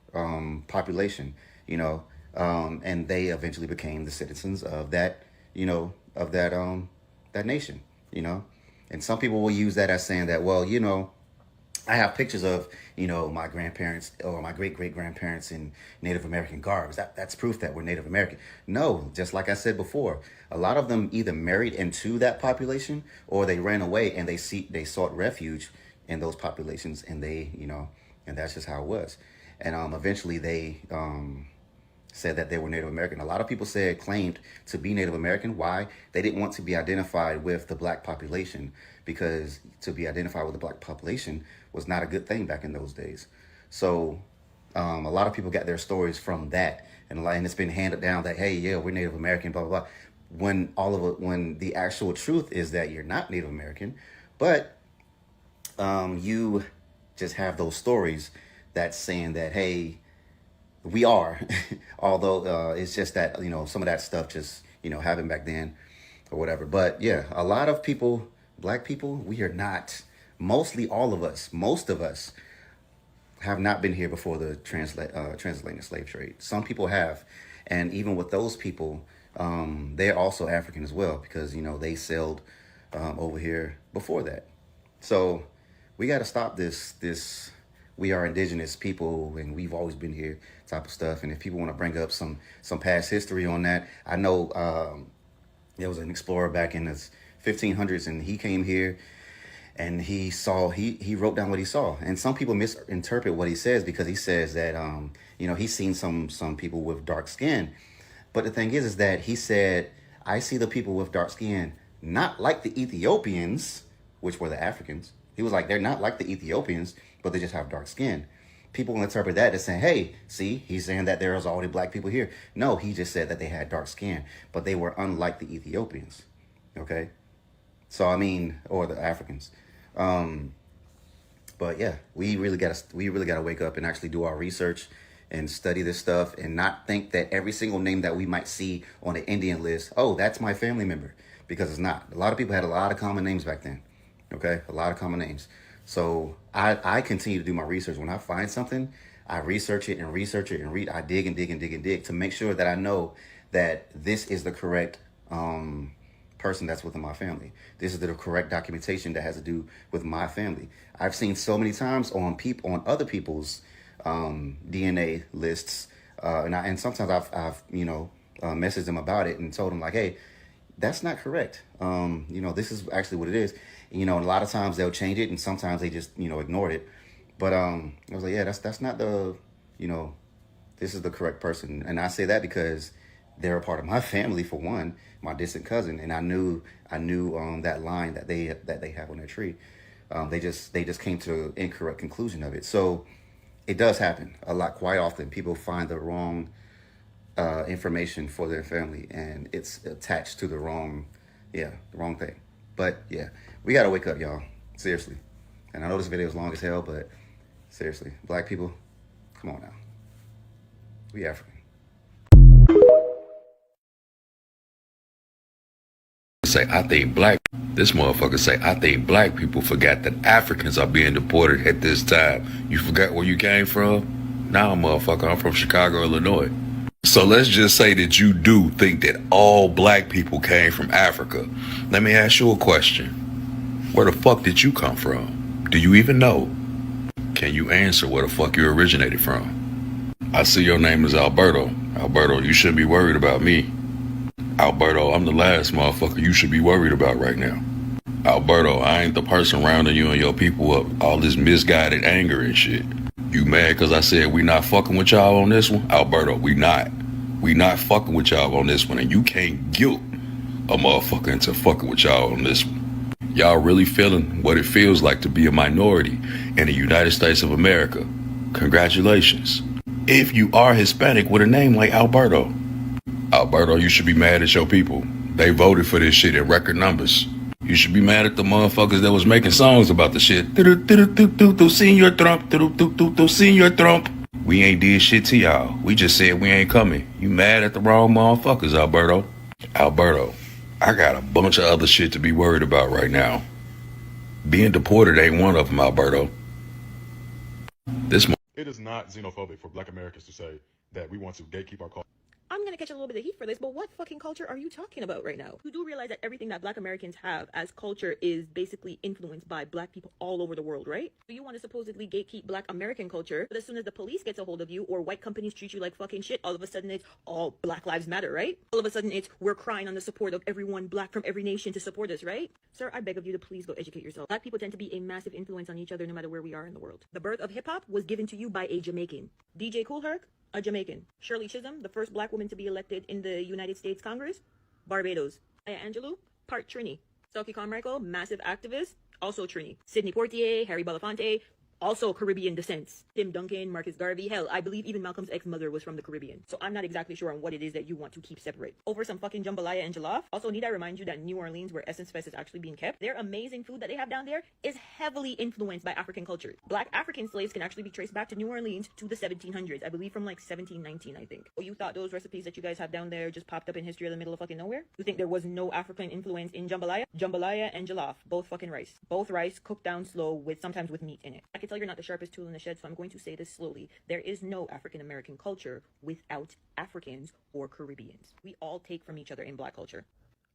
population. You know, And they eventually became the citizens of that, that nation, And some people will use that as saying that, well, I have pictures of, my grandparents or my great-great-grandparents in Native American garbs. That's proof that we're Native American. No, just like I said before, a lot of them either married into that population or they ran away and they sought refuge in those populations, and and that's just how it was. And eventually they said that they were Native American. A lot of people claimed to be Native American. Why? They didn't want to be identified with the black population, because to be identified with the black population was not a good thing back in those days. So a lot of people got their stories from that, and it's been handed down that, hey, yeah, we're Native American, blah, blah, blah. When the actual truth is that you're not Native American, but you just have those stories that's saying that, hey, we are, although it's just that, some of that stuff just, happened back then or whatever. But yeah, a lot of people, black people, we are not, mostly all of us, most of us have not been here before the transatlantic slave trade. Some people have. And even with those people, they're also African as well, because, they sailed over here before that. So we got to stop this we are indigenous people and we've always been here type of stuff. And if people want to bring up some past history on that, I know there was an explorer back in the 1500s, and he came here and he wrote down what he saw. And some people misinterpret what he says, because he says that he's seen some people with dark skin. But the thing is that he said, I see the people with dark skin not like the Ethiopians, which were the Africans. He was like, they're not like the Ethiopians, but they just have dark skin. People will interpret that as saying, hey, see, he's saying that there's already black people here. No, he just said that they had dark skin, but they were unlike the Ethiopians. Okay? So, or the Africans. But yeah, we really gotta wake up and actually do our research and study this stuff, and not think that every single name that we might see on the Indian list, oh, that's my family member, because it's not. A lot of people had a lot of common names back then. Okay? A lot of common names. So I continue to do my research. When I find something, I research it and research it and read. I dig and dig and dig and dig to make sure that I know that this is the correct person that's within my family. This is the correct documentation that has to do with my family. I've seen so many times on other people's DNA lists, and sometimes I've messaged them about it and told them like, hey, that's not correct. This is actually what it is. And a lot of times they'll change it, and sometimes they just, ignored it. But I was like, yeah, that's not the, this is the correct person. And I say that because they're a part of my family, for one, my distant cousin, and I knew that line that they have on their tree. They just came to the incorrect conclusion of it. So it does happen a lot, quite often. People find the wrong information for their family, and it's attached to the wrong thing. But yeah, we gotta wake up, y'all. Seriously. And I know this video is long as hell, but seriously, black people, come on now. We African. Say, I think this motherfucker say, I think black people forgot that Africans are being deported at this time. You forgot where you came from? Nah, motherfucker, I'm from Chicago, Illinois. So let's just say that you do think that all black people came from Africa. Let me ask you a question. Where the fuck did you come from? Do you even know? Can you answer where the fuck you originated from? I see your name is Alberto. Alberto, you shouldn't be worried about me. Alberto, I'm the last motherfucker you should be worried about right now. Alberto, I ain't the person rounding you and your people up. All this misguided anger and shit. You mad because I said we not fucking with y'all on this one? Alberto, we not. We not fucking with y'all on this one, and you can't guilt a motherfucker into fucking with y'all on this one. Y'all really feeling what it feels like to be a minority in the United States of America. Congratulations. If you are Hispanic with a name like Alberto. Alberto, you should be mad at your people. They voted for this shit in record numbers. You should be mad at the motherfuckers that was making songs about the shit. Senor Trump, Senor Trump. We ain't did shit to y'all. We just said we ain't coming. You mad at the wrong motherfuckers, Alberto. Alberto, I got a bunch of other shit to be worried about right now. Being deported ain't one of them, Alberto. It is not xenophobic for black Americans to say that we want to gatekeep our culture. I'm gonna catch a little bit of heat for this, but what fucking culture are you talking about right now? You do realize that everything that Black Americans have as culture is basically influenced by Black people all over the world, right? So you want to supposedly gatekeep Black American culture, but as soon as the police gets a hold of you or white companies treat you like fucking shit, all of a sudden it's all Black Lives Matter, right? All of a sudden it's we're crying on the support of everyone Black from every nation to support us, right? Sir, I beg of you to please go educate yourself. Black people tend to be a massive influence on each other no matter where we are in the world. The birth of hip-hop was given to you by a Jamaican. DJ Kool Herc, a Jamaican. Shirley Chisholm, the first Black woman to be elected in the United States Congress, Barbados. Maya Angelou, part Trini. Stokely Carmichael, massive activist, also Trini. Sidney Poitier, Harry Belafonte, also Caribbean descents. Tim Duncan, Marcus Garvey, hell, I believe even Malcolm's ex-mother was from the Caribbean. So I'm not exactly sure on what it is that you want to keep separate. Over some fucking jambalaya and jollof. Also, need I remind you that New Orleans, where Essence Fest is actually being kept, their amazing food that they have down there is heavily influenced by African culture. Black African slaves can actually be traced back to New Orleans to the 1700s. I believe from like 1719, I think. Oh, you thought those recipes that you guys have down there just popped up in history in the middle of fucking nowhere? You think there was no African influence in jambalaya? Jambalaya and jollof, both fucking rice. Both rice cooked down slow with sometimes with meat in it. I can tell you're not the sharpest tool in the shed, so I'm going to say this slowly. There is no African American culture without Africans or Caribbeans. We all take from each other in Black culture.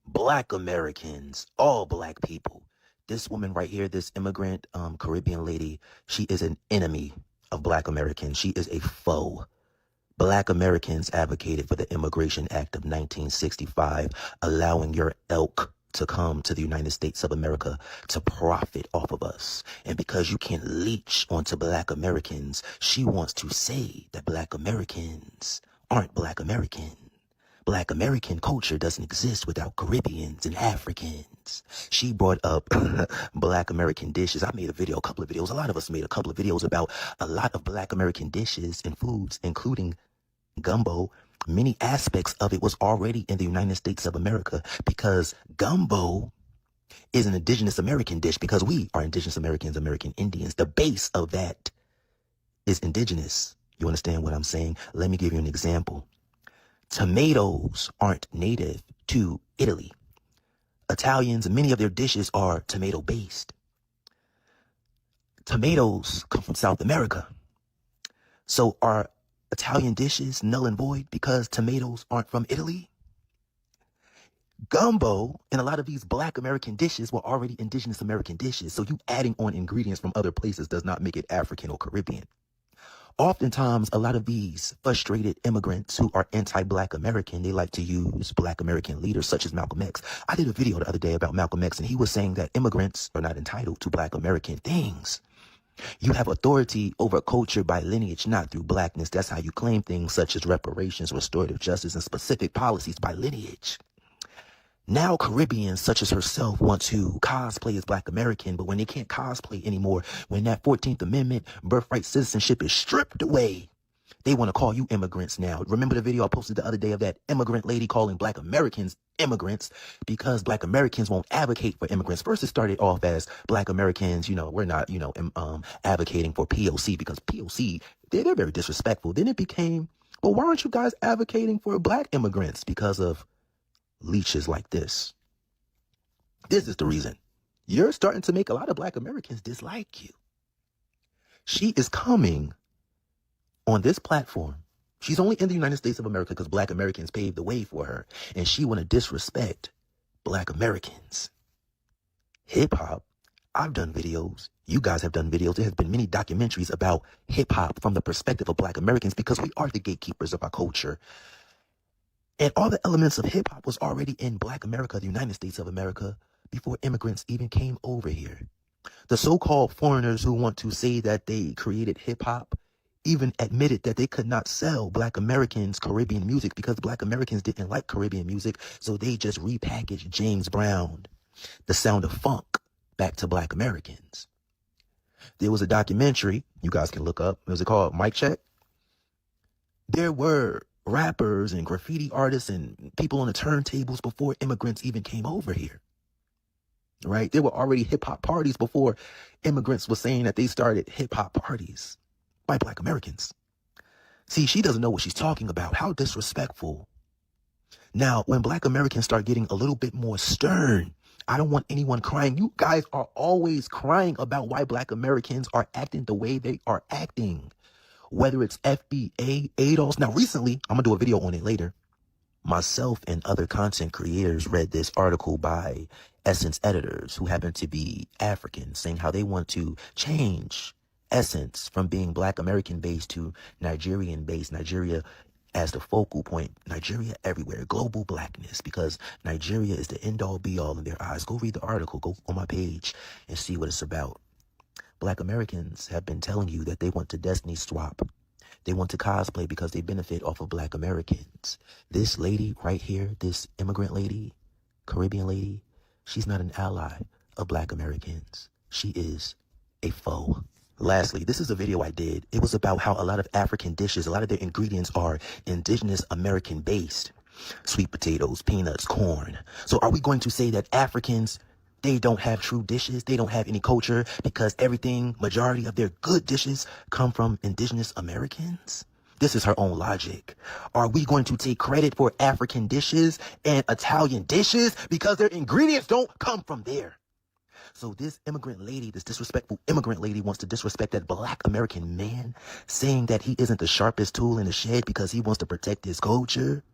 Black Americans, all Black people. This woman right here, this immigrant Caribbean lady, she is an enemy of Black Americans. She is a foe. Black Americans advocated for the Immigration Act of 1965, allowing your elk to come to the United States of America to profit off of us. And because you can leech onto Black Americans, she wants to say that Black Americans aren't Black American. Black American culture doesn't exist without Caribbeans and Africans. She brought up Black American dishes. I made a couple of videos. A lot of us made a couple of videos about a lot of Black American dishes and foods, including gumbo. Many aspects of it was already in the United States of America because gumbo is an indigenous American dish because we are indigenous Americans, American Indians. The base of that is indigenous. You understand what I'm saying? Let me give you an example. Tomatoes aren't native to Italy. Italians, many of their dishes are tomato based. Tomatoes come from South America. So are Italian dishes null and void because tomatoes aren't from Italy? Gumbo and a lot of these Black American dishes were already indigenous American dishes. So you adding on ingredients from other places does not make it African or Caribbean. Oftentimes, a lot of these frustrated immigrants who are anti-Black American, they like to use Black American leaders such as Malcolm X. I did a video the other day about Malcolm X, and he was saying that immigrants are not entitled to Black American things. You have authority over culture by lineage, not through Blackness. That's how you claim things such as reparations, restorative justice, and specific policies by lineage. Now Caribbeans such as herself want to cosplay as Black American, but when they can't cosplay anymore, when that 14th Amendment birthright citizenship is stripped away, they want to call you immigrants now. Remember the video I posted the other day of that immigrant lady calling Black Americans immigrants because Black Americans won't advocate for immigrants. First, it started off as Black Americans, we're not, advocating for POC because POC, they're very disrespectful. Then it became, well, why aren't you guys advocating for Black immigrants? Because of leeches like this. This is the reason. You're starting to make a lot of Black Americans dislike you. She is coming on this platform. She's only in the United States of America because Black Americans paved the way for her. And she want to disrespect Black Americans. Hip hop, I've done videos. You guys have done videos. There has been many documentaries about hip hop from the perspective of Black Americans because we are the gatekeepers of our culture. And all the elements of hip hop was already in Black America, the United States of America, before immigrants even came over here. The so-called foreigners who want to say that they created hip hop even admitted that they could not sell Black Americans Caribbean music because Black Americans didn't like Caribbean music. So they just repackaged James Brown, the sound of funk, back to Black Americans. There was a documentary you guys can look up. Was it called Mic Check? There were rappers and graffiti artists and people on the turntables before immigrants even came over here. Right? There were already hip hop parties before immigrants were saying that they started hip hop parties by Black Americans. See, she doesn't know what she's talking about. How disrespectful. Now, when Black Americans start getting a little bit more stern, I don't want anyone crying. You guys are always crying about why Black Americans are acting the way they are acting. Whether it's FBA, ADOS. Now, recently, I'm going to do a video on it later. Myself and other content creators read this article by Essence editors who happen to be African, saying how they want to change Essence from being Black American based to Nigerian based. Nigeria as the focal point, Nigeria everywhere, global blackness, because Nigeria is the end all be all in their eyes. Go read the article, go on my page and see what it's about. Black Americans have been telling you that they want to destiny swap. They want to cosplay because they benefit off of Black Americans. This lady right here, this immigrant lady, Caribbean lady, she's not an ally of Black Americans. She is a foe. Lastly, this is a video I did. It was about how a lot of African dishes, a lot of their ingredients are indigenous American based. Sweet potatoes, peanuts, corn. So are we going to say that Africans, they don't have true dishes? They don't have any culture because everything, majority of their good dishes come from indigenous Americans? This is her own logic. Are we going to take credit for African dishes and Italian dishes because their ingredients don't come from there? So this immigrant lady, this disrespectful immigrant lady wants to disrespect that Black American man, saying that he isn't the sharpest tool in the shed because he wants to protect his culture.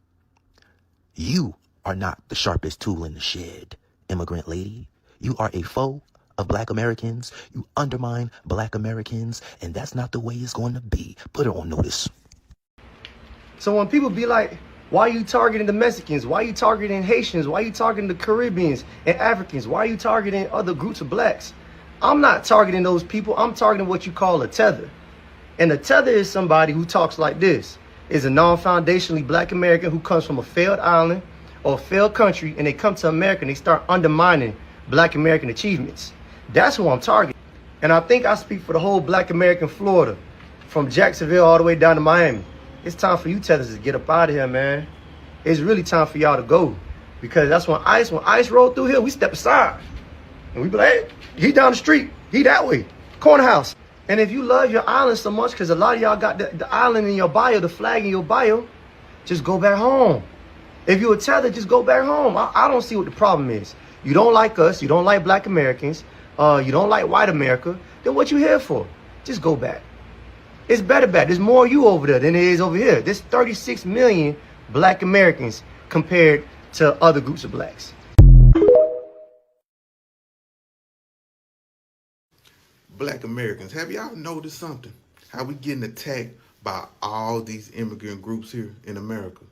You are not the sharpest tool in the shed, immigrant lady. You are a foe of Black Americans. You undermine Black Americans, and that's not the way it's going to be. Put it on notice. So when people be like, why are you targeting the Mexicans? Why are you targeting Haitians? Why are you targeting the Caribbeans and Africans? Why are you targeting other groups of blacks? I'm not targeting those people. I'm targeting what you call a tether. And a tether is somebody who talks like this. Is a non-foundationally Black American who comes from a failed island or a failed country, and they come to America and they start undermining Black American achievements. That's who I'm targeting. And I think I speak for the whole Black American Florida, from Jacksonville all the way down to Miami. It's time for you tethers to get up out of here, man. It's really time for y'all to go. Because that's when ICE rolled through here, we step aside. And we be like, hey, he down the street, he that way, corner house. And if you love your island so much, because a lot of y'all got the island in your bio, the flag in your bio, just go back home. If you a tether, just go back home. I don't see what the problem is. You don't like us, you don't like Black Americans, you don't like white America, then what you here for? Just go back. It's better back. There's more of you over there than there is over here. There's 36 million Black Americans compared to other groups of blacks. Black Americans, have y'all noticed something? How we getting attacked by all these immigrant groups here in America?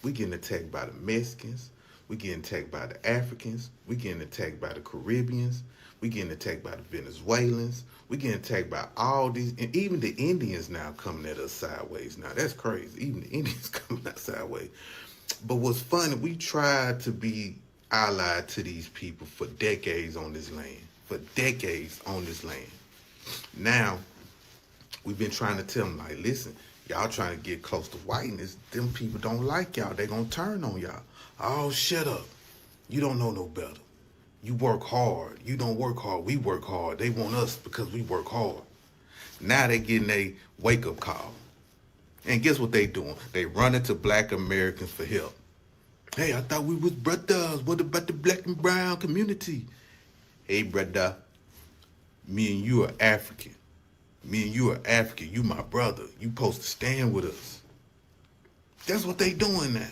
We getting attacked by the Mexicans. We getting attacked by the Africans. We getting attacked by the Caribbeans. We getting attacked by the Venezuelans. We getting attacked by all these, and even the Indians now coming at us sideways. Now that's crazy. Even the Indians coming out sideways. But what's funny, we tried to be allied to these people for decades on this land. For decades on this land. Now, we've been trying to tell them, like, listen, y'all trying to get close to whiteness. Them people don't like y'all. They gonna turn on y'all. Oh, shut up. You don't know no better. You work hard. You don't work hard. We work hard. They want us because we work hard. Now they getting a wake-up call. And guess what they doing? They running to Black Americans for help. Hey, I thought we was brothers. What about the Black and brown community? Hey, brother, me and you are African. Me and you are African. You my brother. You supposed to stand with us. That's what they doing now.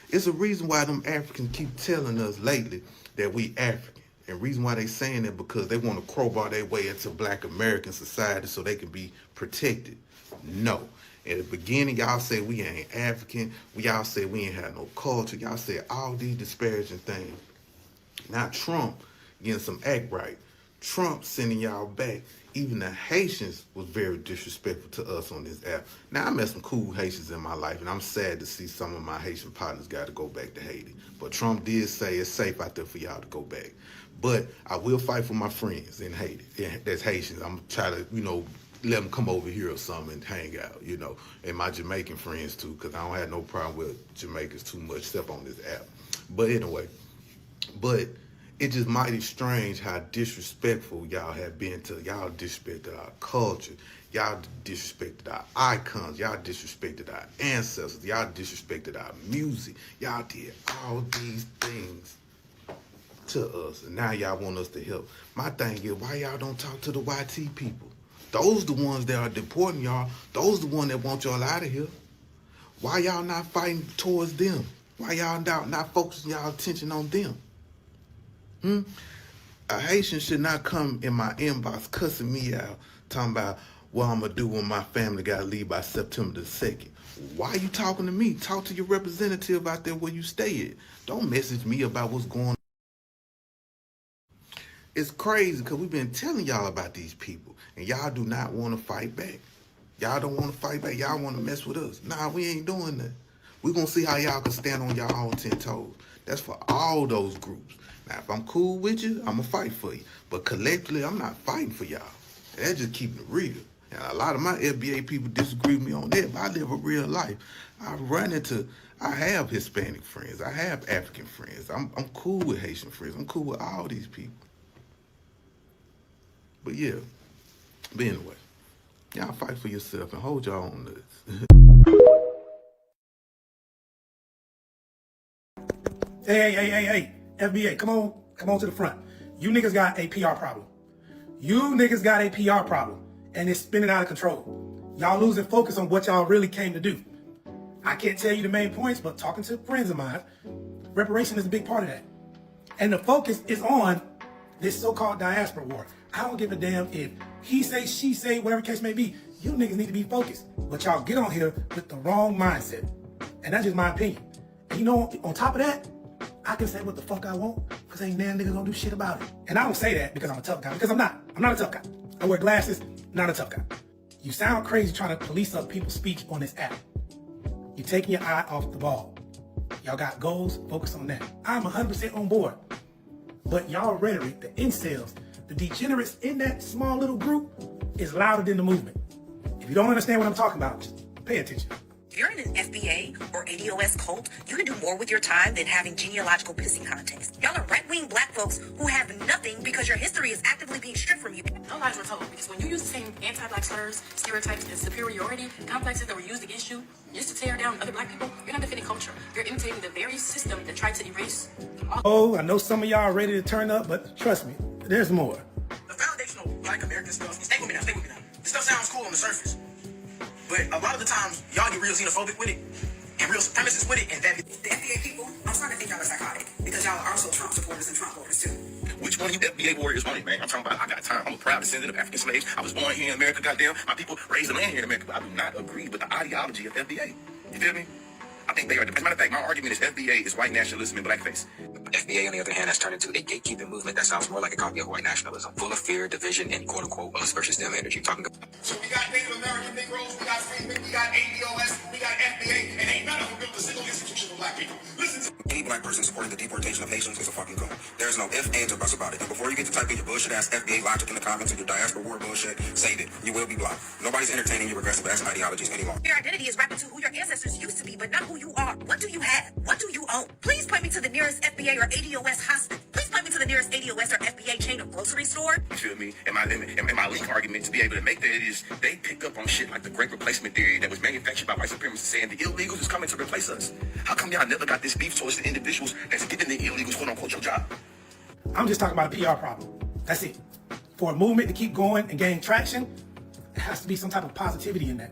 It's a reason why them Africans keep telling us lately that we African. And reason why they saying that because they want to crowbar their way into Black American society so they can be protected. No. At the beginning, y'all say we ain't African. Y'all say we ain't have no culture. Y'all say all these disparaging things. Now Trump getting some act right. Trump sending y'all back. Even the Haitians was very disrespectful to us on this app. Now, I met some cool Haitians in my life, and I'm sad to see some of my Haitian partners got to go back to Haiti. But Trump did say it's safe out there for y'all to go back. But I will fight for my friends in Haiti. That's Haitians. I'm trying to, let them come over here or something and hang out, and my Jamaican friends too, because I don't have no problem with Jamaicans too much, except on this app. But anyway, it's just mighty strange how disrespectful y'all have been to. Y'all disrespected our culture. Y'all disrespected our icons. Y'all disrespected our ancestors. Y'all disrespected our music. Y'all did all these things to us, and now y'all want us to help. My thing is, why y'all don't talk to the YT people? Those the ones that are deporting y'all. Those the ones that want y'all out of here. Why y'all not fighting towards them? Why y'all not focusing y'all attention on them? A Haitian should not come in my inbox cussing me out, talking about what I'm going to do when my family got to leave by September the 2nd. Why are you talking to me? Talk to your representative out there where you stay at. Don't message me about what's going on. It's crazy because we've been telling y'all about these people, and y'all do not want to fight back. Y'all don't want to fight back. Y'all want to mess with us. Nah, we ain't doing that. We're going to see how y'all can stand on y'all own 10 toes. That's for all those groups. Now, if I'm cool with you, I'm going to fight for you. But collectively, I'm not fighting for y'all. And that's just keeping it real. And a lot of my FBA people disagree with me on that, but I live a real life. I have Hispanic friends. I have African friends. I'm cool with Haitian friends. I'm cool with all these people. But yeah, but anyway, y'all fight for yourself and hold y'all own nuts. Hey, FBA, come on to the front. You niggas got a PR problem. You niggas got a PR problem, and it's spinning out of control. Y'all losing focus on what y'all really came to do. I can't tell you the main points, but talking to friends of mine, reparation is a big part of that. And the focus is on this so-called diaspora war. I don't give a damn if he say, she say, whatever the case may be. You niggas need to be focused. But y'all get on here with the wrong mindset. And that's just my opinion. And you know, on top of that, I can say what the fuck I want, because ain't damn niggas gonna do shit about it. And I don't say that because I'm a tough guy, because I'm not. I'm not a tough guy. I wear glasses, not a tough guy. You sound crazy trying to police up people's speech on this app. You're taking your eye off the ball. Y'all got goals, focus on that. I'm 100% on board. But y'all rhetoric, the incels, the degenerates in that small little group is louder than the movement. If you don't understand what I'm talking about, just pay attention. If you're in an FBA or ADOS cult, you can do more with your time than having genealogical pissing contests. Y'all are right-wing black folks who have nothing because your history is actively being stripped from you. No lies were told, because when you use the same anti-black slurs, stereotypes, and superiority complexes that were used against you just to tear down other black people, you're not defending culture. You're imitating the very system that tried to erase all. Oh, I know some of y'all are ready to turn up, but trust me, there's more. The foundational black American stuff, stay with me now. This stuff sounds cool on the surface. But a lot of the times, y'all get real xenophobic with it, and real supremacists with it, and that... The FBA people, I'm starting to think y'all are psychotic, because y'all are also Trump supporters and Trump voters too. Which one of you FBA warriors want it, man? I'm talking about, I got time. I'm a proud descendant of African slaves. I was born here in America, goddamn. My people raised the land here in America, but I do not agree with the ideology of FBA. You feel me? I think they are. As a matter of fact, my argument is FBA is white nationalism in blackface. FBA, on the other hand, has turned into a gatekeeping movement that sounds more like a copy of white nationalism, full of fear, division, and quote-unquote us versus them energy. Talking about. So we got Native American Negroes, we got Freemen, we got ADOS, we got FBA, and ain't none of them built a single institution for black people. Listen to any black person supporting the deportation of Haitians is a fucking goon. There's no ifs, ands, or buts about it. And before you get to type in your bullshit-ass FBA logic in the comments and your diaspora war bullshit, save it. You will be blocked. Nobody's entertaining your regressive-ass ideologies anymore. Your identity is wrapped into who your ancestors used to be, but not who you are. What do you have? What do you own? Please point me to the nearest FBA or ADOS hospital. Please point me to the nearest ADOS or FBA chain of grocery store. You feel me? And my link argument to be able to make that is they pick up on shit like the Great Replacement theory that was manufactured by white supremacists saying the illegals is coming to replace us. How come y'all never got this beef towards the individuals that's giving the illegals quote unquote your job? I'm just talking about a PR problem. That's it. For a movement to keep going and gain traction, there has to be some type of positivity in that.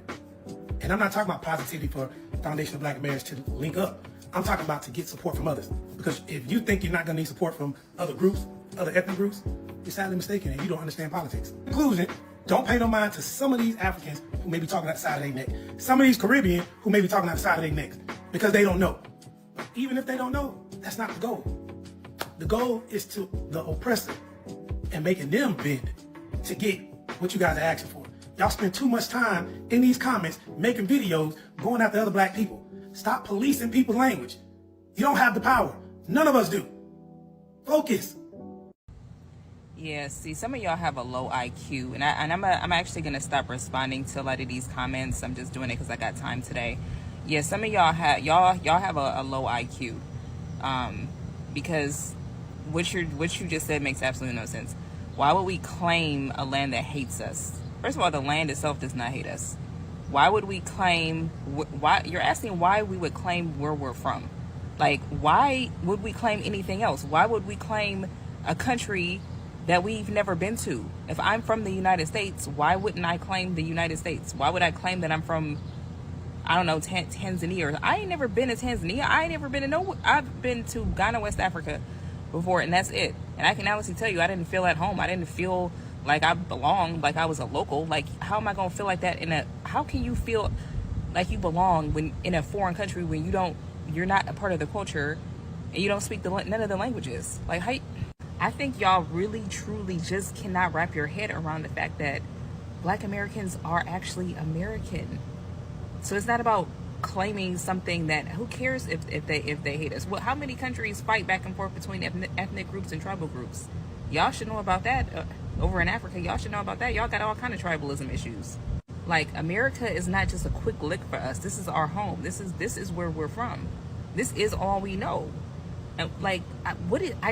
And I'm not talking about positivity for Foundation of Black Americans to link up. I'm talking about to get support from others. Because if you think you're not going to need support from other groups, other ethnic groups, you're sadly mistaken and you don't understand politics. In conclusion, don't pay no mind to some of these Africans who may be talking out the side of their neck. Some of these Caribbean who may be talking out the side of their necks because they don't know. But even if they don't know, that's not the goal. The goal is to the oppressor and making them bend to get what you guys are asking for. Y'all spend too much time in these comments making videos going after other black people. Stop policing people's language. You don't have the power. None of us do. Focus. Yeah, see, some of y'all have a low IQ, and I'm actually gonna stop responding to a lot of these comments. I'm just doing it because I got time today. Yeah, some of y'all have a low IQ, because what you just said makes absolutely no sense. Why would we claim a land that hates us? First of all, the land itself does not hate us. Why would we claim? Why you're asking why we would claim where we're from? Like, why would we claim anything else? Why would we claim a country that we've never been to? If I'm from the United States, why wouldn't I claim the United States? Why would I claim that I'm from I don't know, Tanzania. Or I ain't never been to Tanzania. I ain't never been to no. I've been to Ghana, West Africa before, and that's it. And I can honestly tell you, I didn't feel at home. I didn't feel like I belonged, like I was a local. Like, how am I gonna feel like that how can you feel like you belong when in a foreign country when you're not a part of the culture and you don't speak none of the languages? Like, I think y'all really truly just cannot wrap your head around the fact that Black Americans are actually American. So it's not about claiming something that, who cares if they hate us? Well, how many countries fight back and forth between ethnic groups and tribal groups? Y'all should know about that. Over in Africa, y'all should know about that. Y'all got all kind of tribalism issues. Like, America is not just a quick lick for us. This is our home. This is where we're from. This is all we know. And like, I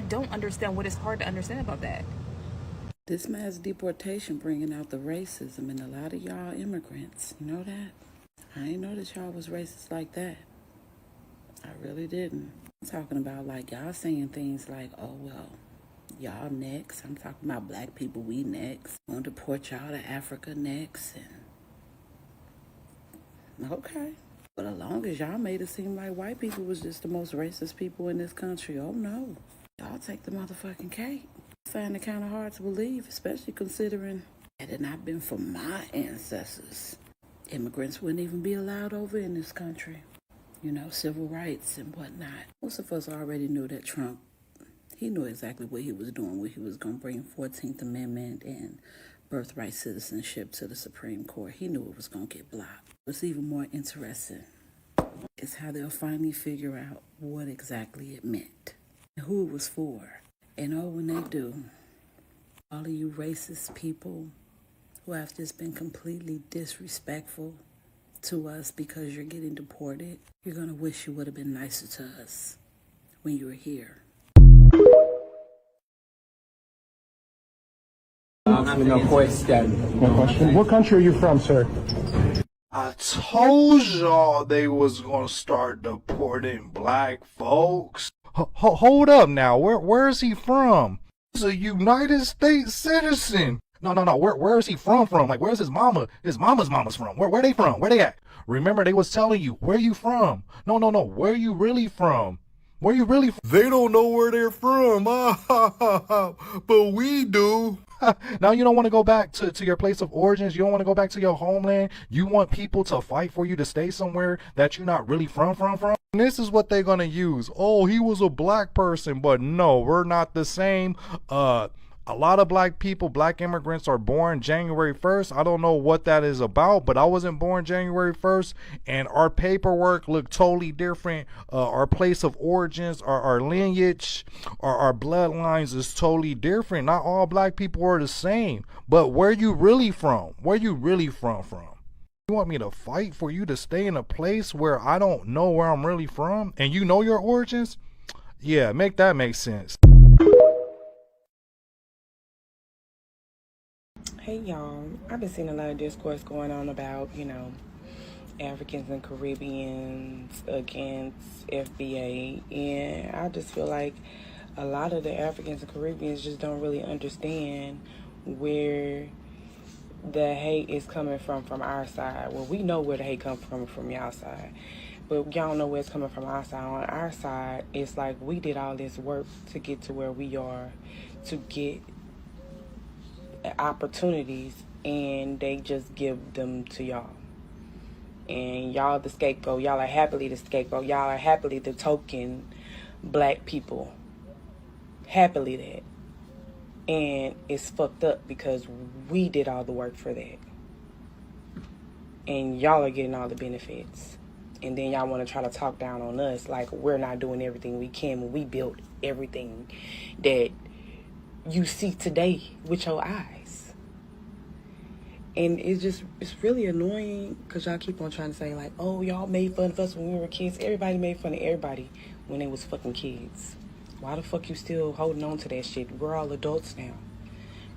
don't understand what is hard to understand about that. This mass deportation bringing out the racism in a lot of y'all immigrants. You know that? I didn't know that y'all was racist like that. I really didn't. I'm talking about, like, y'all saying things like, oh, well, y'all next. I'm talking about black people, we next. I'm going to deport y'all to Africa next. And okay. But as long as y'all made it seem like white people was just the most racist people in this country, oh no. Y'all take the motherfucking cake. I find it kind of hard to believe, especially considering had it not been for my ancestors, immigrants wouldn't even be allowed over in this country. You know, civil rights and whatnot. Most of us already knew that Trump, he knew exactly what he was doing, where he was going to bring 14th Amendment and birthright citizenship to the Supreme Court. He knew it was going to get blocked. What's even more interesting is how they'll finally figure out what exactly it meant and who it was for. And oh, when they do, all of you racist people who have just been completely disrespectful to us because you're getting deported, you're going to wish you would have been nicer to us when you were here. No question. No question. What country are you from, sir? I told y'all they was gonna start deporting black folks. Hold up now. Where is he from? He's a United States citizen. No. Where is he from? Like, where's his mama? His mama's from. Where they from? Where they at? Remember, they was telling you, where you from? No. Where you really from? Where you really from? They don't know where they're from. But we do. Now you don't want to go back to your place of origins. You don't want to go back to your homeland. You want people to fight for you to stay somewhere that you're not really from. And this is what they're going to use. Oh, he was a black person, but no, we're not the same. A lot of black people, black immigrants are born January 1st. I don't know what that is about, but I wasn't born January 1st, and our paperwork looked totally different. Our place of origins, our lineage, our bloodlines is totally different. Not all black people are the same, but where you really from? Where you really from? You want me to fight for you to stay in a place where I don't know where I'm really from, and you know your origins? Yeah, make that make sense. Hey y'all, I've been seeing a lot of discourse going on about, Africans and Caribbeans against FBA, and I just feel like a lot of the Africans and Caribbeans just don't really understand where the hate is coming from our side. Well, we know where the hate comes from y'all side, but y'all don't know where it's coming from our side. On our side, it's like we did all this work to get to where we are, to get opportunities, and they just give them to y'all. And y'all the scapegoat. Y'all are happily the scapegoat. Y'all are happily the token black people. Happily that. And it's fucked up because we did all the work for that. And y'all are getting all the benefits. And then y'all want to try to talk down on us like we're not doing everything we can when we built everything that you see today with your eyes. And it's really annoying because y'all keep on trying to say like, oh, y'all made fun of us when we were kids. Everybody made fun of everybody when they was fucking kids. Why the fuck you still holding on to that shit? We're all adults now.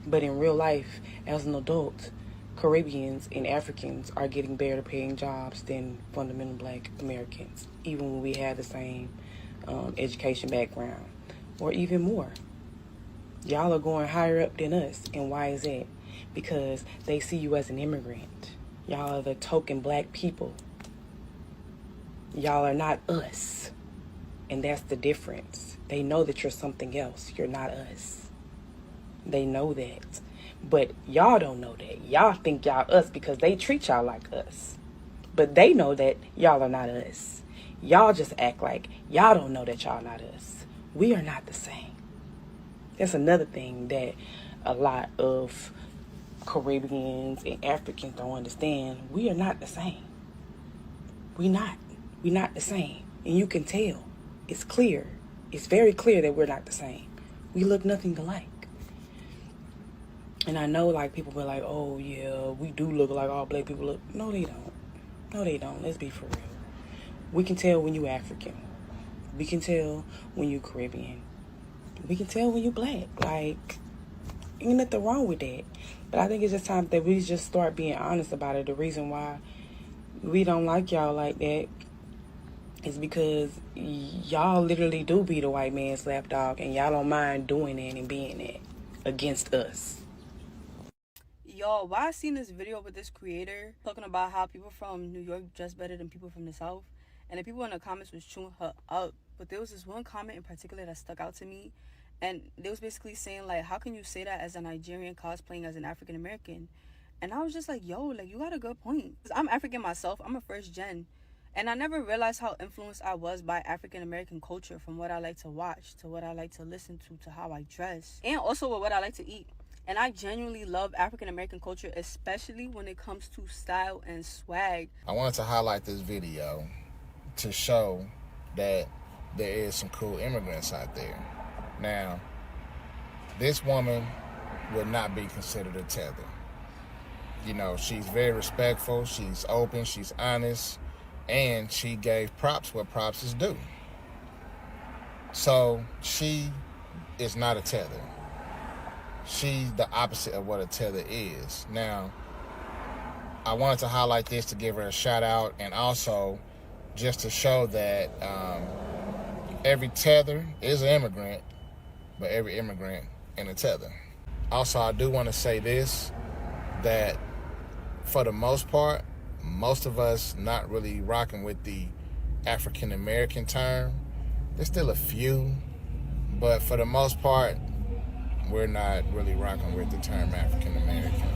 But in real life, as an adult, Caribbeans and Africans are getting better paying jobs than fundamental black Americans, even when we have the same education background, or even more. Y'all are going higher up than us. And why is that? Because they see you as an immigrant. Y'all are the token black people. Y'all are not us. And that's the difference. They know that you're something else. You're not us. They know that. But y'all don't know that. Y'all think y'all us because they treat y'all like us. But they know that y'all are not us. Y'all just act like y'all don't know that y'all not us. We are not the same. That's another thing that a lot of Caribbeans and Africans don't understand. We are not the same. We're not the same. And you can tell. It's clear. It's very clear that we're not the same. We look nothing alike. And I know, like, people be like, oh, yeah, we do look like all black people look. No, they don't. No, they don't. Let's be for real. We can tell when you African. We can tell when you Caribbean. We can tell when you black. Like, ain't nothing wrong with that. But I think it's just time that we just start being honest about it. The reason why we don't like y'all like that is because y'all literally do be the white man's lapdog, and y'all don't mind doing that and being that against us. Y'all, why I seen this video with this creator talking about how people from New York dress better than people from the South, and the people in the comments was chewing her up, but there was this one comment in particular that stuck out to me, and they was basically saying, like, how can you say that as a Nigerian cosplaying as an African American? And I was just like, yo, like, you got a good point. 'Cause I'm African myself. I'm a first gen, and I never realized how influenced I was by African American culture, from what I like to watch to what I like to listen to how I dress, and also with what I like to eat. And I genuinely love African American culture, especially when it comes to style and swag. I wanted to highlight this video to show that there is some cool immigrants out there. Now, this woman would not be considered a tether. You know, she's very respectful, she's open, she's honest, and she gave props where props is due. So she is not a tether. She's the opposite of what a tether is. Now, I wanted to highlight this to give her a shout out, and also just to show that every tether is an immigrant, but every immigrant ain't a tether. Also, I do want to say this, that for the most part, most of us not really rocking with the African American term. There's still a few, but for the most part, we're not really rocking with the term African American.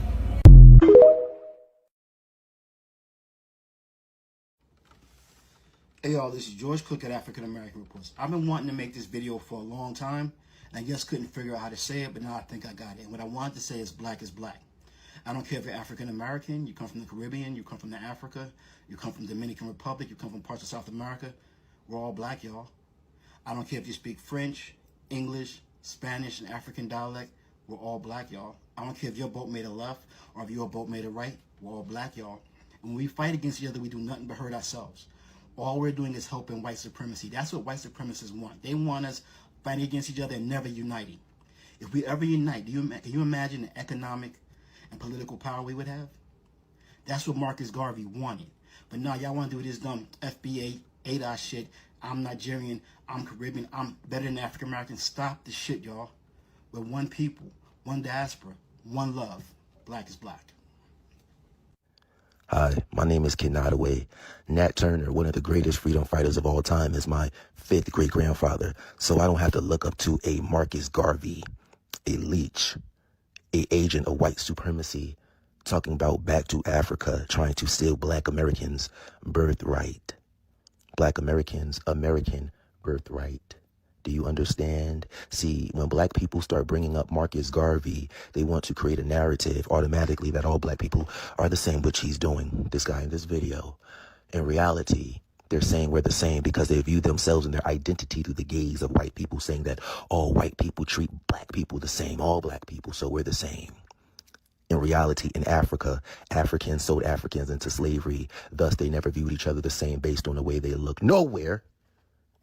Hey y'all, this is George Cook at African American Reports. I've been wanting to make this video for a long time, and I just couldn't figure out how to say it, but now I think I got it. And what I wanted to say is black is black. I don't care if you're African American, you come from the Caribbean, you come from Africa, you come from the Dominican Republic, you come from parts of South America. We're all black, y'all. I don't care if you speak French, English, Spanish, and African dialect. We're all black, y'all. I don't care if your boat made a left or if your boat made a right. We're all black, y'all. And when we fight against each other, we do nothing but hurt ourselves. All we're doing is helping white supremacy. That's what white supremacists want. They want us fighting against each other and never uniting. If we ever unite, can you imagine the economic and political power we would have? That's what Marcus Garvey wanted. But now y'all want to do this dumb FBA, ADOS shit. I'm Nigerian, I'm Caribbean, I'm better than African American. Stop the shit, y'all. We're one people, one diaspora, one love. Black is black. Hi, my name is Ken Nottaway. Nat Turner, one of the greatest freedom fighters of all time, is my 5th great-grandfather, so I don't have to look up to a Marcus Garvey, a leech, a agent of white supremacy, talking about back to Africa, trying to steal black Americans' birthright. Black Americans, American birthright. Do you understand? See, when black people start bringing up Marcus Garvey, they want to create a narrative automatically that all black people are the same, which he's doing, this guy in this video. In reality, they're saying we're the same because they view themselves and their identity through the gaze of white people, saying that all white people treat black people the same, all black people, so we're the same. In reality, in Africa, Africans sold Africans into slavery. Thus, they never viewed each other the same based on the way they look. Nowhere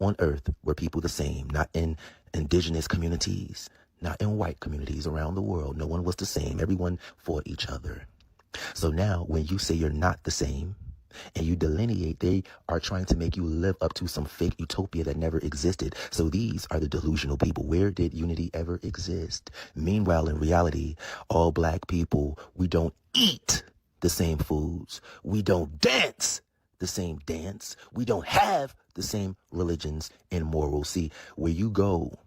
on earth were people the same, not in indigenous communities, not in white communities around the world. No one was the same. Everyone fought each other. So now when you say you're not the same and you delineate, they are trying to make you live up to some fake utopia that never existed. So these are the delusional people. Where did unity ever exist? Meanwhile, in reality, all black people, we don't eat the same foods. We don't dance the same dance. We don't have the same religions and morals. See, where you go,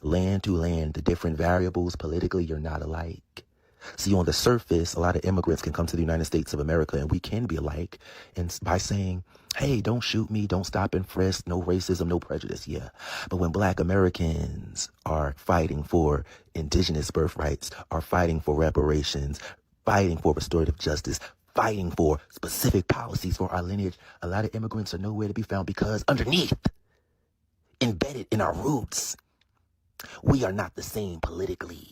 land to land, the different variables, politically, you're not alike. See, on the surface, a lot of immigrants can come to the United States of America and we can be alike. And by saying, hey, don't shoot me, don't stop and frisk, no racism, no prejudice. Yeah. But when Black Americans are fighting for indigenous birthrights, are fighting for reparations, fighting for restorative justice, fighting for specific policies for our lineage, a lot of immigrants are nowhere to be found because underneath, embedded in our roots, we are not the same politically.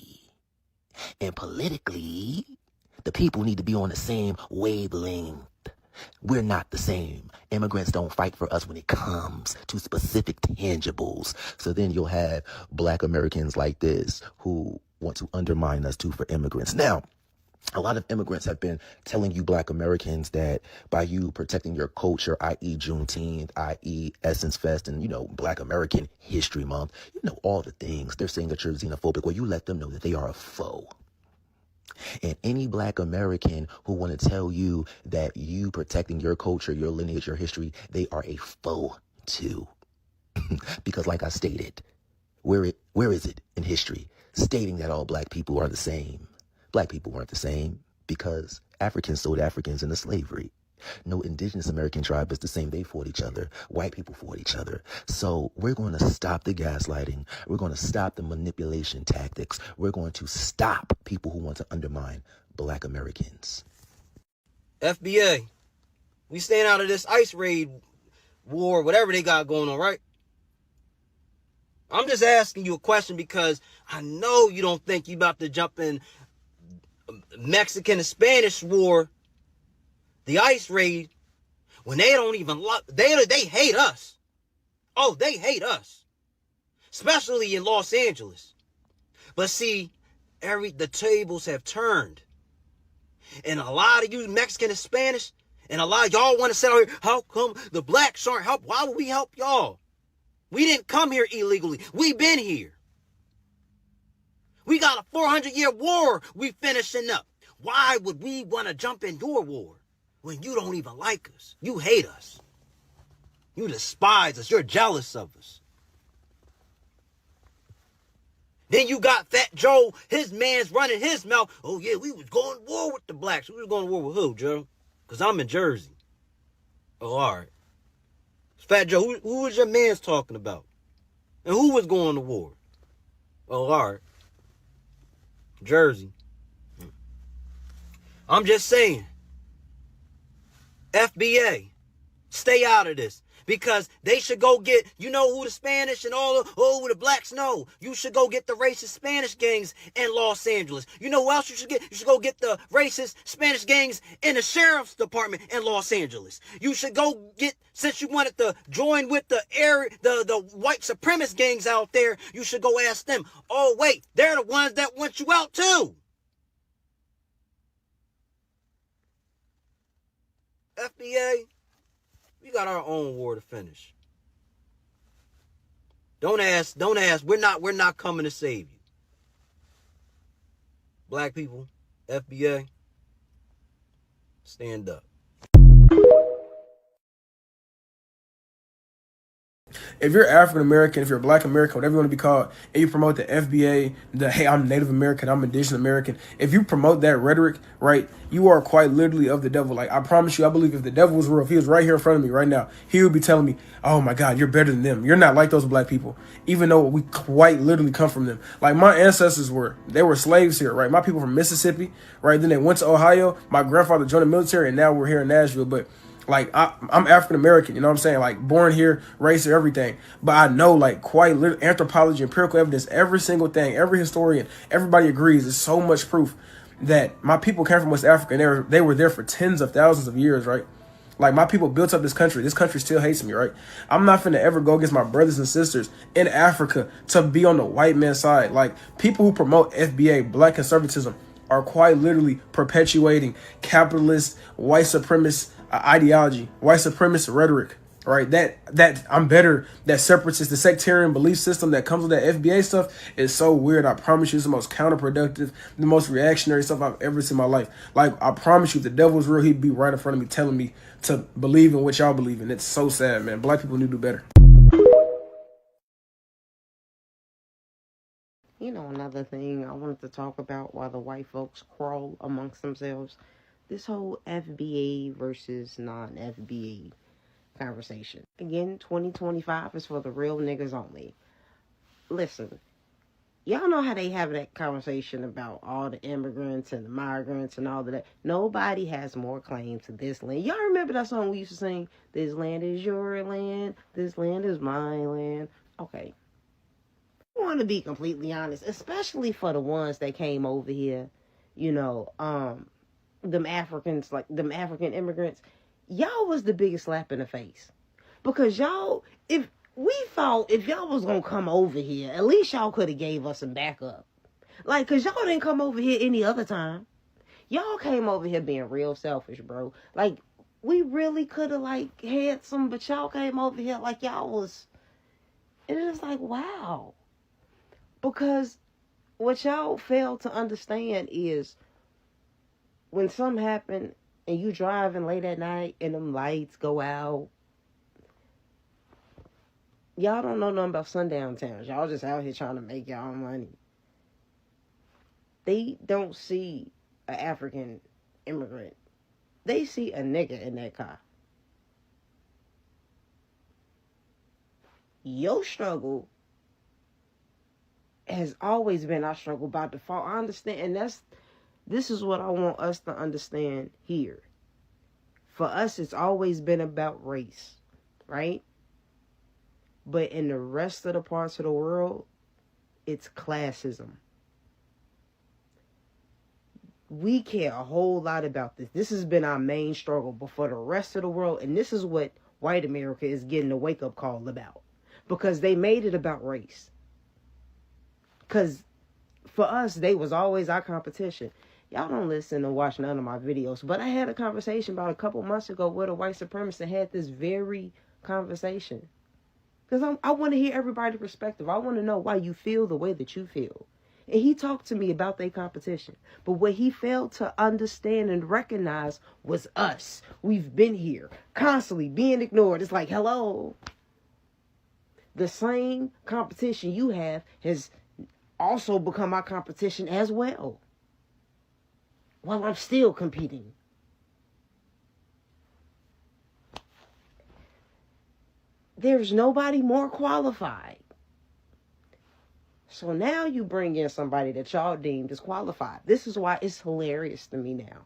And politically, the people need to be on the same wavelength. We're not the same. Immigrants don't fight for us when it comes to specific tangibles. So then you'll have Black Americans like this who want to undermine us too for immigrants. Now, a lot of immigrants have been telling you Black Americans that by you protecting your culture, i.e. Juneteenth, i.e. Essence Fest, and, Black American History Month, all the things. They're saying that you're xenophobic. Well, you let them know that they are a foe. And any Black American who want to tell you that you protecting your culture, your lineage, your history, they are a foe too. Because like I stated, where is it in history stating that all Black people are the same? Black people weren't the same because Africans sold Africans into slavery. No indigenous American tribe is the same. They fought each other. White people fought each other. So we're going to stop the gaslighting. We're going to stop the manipulation tactics. We're going to stop people who want to undermine Black Americans. FBA, we staying out of this ICE raid war, whatever they got going on, right? I'm just asking you a question because I know you don't think you about to jump in Mexican and Spanish war, the ICE raid, when they don't even love, they hate us. Oh, they hate us. Especially in Los Angeles. But see, the tables have turned. And a lot of you Mexican and Spanish, and a lot of y'all want to say, how come the Blacks aren't help? Why would we help y'all? We didn't come here illegally. We've been here. We got a 400-year war we finishing up. Why would we want to jump in your war when you don't even like us? You hate us. You despise us. You're jealous of us. Then you got Fat Joe, his man's running his mouth. Oh, yeah, we was going to war with the Blacks. We was going to war with who, Joe? Because I'm in Jersey. Oh, all right. Fat Joe, who was your man's talking about? And who was going to war? Oh, all right. Jersey. I'm just saying, FBA, stay out of this. Because they should go get, who the Spanish and who the Blacks know. You should go get the racist Spanish gangs in Los Angeles. You know what else you should get? You should go get the racist Spanish gangs in the sheriff's department in Los Angeles. You should go get, since you wanted to join with the white supremacist gangs out there, you should go ask them, oh wait, they're the ones that want you out too. FBA, we got our own war to finish. Don't ask. We're not coming to save you. Black people, FBA, stand up. If you're African American, if you're Black American, whatever you want to be called, and you promote the FBA, hey, I'm Native American, I'm indigenous American, if you promote that rhetoric, right, you are quite literally of the devil. Like, I promise you, I believe if the devil was real, if he was right here in front of me right now, he would be telling me, oh my God, you're better than them. You're not like those Black people, even though we quite literally come from them. Like, my ancestors were slaves here, right? My people from Mississippi, right? Then they went to Ohio. My grandfather joined the military, and now we're here in Nashville. But like, I'm African American, you know what I'm saying? Like, born here, raised here, everything. But I know, like, quite literally, anthropology, empirical evidence, every single thing, every historian, everybody agrees. There's so much proof that my people came from West Africa, and they were there for tens of thousands of years, right? Like, my people built up this country. This country still hates me, right? I'm not finna ever go against my brothers and sisters in Africa to be on the white man's side. Like, people who promote FBA, Black conservatism, are quite literally perpetuating capitalist, white supremacist ideology, white supremacist rhetoric. right? That I'm better. That separatist, the sectarian belief system that comes with that FBA stuff is so weird. I promise you, it's the most counterproductive, the most reactionary stuff I've ever seen in my life. Like, I promise you, if the devil was real, he'd be right in front of me telling me to believe in what y'all believe in. It's so sad, man. Black people need to do better. You know, another thing I wanted to talk about while the white folks quarrel amongst themselves, this whole FBA versus non-FBA conversation. Again, 2025 is for the real niggas only. Listen, y'all know how they have that conversation about all the immigrants and the migrants and all of that. Nobody has more claim to this land. Y'all remember that song we used to sing? This land is your land. This land is my land. Okay. I want to be completely honest, especially for the ones that came over here, you know, them Africans, like them African immigrants. Y'all was the biggest slap in the face. Because y'all, if we thought if y'all was going to come over here, at least y'all could have gave us some backup. Like, because y'all didn't come over here any other time. Y'all came over here being real selfish, bro. Like, we really could have, like, had some, but y'all came over here like y'all was, and it's like, wow. Because what y'all fail to understand is when something happen and you driving late at night and them lights go out, y'all don't know nothing about sundown towns. Y'all just out here trying to make y'all money. They don't see an African immigrant. They see a nigga in that car. Your struggle has always been our struggle by default. I understand, and this is what I want us to understand here. For us, it's always been about race, right? But in the rest of the parts of the world, it's classism. We care a whole lot about this. This has been our main struggle. But for the rest of the world, and this is what white America is getting a wake-up call about. Because they made it about race. Because for us, they was always our competition. Y'all don't listen or watch none of my videos. But I had a conversation about a couple months ago where the white supremacist had this very conversation. Because I want to hear everybody's perspective. I want to know why you feel the way that you feel. And he talked to me about their competition. But what he failed to understand and recognize was us. We've been here, constantly being ignored. It's like, hello. The same competition you have has also become my competition as well. While I'm still competing. There's nobody more qualified. So now you bring in somebody that y'all deemed as qualified. This is why it's hilarious to me now.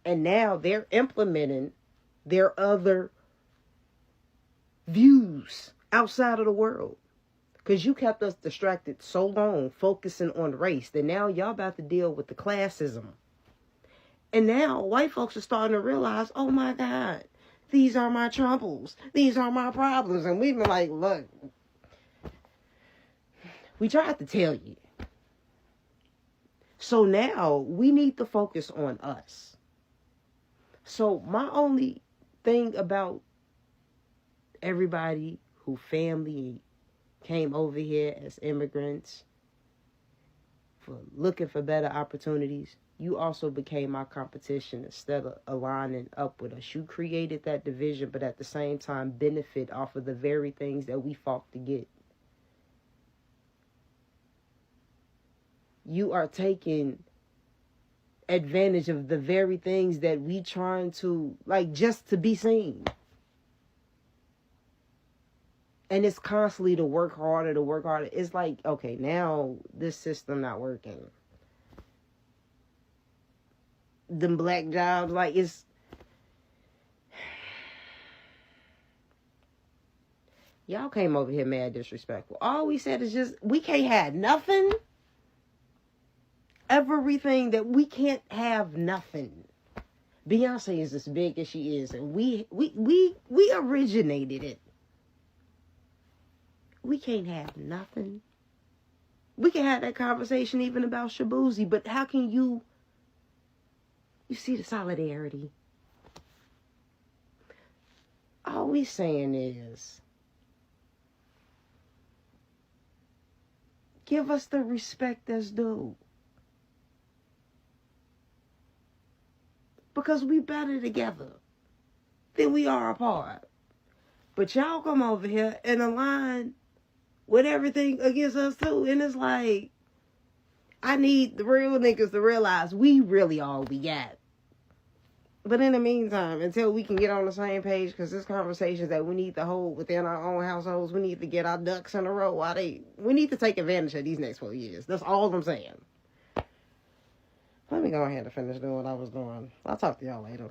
And now they're implementing their other views outside of the world. Because you kept us distracted so long focusing on race that now y'all about to deal with the classism. And now white folks are starting to realize, oh my God, these are my troubles. These are my problems. And we've been like, look, we tried to tell you. So now we need to focus on us. So my only thing about everybody who family came over here as immigrants for looking for better opportunities, you also became my competition instead of aligning up with us. You created that division, but at the same time benefit off of the very things that we fought to get. You are taking advantage of the very things that we trying to, like, just to be seen. And it's constantly to work harder, to work harder. It's like, okay, now this system not working. Them black jobs, like, it's... Y'all came over here mad disrespectful. All we said is just, we can't have nothing. Everything that we can't have nothing. Beyonce is as big as she is, and we originated it. We can't have nothing. We can have that conversation even about Shabuzi, but how can you see the solidarity? All we saying is, give us the respect that's due. Because we better together than we are apart. But y'all come over here and align with everything against us too. And it's like, I need the real niggas to realize we really all we got. But in the meantime, until we can get on the same page, because there's conversations that we need to hold within our own households, we need to get our ducks in a row. We need to take advantage of these next 4 years. That's all I'm saying. Let me go ahead and finish doing what I was doing. I'll talk to y'all later.